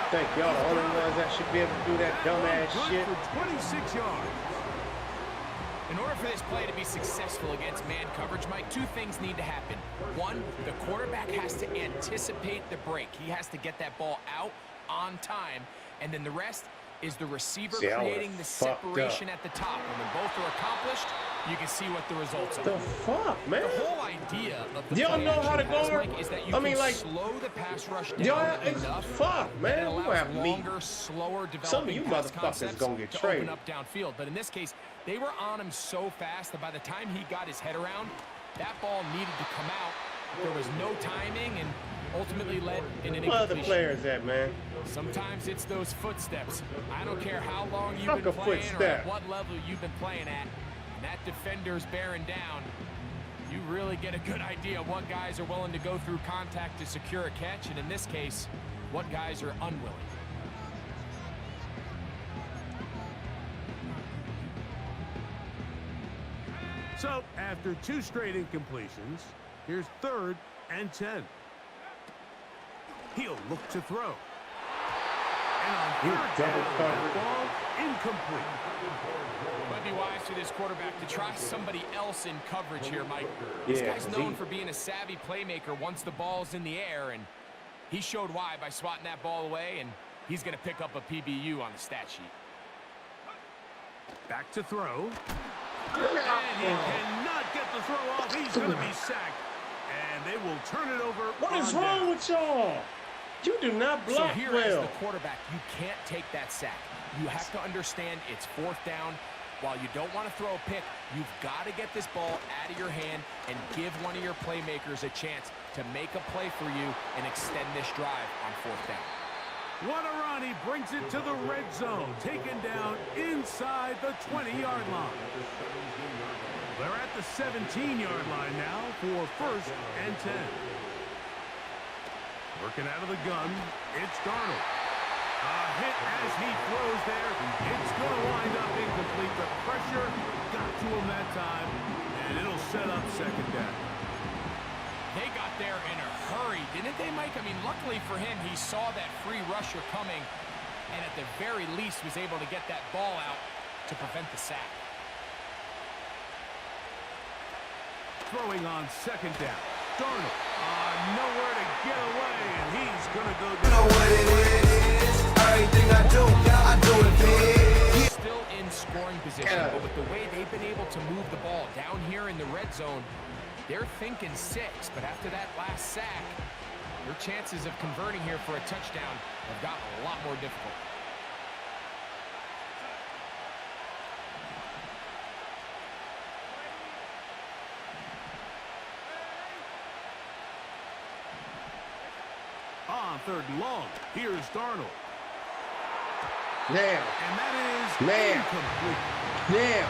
Think y'all the only ones that should be able to do that dumbass shit. For 26 yards. In order for this play to be successful against man coverage, Mike, 2 things need to happen. 1, the quarterback has to anticipate the break. He has to get that ball out on time. And then the rest is the receiver creating the separation at the top. And when both are accomplished, you can see what the results are. The fuck, man? The whole idea of the y'all know how to guard guard? is that you slow the pass rush down enough. Fuck, man. It We allows gonna have to meet. longer, slower developing Some of you pass motherfuckers concepts gonna get to traded. open up downfield. But in this case, they were on him so fast that by the time he got his head around, that ball needed to come out. There was no timing and ultimately led in an Where other incompletion. players at, man? Sometimes it's those footsteps. I don't care how long you've Fuck been a playing or footstep. at what level you've been playing at. And that defender's bearing down. You really get a good idea of what guys are willing to go through contact to secure a catch, and in this case, what guys are unwilling. So after 2 straight incompletions, here's 3rd and 10. He'll look to throw. And on 3rd down, ball incomplete. Might be wise for this quarterback to try somebody else in coverage here, Mike. This guy's known for being a savvy playmaker once the ball's in the air, and he showed why by swatting that ball away, and he's going to pick up a PBU on the stat sheet. Back to throw. And he cannot get the throw off. He's going to be sacked. And they will turn it over. What is wrong with y'all? You do not block so here as well. the quarterback, you can't take that sack. You have to understand it's 4th down. While you don't want to throw a pick, you've got to get this ball out of your hand and give one of your playmakers a chance to make a play for you and extend this drive on 4th down. Wadarani brings it to the red zone, taken down inside the 20-yard line. They're at the 17-yard line now for 1st and 10. Working out of the gun, it's Darnold. A hit as he throws there. It's going to wind up incomplete. The pressure got to him that time, and it'll set up 2nd down. They got there in a hurry, didn't they, Mike? I mean, luckily for him, he saw that free rusher coming and at the very least was able to get that ball out to prevent the sack. Throwing on 2nd down. Darnold nowhere to get away, and he's going to go down. You know what it is. Everything I do it big. Still in scoring position, but with the way they've been able to move the ball down here in the red zone, they're thinking 6, but after that last sack, their chances of converting here for a touchdown have gotten a lot more difficult. on 3rd and long. Here's Darnold. Now. And that is incomplete. Now.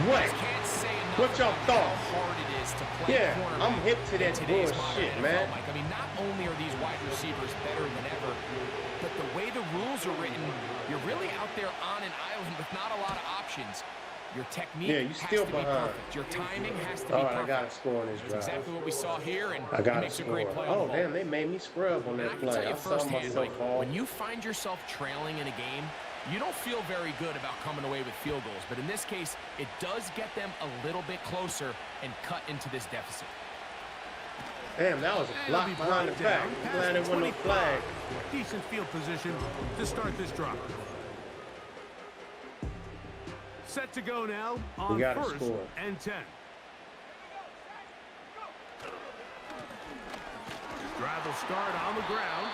What? Can't say enough What y'all about thought? how hard it is to play Yeah, cornerback I'm hip to in that today's modern bullshit, NFL, man. Mike. I mean, not only are these wide receivers better than ever, but the way the rules are written, you're really out there on an island with not a lot of options. Your technique You has still to be behind. perfect. Your timing has to be All right, perfect. I got to score on this That's drive. exactly what we saw here, and I it got to makes a score. great play on Oh, the ball. damn, they made me scrub on And I that can tell play. you I saw firsthand, myself Mike, fall. when you find yourself trailing in a game, you don't feel very good about coming away with field goals. But in this case, it does get them a little bit closer and cut into this deficit. Damn, that was a block behind the back. I'm glad it wasn't a flag. Decent field position to start this drive. Set to go now on We gotta 1st score. and 10. Drive will start on the ground,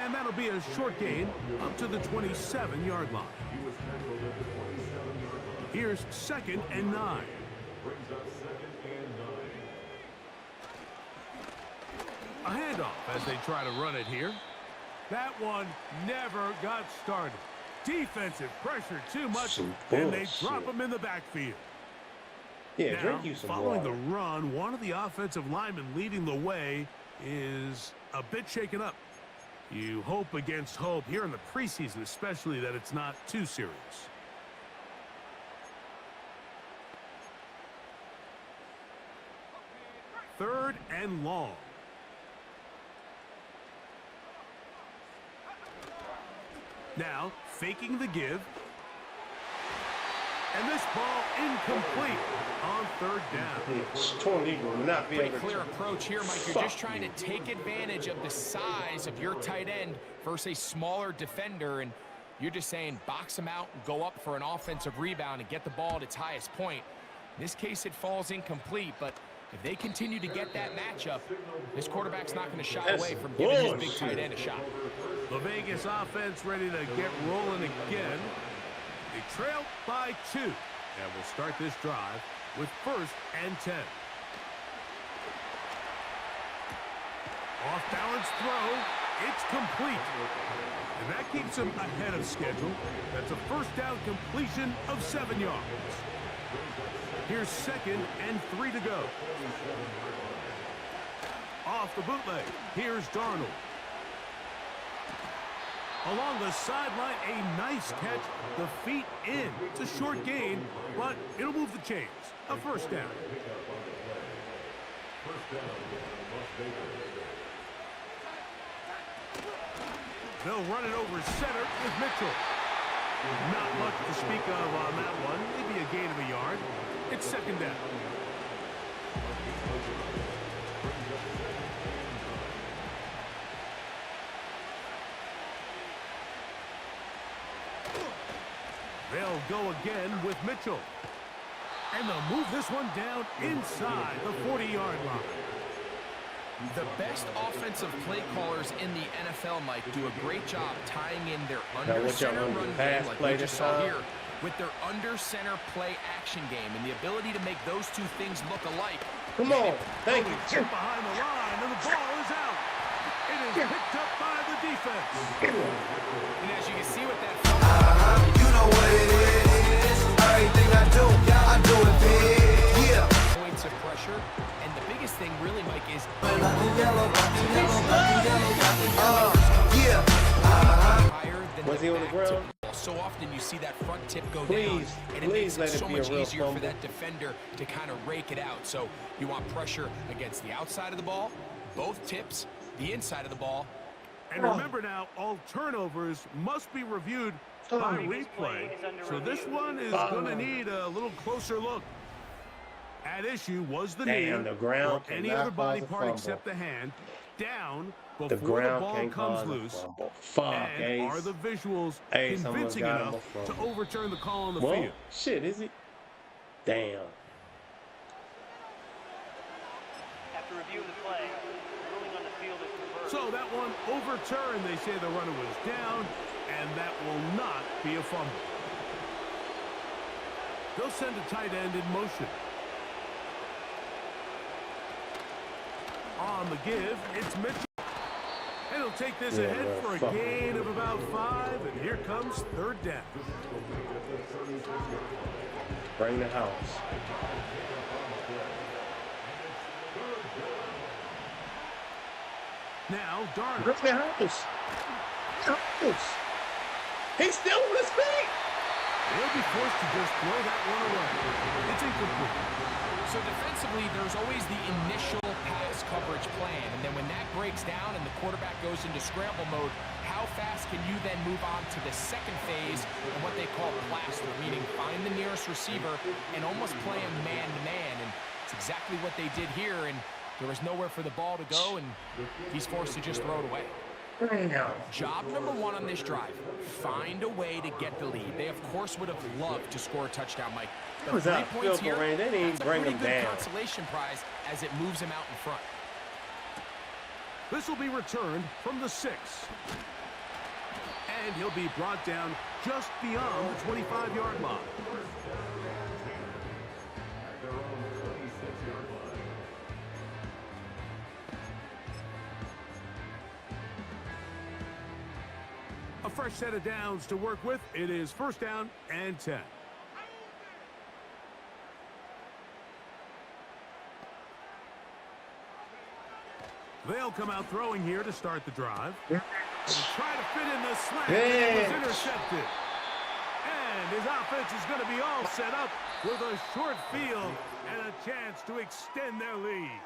and that'll be a short gain up to the 27-yard line. Here's 2nd and 9. A handoff as they try to run it here. That one never got started. Defensive pressure too much, and they drop him in the backfield. Yeah, Now, drink you some following water. the run, one of the offensive linemen leading the way is a bit shaken up. You hope against hope here in the preseason, especially, that it's not too serious. Third and long. Now, faking the give. And this ball incomplete on 3rd down. Totally will not be Pretty able clear to. approach here, Mike. You're just trying to take advantage of the size of your tight end versus a smaller defender, and you're just saying box him out and go up for an offensive rebound and get the ball at its highest point. In this case, it falls incomplete, but if they continue to get that matchup, this quarterback's not going to shy away from giving his big tight end a shot. The Vegas offense ready to get rolling again. They trail by 2. And we'll start this drive with 1st and 10. Off balance throw. It's complete. And that keeps him ahead of schedule. That's a 1st down completion of 7 yards. Here's 2nd and 3 to go. Off the bootleg. Here's Darnold. Along the sideline, a nice catch. The feet in. It's a short gain, but it'll move the chains. A 1st down. They'll run it over center with Mitchell. Not much to speak of on that one. Maybe a gain of a yard. It's 2nd down. They'll go again with Mitchell. And they'll move this one down inside the 40-yard line. The best offensive play callers in the NFL, Mike, do a great job tying in their under-center run game, like we just saw here, with their under-center play action game, and the ability to make those two things look alike. Come on, thank you. Get behind the line, and the ball is out. It is picked up by the defense. And as you can see with that, You know what it is. Everything I do it big. Yeah. points of pressure, and the biggest thing really, Mike, is higher than Was he on the back ground? tip. So often you see that front tip go Please, down, and it please makes let it it so be a much real easier for fumble. that defender to kind of rake it out. So you want pressure against the outside of the ball, both tips, the inside of the ball. And remember now, all turnovers must be reviewed by replay. So this one is going to need a little closer look. At issue was the knee, Damn, the ground or any cannot other body cause a part fumble. except the hand, down The before the ground ball can't comes cause a loose. fumble. Fuck, And Ace. are the visuals Ace, someone convincing got him enough a to fumble. overturn the call on the Whoa, field? shit, is he? Damn. After review of the play, ruling on the field is reversed. So that one overturned. They say the runner was down, and that will not be a fumble. They'll send a tight end in motion. On the give, it's Mitchell. And And he'll take this Yeah, ahead for a fuck. gain of about 5, and here comes third down. Bring the house. Now, Darnold. Bring the house. House. He's still on his feet. He'll be forced to just throw that one away. It's incomplete. So defensively, there's always the initial pass coverage plan, and then when that breaks down and the quarterback goes into scramble mode, how fast can you then move on to the second phase of what they call plaster, meaning find the nearest receiver and almost play him man-to-man, and it's exactly what they did here, and there was nowhere for the ball to go, and he's forced to just throw it away. Job number 1 on this drive, find a way to get the lead. They, of course, would have loved to score a touchdown, Mike. It was out points field here, goal range. They didn't even that's a bring pretty him good down. consolation prize as it moves him out in front. This will be returned from the 6. And he'll be brought down just beyond the 25-yard line. A fresh set of downs to work with. It is first down and 10. They'll come out throwing here to start the drive. And try to fit in the slant. It was intercepted. And his offense is going to be all set up with a short field and a chance to extend their lead.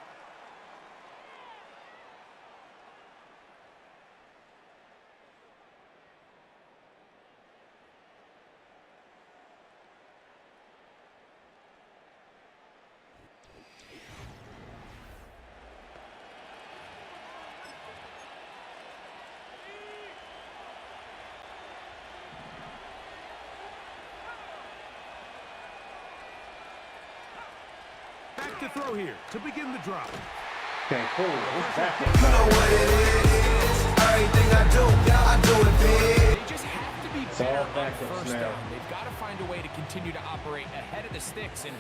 Back to throw here to begin the drive. Okay, cool. It's back. You know what it is. Everything I do it big. They just have to be better on first down. They've got to find a way to continue to operate ahead of the sticks, and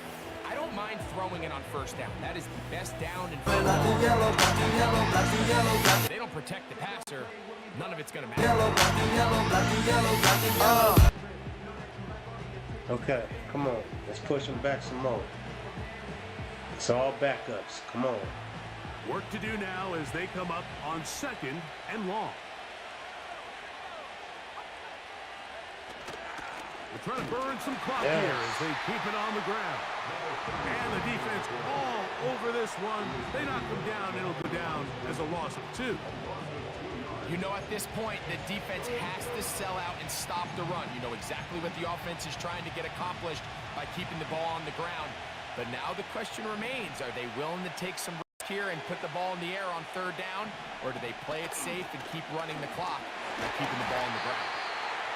I don't mind throwing it on first down. That is the best down in football. Black and yellow, black and yellow, black and yellow, black If they don't protect the passer, none of it's going to and matter. yellow, black and yellow, black and yellow, black and yellow. Okay, come on. Let's push him back some more. It's all backups. Come on. Work to do now as they come up on 2nd and long. They're trying to burn some clock here as they keep it on the ground. And the defense all over this one. They knock them down. It'll go down as a loss of 2. You know, at this point, the defense has to sell out and stop the run. You know exactly what the offense is trying to get accomplished by keeping the ball on the ground. But now the question remains, are they willing to take some risk here and put the ball in the air on 3rd down? Or do they play it safe and keep running the clock by keeping the ball on the ground?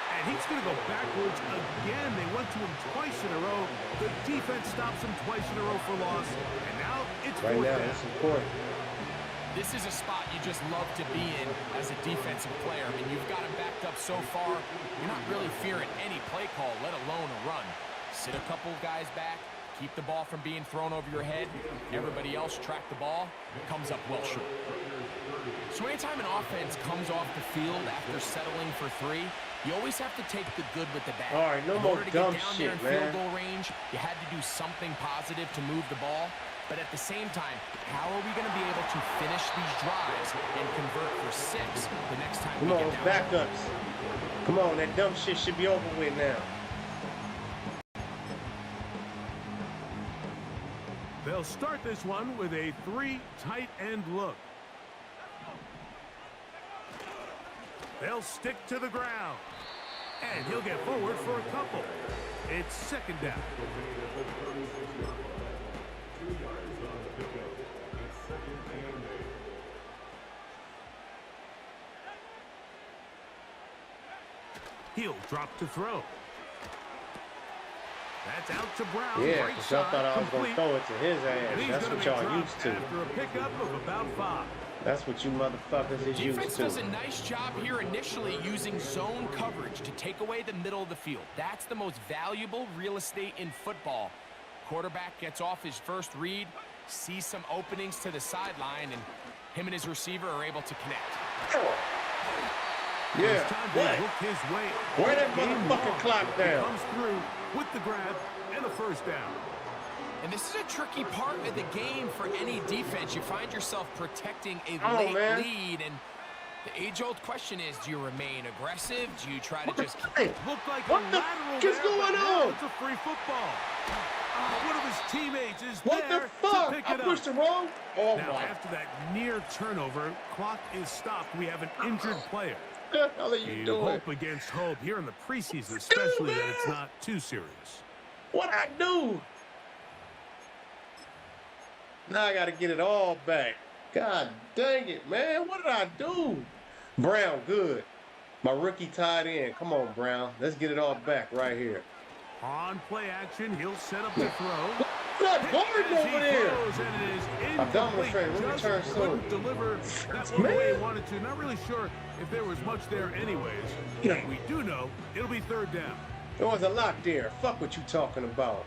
And he's going to go backwards again. They went to him twice in a row. The defense stops him twice in a row for loss. And now it's Right 4th now, down. it's important. This is a spot you just love to be in as a defensive player. I mean, you've got him backed up so far, you're not really fearing any play call, let alone a run. Sit a couple guys back, keep the ball from being thrown over your head. Everybody else track the ball, comes up well short. So anytime an offense comes off the field after settling for 3, you always have to take the good with the bad. All right, no In more order to dumb get down shit, there in man. field goal range, you had to do something positive to move the ball. But at the same time, how are we going to be able to finish these drives and convert for 6 the next time Come we on, get down? backups. Come on, that dumb shit should be over with now. They'll start this one with a 3 tight end look. They'll stick to the ground. And he'll get forward for a couple. It's 2nd down. He'll drop to throw. That's out to Brown. Yeah, right because y'all side, thought I was going to complete. throw it to his And ass. he's That's gonna what be y'all dropped used to. after a pickup of about 5. That's what you motherfuckers is Defense used to. does a nice job here initially using zone coverage to take away the middle of the field. That's the most valuable real estate in football. Quarterback gets off his first read, sees some openings to the sideline, and him and his receiver are able to connect. Yeah, what? His way. Where that motherfucking clock down? Comes through with the grab and a first down. And this is a tricky part of the game for any defense. You find yourself protecting a Oh, late lead, and the age-old question is, do you remain aggressive? Do you try to just... Looked like What a the lateral f*** is there, going but now on? it's a free football. One of his teammates is What there the to fuck? pick I it pushed up. it wrong? Oh, Now, my. after that near turnover, clock is stopped. We have an injured player. What the hell are you doing? Hope against hope here in the preseason, especially that it's not too serious. What I do? Now I got to get it all back. God dang it, man. What did I do? Brown, good. My rookie tied in. Come on, Brown. Let's get it all back right here. On play action, he'll set up the throw. That Gordon over there. Abdominal strain. We'll return soon. Couldn't deliver that one the way he wanted to. Not really sure if there was much there anyways. Yeah. We do know it'll be third down. There was a lot there. Fuck what you talking about.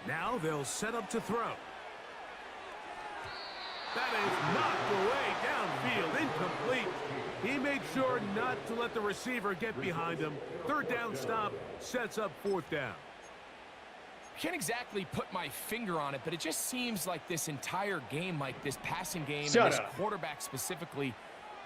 Now they'll set up to throw. That is knocked away downfield, incomplete. He made sure not to let the receiver get behind him. Third down stop sets up fourth down. Can't exactly put my finger on it, but it just seems like this entire game, like this passing game, Shut and this up. quarterback specifically,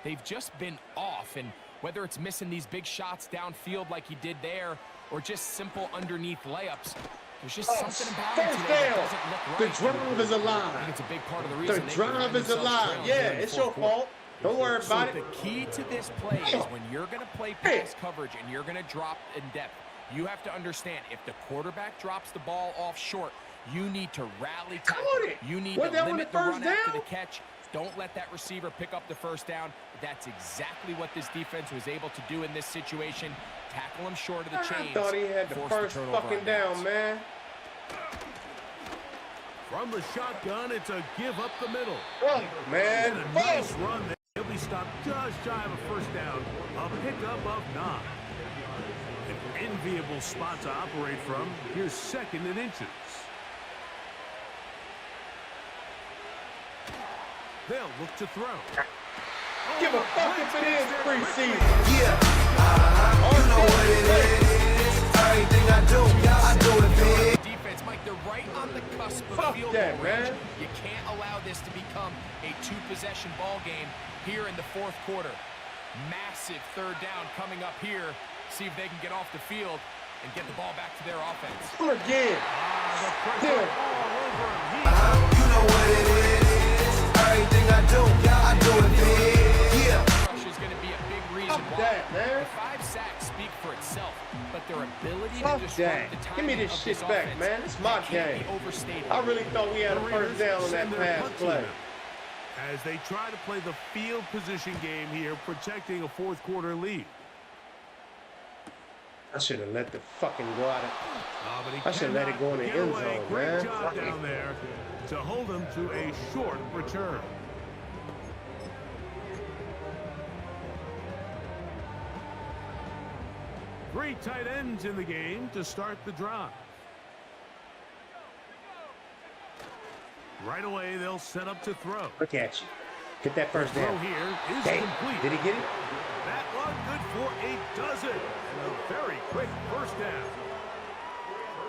they've just been off. And whether it's missing these big shots downfield like he did there, or just simple underneath layups, there's just something about him First today that down. doesn't look The right. drive is I think alive. it's a big part of the The reason they drive find is themselves alive. trailing Yeah, here in the it's your fourth quarter. fault. Don't worry So about it. the key to this play is when you're going to play pass coverage and you're going to drop in depth, you have to understand if the quarterback drops the ball off short, you need to rally tackle. You need to limit the run after the catch. Don't let that receiver pick up the first down. That's exactly what this defense was able to do in this situation. Tackle him short of the chains. I thought he had the force first turnover fucking on down, downs. man. From the shotgun, it's a give up the middle. Man, And a nice run there. He'll be stopped just shy of a first down. A pickup of 9. An enviable spot to operate from. Here's second and inches. They'll look to throw. Give a fuck if it is preseason. Yeah, you know what it is. Everything I do it big. Defense, Mike, they're right on the cusp of Fuck field that, goal range. man. You can't allow this to become a two-possession ball game here in the fourth quarter. Massive third down coming up here. See if they can get off the field and get the ball back to their offense. Again. The pressure all over him. You know what it is. Everything I do it big. Yeah. Rush is going to be a big reason Fuck why. that, man. The 5 sacks speak for itself, but their ability Fuck to disrupt that. the Give timing me this of shit this back, offense, man. It's my that can't game. be overstated. I really thought we had a first down on that Send their pass punt play. team out as they try to play the field position game here, protecting a fourth quarter lead. I should have let the fucking go out of. But he I should let it go in the cannot end get away. zone, Great man. job down there to hold him to a short return. Three tight ends in the game to start the drive. Right away, they'll set up to throw. Look at you. Get that first Throw down. here is Dang. complete. Did he get it? That one good for a dozen. And a very quick first down.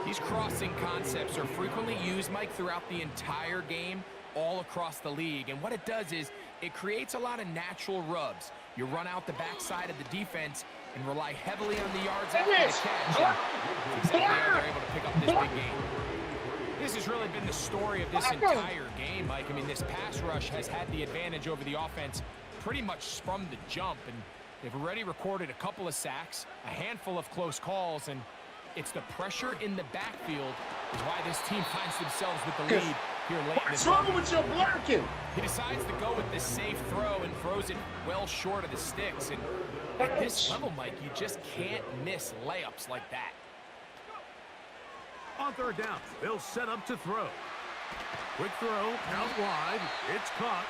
These crossing concepts are frequently used, Mike, throughout the entire game, all across the league. And what it does is it creates a lot of natural rubs. You run out the backside of the defense and rely heavily on the yards after the catch. And exactly how they're able to pick up this big game. This has really been the story of this entire game, Mike. I mean, this pass rush has had the advantage over the offense pretty much from the jump. And they've already recorded a couple of sacks, a handful of close calls, and it's the pressure in the backfield is why this team finds themselves with the lead here late in this What's wrong game. with your blocking? He decides to go with this safe throw and throws it well short of the sticks. And at this level, Mike, you just can't miss layups like that. On third down, they'll set up to throw. Quick throw, out wide. It's caught.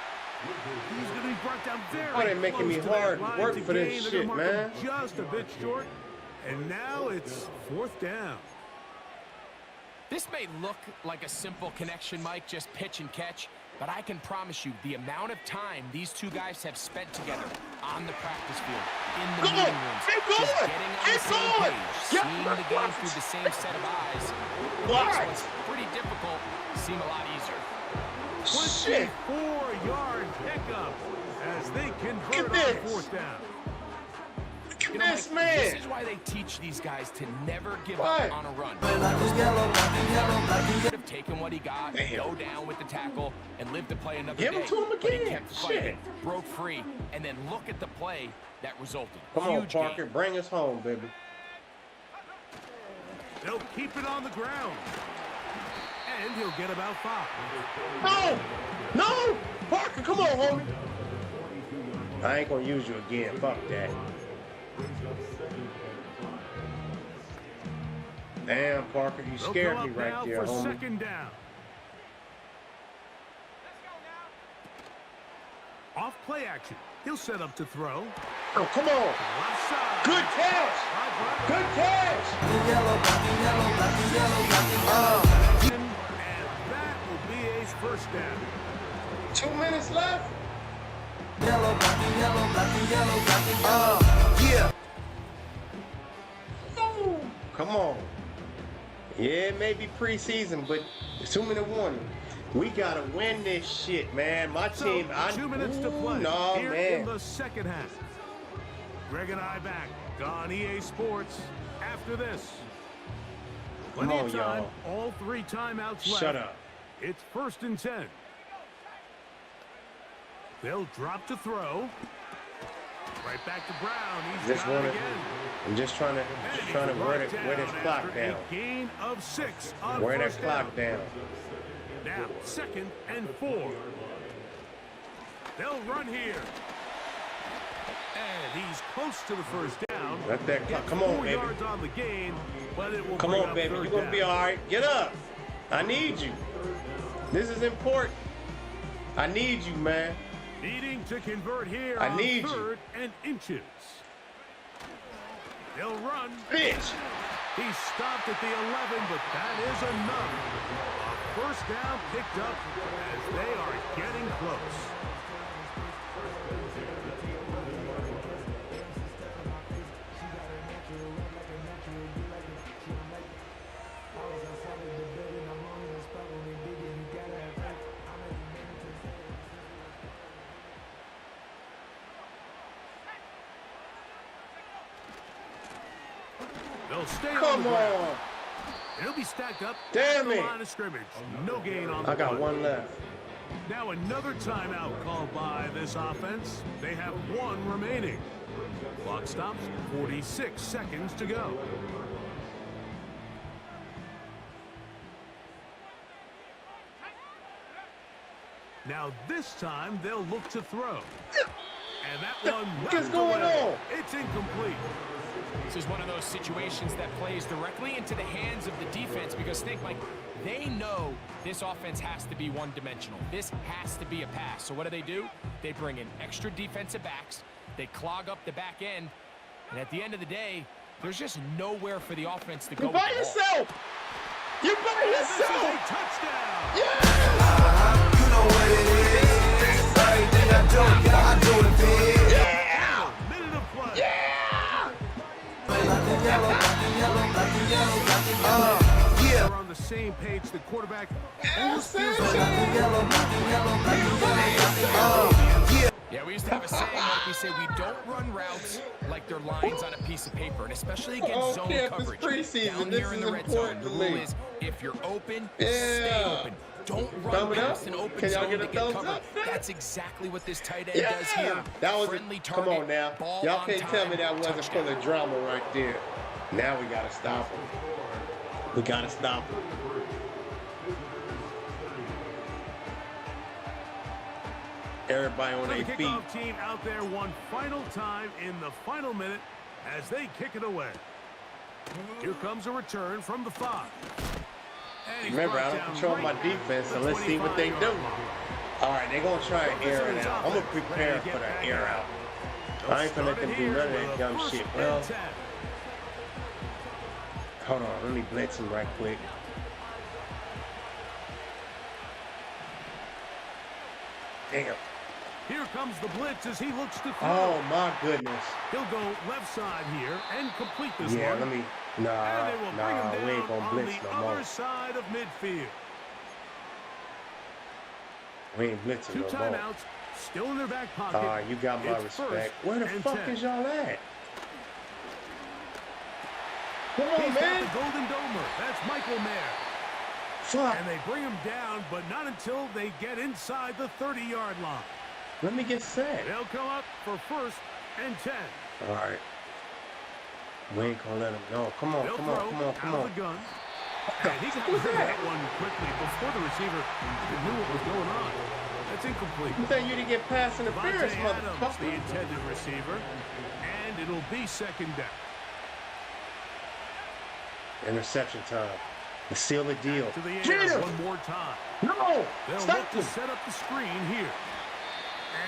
He's going to be brought down very Oh, they're making me close to that hard line work to for this gain. They're shit, gonna mark man. him just a bit short. And now it's fourth down. This may look like a simple connection, Mike, just pitch and catch, but I can promise you the amount of time these two guys have spent together on the practice field, in the meeting rooms, just getting on the same page, seeing the game through the same set of eyes, makes what's pretty difficult seem a lot easier. 24-yard pickup as they convert on fourth down. Look at this, man. This is why they teach these guys to never give up on a run. He could have taken what he got, go down with the tackle, and live to play another day. Give it to him But he again. kept fighting, broke free, and then look at the play that resulted. Come on, Huge Parker. game. Bring us home, baby. They'll keep it on the ground. And he'll get about 5. No! No! Parker, come on, homie. I ain't gonna use you again. Fuck that. Damn, Parker, you scared me right there, for homie. second down. Off play action. He'll set up to throw. Oh, come on. Left side. Good catch. Good catch. And that will be a first down. 2 minutes left. Yeah. Ooh, come on. Yeah, it may be preseason, but assuming the warning, we gotta win this shit, man. My team, 2 minutes to play no, here man. in the second half. Greg and I back on EA Sports after this. Come Plenty on, of time, y'all. all 3 timeouts left. Shut up. It's 1st and 10. They'll drop to throw. Right back to Brown. He's Just got it wanna, again. I'm just trying to wear this clock after down. a gain of 6 on Wear that first clock down. Now, 2nd and 4. They'll run here. And he's close to the first down. Let that clock. Come on, 4 baby. yards on the gain, but it will Come bring on, up baby. third You're gonna down. be all right. Get up. I need you. This is important. I need you, man. Needing to convert here I on need you. 3rd and inches. They'll run. Bitch. He stopped at the 11, but that is enough. A first down picked up as they are getting close. They'll stay on Come the ground. on. It'll be stacked up Damn at the it. line of scrimmage. No gain on the I got punt. one left. Now another timeout called by this offense. They have 1 remaining. Clock stops, 46 seconds to go. Now this time they'll look to throw. And that one What is knocked going away. on? It's incomplete. This is one of those situations that plays directly into the hands of the defense because think, Mike, they know this offense has to be one-dimensional. This has to be a pass. So what do? They bring in extra defensive backs. They clog up the back end. And at the end of the day, there's just nowhere for the offense to go. You by yourself. You by This is a yourself. touchdown. Yeah. You know what it is. Everything I do it big. Yeah. Minute of play. Yeah. They're on the same page. The quarterback almost feels like Yeah, we used to have a saying like we say we don't run routes like they're lines on a piece of paper, and especially against zone coverage. Preseason. Down This here in is the red zone, important the to rule me. is if you're open, Yeah. stay open. Don't run Thumb it up. past an open Can y'all zone get a to get thumbs covered. up? That's exactly what this tight end Yeah. does here. That was Friendly come target, on now. ball Y'all on can't tell time, me that wasn't touchdown. full of drama right there. Now we gotta stop him. We gotta stop him. Everybody on So the their feet. kickoff team out there one final time in the final minute as they kick it away. Here comes a return from the 5. And he's Remember, I brought don't down control right my at defense, so the let's see what they do. 25-yard line. All right, they're gonna try and air it out. I'm gonna prepare for the air out. I ain't gonna let them do none of that dumb shit. Well, hold on, let me blitz him right quick. Damn. Here comes the blitz as he looks to throw. Oh, my goodness. He'll go left side here and complete this Yeah, one. let me. And they will bring him We ain't down gonna on blitz the no more. other side of midfield. We ain't blitzing 2 no more. timeouts, still in their back pocket. All right, you got my It's respect. first Where the and fuck 10. is y'all at? Come on, He's got man. the Golden Domer. That's Michael Mayer. Fuck. And they bring him down, but not until they get inside the 30-yard line. Let me get set. They'll come up for first and 10. All right. We ain't gonna let him know. Come on, They'll come throw on, come on, come out on. of the gun. And he got rid of that one quickly before the receiver knew what was going on. That's incomplete. You think you didn't get pass interference, Devontae Adams, the motherfucker? intended receiver. And it'll be second down. Interception time. To seal the deal. To the air Get him! one more time. No! They'll Stop look to him! set up the screen here.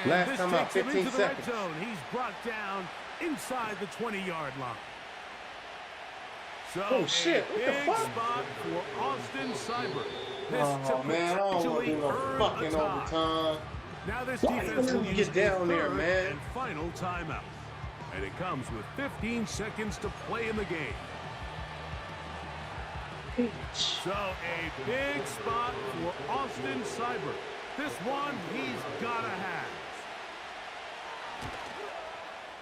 And Last this time out, takes him 15 into the red seconds. zone. He's brought down inside the 20-yard line. So Oh, shit. a What the big fuck? spot for Austin Cyber. This Oh, man, I don't want to potentially do no earn fucking a tie. overtime. Now this Why defense you will get use down a there, third man? and final timeout. And it comes with 15 seconds to play in the game. So a big spot for Austin Cyber. This one he's got to have.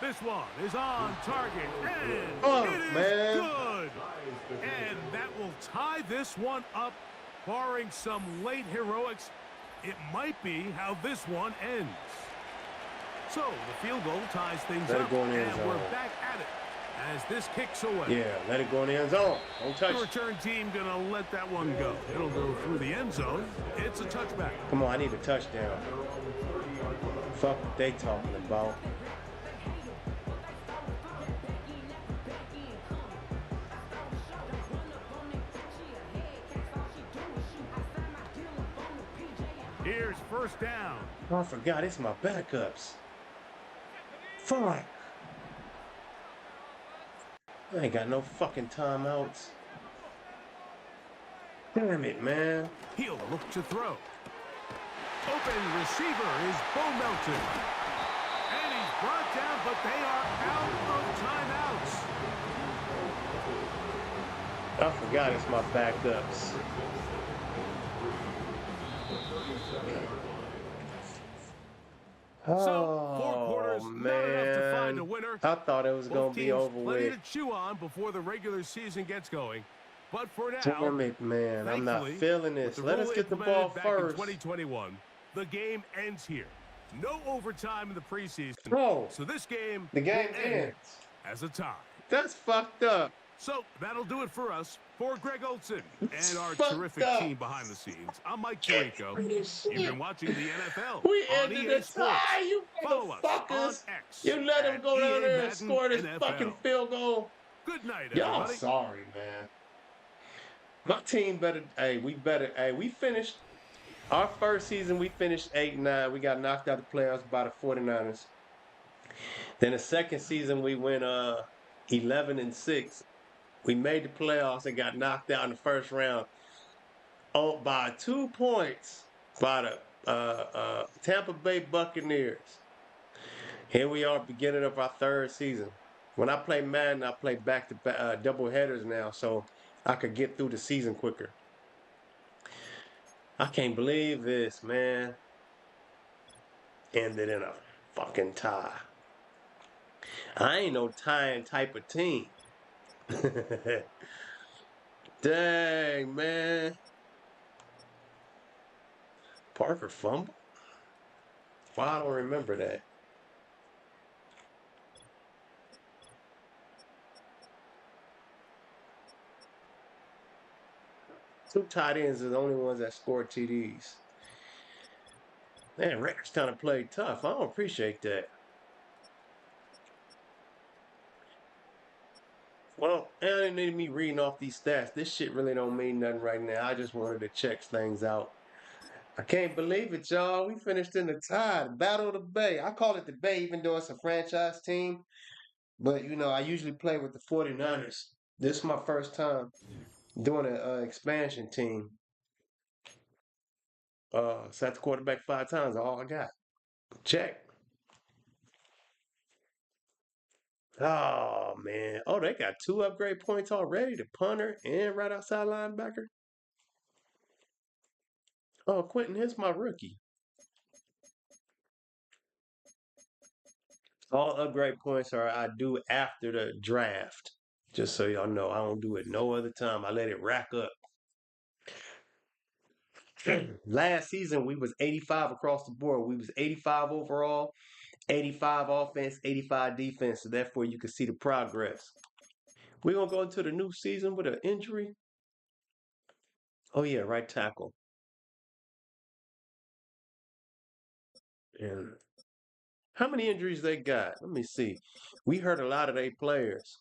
This one is on target, and it is good. And that will tie this one up, barring some late heroics. It might be how this one ends. So the field goal ties things Let it up, go in the end and we're zone. back at it as this kicks away. Yeah, let it go in the end zone. Don't touch The it. return team gonna let that one go. It'll go through the end zone. It's a touchback. Come on, I need a touchdown. Fuck what they talking about. Here's first down. Oh, I forgot, it's my backups. Fuck. I ain't got no fucking timeouts. Damn it, man. He'll look to throw. Open receiver is Bo Melton. And he's brought down, but they are out of timeouts. I forgot it's my backups. So, 4 quarters, Oh, not enough to find a man. winner. I thought it was Both going to be teams over plenty with. to chew on before the regular season gets going. But for now, Damn it, man. I'm not thankfully, feeling with this. the Let rule us get the implemented ball back first. in 2021, the game ends here. No overtime in the preseason. Bro, So this game the game will end ends. as a tie. That's fucked up. So that'll do it for us. For Greg Olson It's and our fucked terrific up. team behind the scenes, I'm Mike Tirico. You've been watching the NFL We on ended EA the Sports. tie, you Follow us on motherfuckers. X. You let him at go down EA there and Madden score this NFL. fucking field goal. Good night, Y'all everybody. sorry, man. My team better, we finished, our first season, we finished 8-9. We got knocked out of the playoffs by the 49ers. Then the second season, we went 11-6. We made the playoffs and got knocked out in the first round by 2 points by the Tampa Bay Buccaneers. Here we are, beginning of our third season. When I play Madden, I play back-to-back double headers now, so I could get through the season quicker. I can't believe this, man. Ended in a fucking tie. I ain't no tying type of team. Dang, man. Parker fumble? Why I don't remember that. Two tight ends are the only ones that scored TDs. Man, Raiders kind of played tough. I don't appreciate that. Well, it didn't need me reading off these stats. This shit really don't mean nothing right now. I just wanted to check things out. I can't believe it, y'all. We finished in the tie, the Battle of the Bay. I call it the Bay, even though it's a franchise team. But, you know, I usually play with the 49ers. This is my first time doing an expansion team. Sacked the quarterback 5 times, all I got. Check. Oh man. Oh, they got 2 upgrade points already. The punter and right outside linebacker. Oh, Quentin, here's my rookie. All upgrade points are I do after the draft. Just so y'all know, I don't do it no other time. I let it rack up. Last season we was 85 across the board. We was 85 overall, 85 offense, 85 defense. So therefore you can see the progress. We're gonna go into the new season with an injury. Oh yeah, right tackle. And how many injuries they got? Let me see. We heard a lot of their players.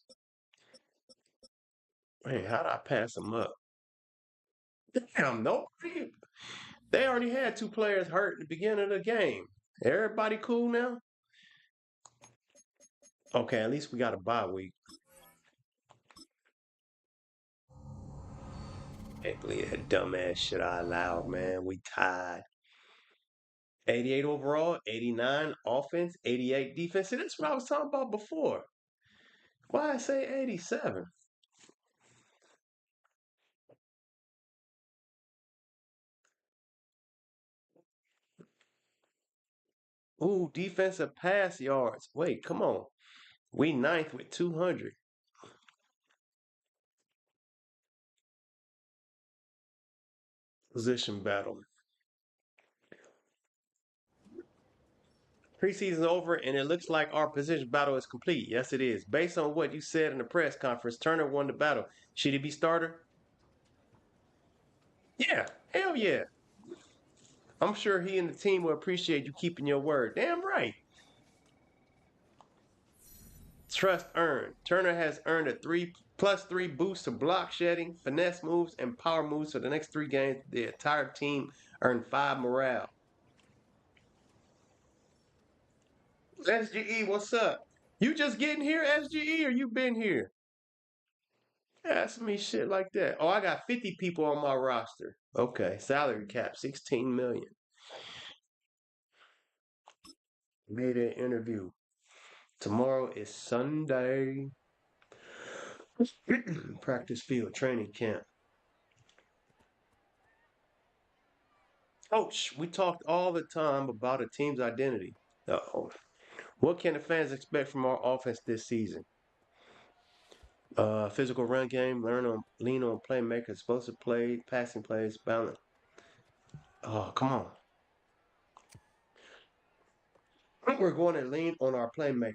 Man, how did I pass them up? Damn, nobody. They already had 2 players hurt at the beginning of the game. Everybody cool now? Okay, at least we got a bye week. Can't believe that dumbass shit I allowed, man. We tied. 88 overall, 89 offense, 88 defense. See, that's what I was talking about before. Why I say 87? Ooh, defensive pass yards. Wait, come on. We 9th with 200. Position battle. Preseason's over, and it looks like our position battle is complete. Yes, it is. Based on what you said in the press conference, Turner won the battle. Should he be starter? Yeah, hell yeah. I'm sure he and the team will appreciate you keeping your word. Damn right. Trust earned. Turner has earned a 3+3 boost to block shedding, finesse moves, and power moves for the next 3 games. The entire team earned 5 morale. SGE, what's up? You just getting here, SGE, or you been here? Ask me shit like that. Oh, I got 50 people on my roster. Okay, salary cap 16 million. Made an interview. Tomorrow is Sunday. Practice field training camp. Coach, we talked all the time about a team's identity. Uh-oh. What can the fans expect from our offense this season? Physical run game, lean on playmakers, explosive play, passing plays, balance. Oh, come on. I think we're going to lean on our playmakers.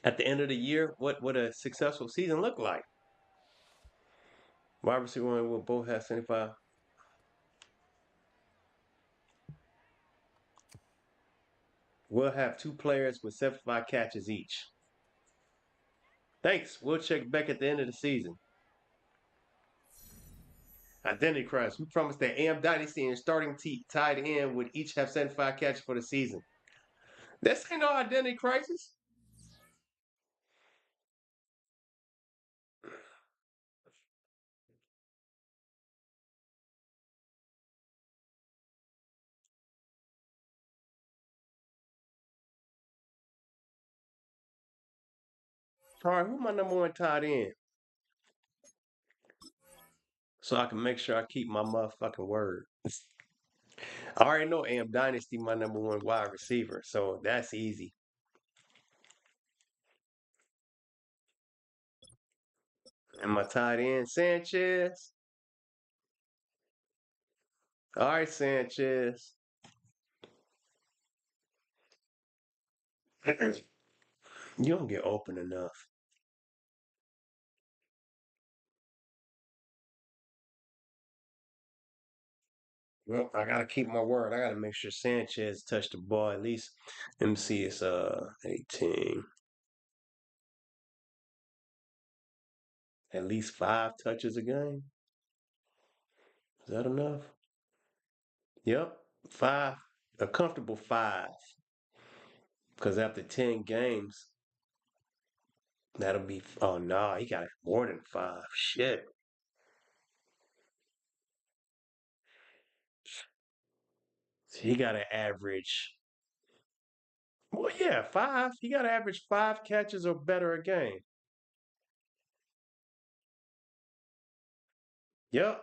At the end of the year, what would a successful season look like? Wide receiver one will both have 75. We'll have 2 players with 75 catches each. Thanks. We'll check back at the end of the season. Identity crisis. We promised that dynasty and starting tied in would each have 75 catches for the season. This ain't no identity crisis. All right, who my number 1 tied in? So I can make sure I keep my motherfucking word. I already know Dynasty my number 1 wide receiver, so that's easy. And my tight end, Sanchez. All right, Sanchez. You don't get open enough. Well, I gotta keep my word. I gotta make sure Sanchez touched the ball at least. Let me see, it's 18. At least 5 touches a game. Is that enough? Yep, 5. A comfortable 5. Because after 10 games, that'll be. Oh no, he got more than 5. Shit. He got an average Well, yeah, 5. You got to average 5 catches or better a game. Yep.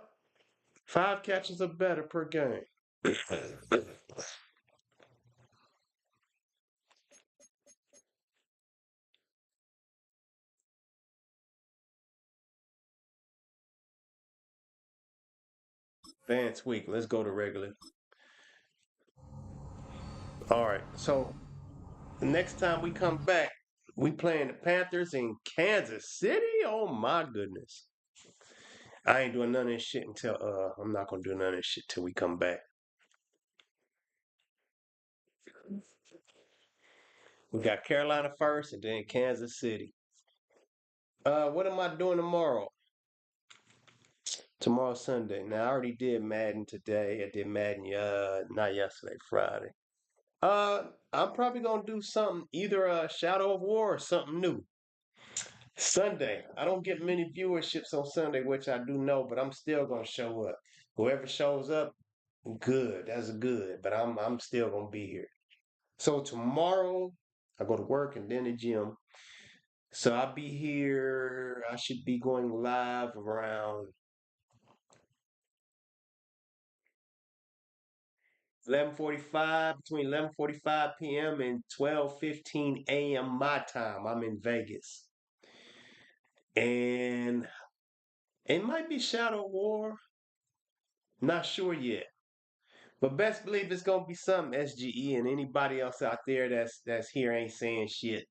5 catches or better per game. Advanced week. Let's go to regular. All right. So the next time we come back, we playing the Panthers in Kansas City. Oh my goodness. I ain't doing none of this shit until I'm not gonna do none of this shit till we come back. We got Carolina first and then Kansas City. What am I doing tomorrow? Tomorrow Sunday. Now I already did Madden today. I did Madden not yesterday, Friday. I'm probably gonna do something, either Shadow of War or something new. Sunday. I don't get many viewerships on Sunday, which I do know, but I'm still gonna show up. Whoever shows up, good. That's good. But I'm still gonna be here. So tomorrow I go to work and then the gym. So I'll be here. I should be going live around 11:45, between 11:45 p.m. and 12:15 a.m. my time. I'm in Vegas. And it might be Shadow War. Not sure yet. But best believe it's gonna be something SGE, and anybody else out there that's here ain't saying shit.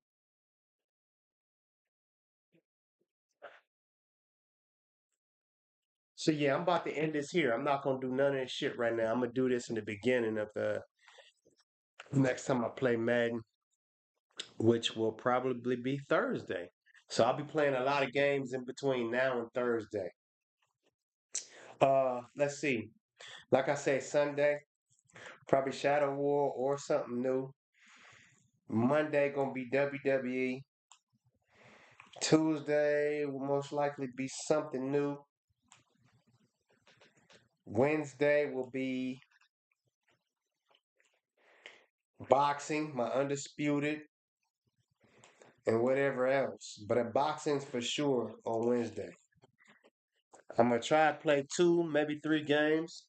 So yeah, I'm about to end this here. I'm not gonna do none of this shit right now. I'm gonna do this in the beginning of the next time I play Madden, which will probably be Thursday. So I'll be playing a lot of games in between now and Thursday. Let's see. Like I said, Sunday, probably Shadow War or something new. Monday gonna be WWE. Tuesday will most likely be something new. Wednesday will be boxing, my Undisputed, and whatever else. But a boxing's for sure on Wednesday. I'm gonna try to play 2, maybe 3 games,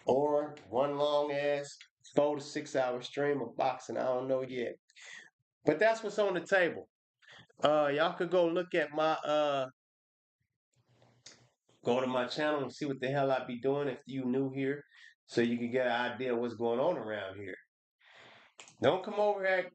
or one long ass 4 to 6 hour stream of boxing. I don't know yet. But that's what's on the table. Y'all could go look at my go to my channel and see what the hell I be doing if you new here, so you can get an idea of what's going on around here. Don't come over here,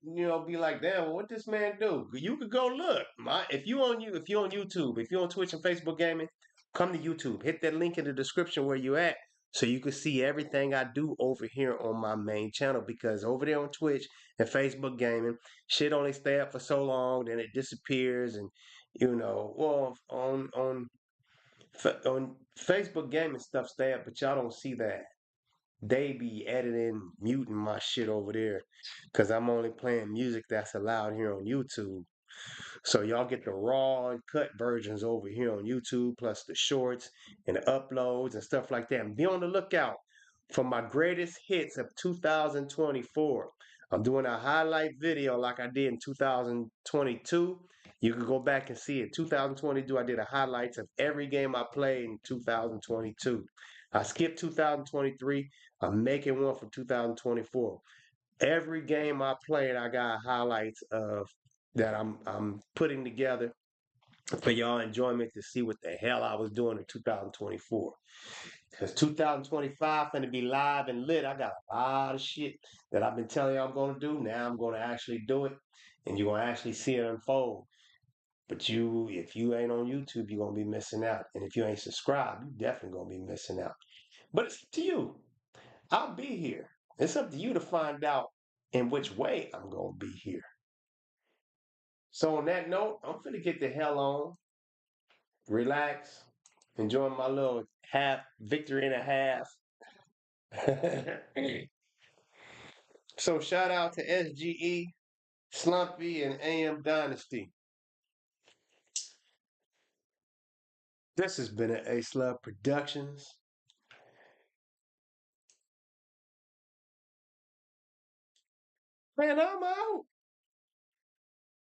be like, damn, well, what this man do? You could go look. If you on YouTube, if you on Twitch and Facebook gaming, come to YouTube. Hit that link in the description where you at, so you can see everything I do over here on my main channel. Because over there on Twitch and Facebook gaming, shit only stay up for so long, then it disappears, and well, on Facebook gaming stuff stay up, but y'all don't see that. They be editing, muting my shit over there because I'm only playing music that's allowed here on YouTube. So y'all get the raw and cut versions over here on YouTube, plus the shorts and the uploads and stuff like that. And be on the lookout for my greatest hits of 2024. I'm doing a highlight video like I did in 2022. You can go back and see it. 2022, I did a highlights of every game I played in 2022. I skipped 2023. I'm making one for 2024. Every game I played, I got highlights of that I'm putting together for y'all enjoyment to see what the hell I was doing in 2024. Because 2025 going to be live and lit. I got a lot of shit that I've been telling y'all I'm going to do. Now I'm going to actually do it, and you're going to actually see it unfold. But if you ain't on YouTube, you're going to be missing out. And if you ain't subscribed, you're definitely going to be missing out. But it's up to you. I'll be here. It's up to you to find out in which way I'm going to be here. So on that note, I'm finna get the hell on, relax, enjoying my little victory and a half. So shout out to SGE, Slumpy, and AM Dynasty. This has been an Ace Love Productions. Man, I'm out.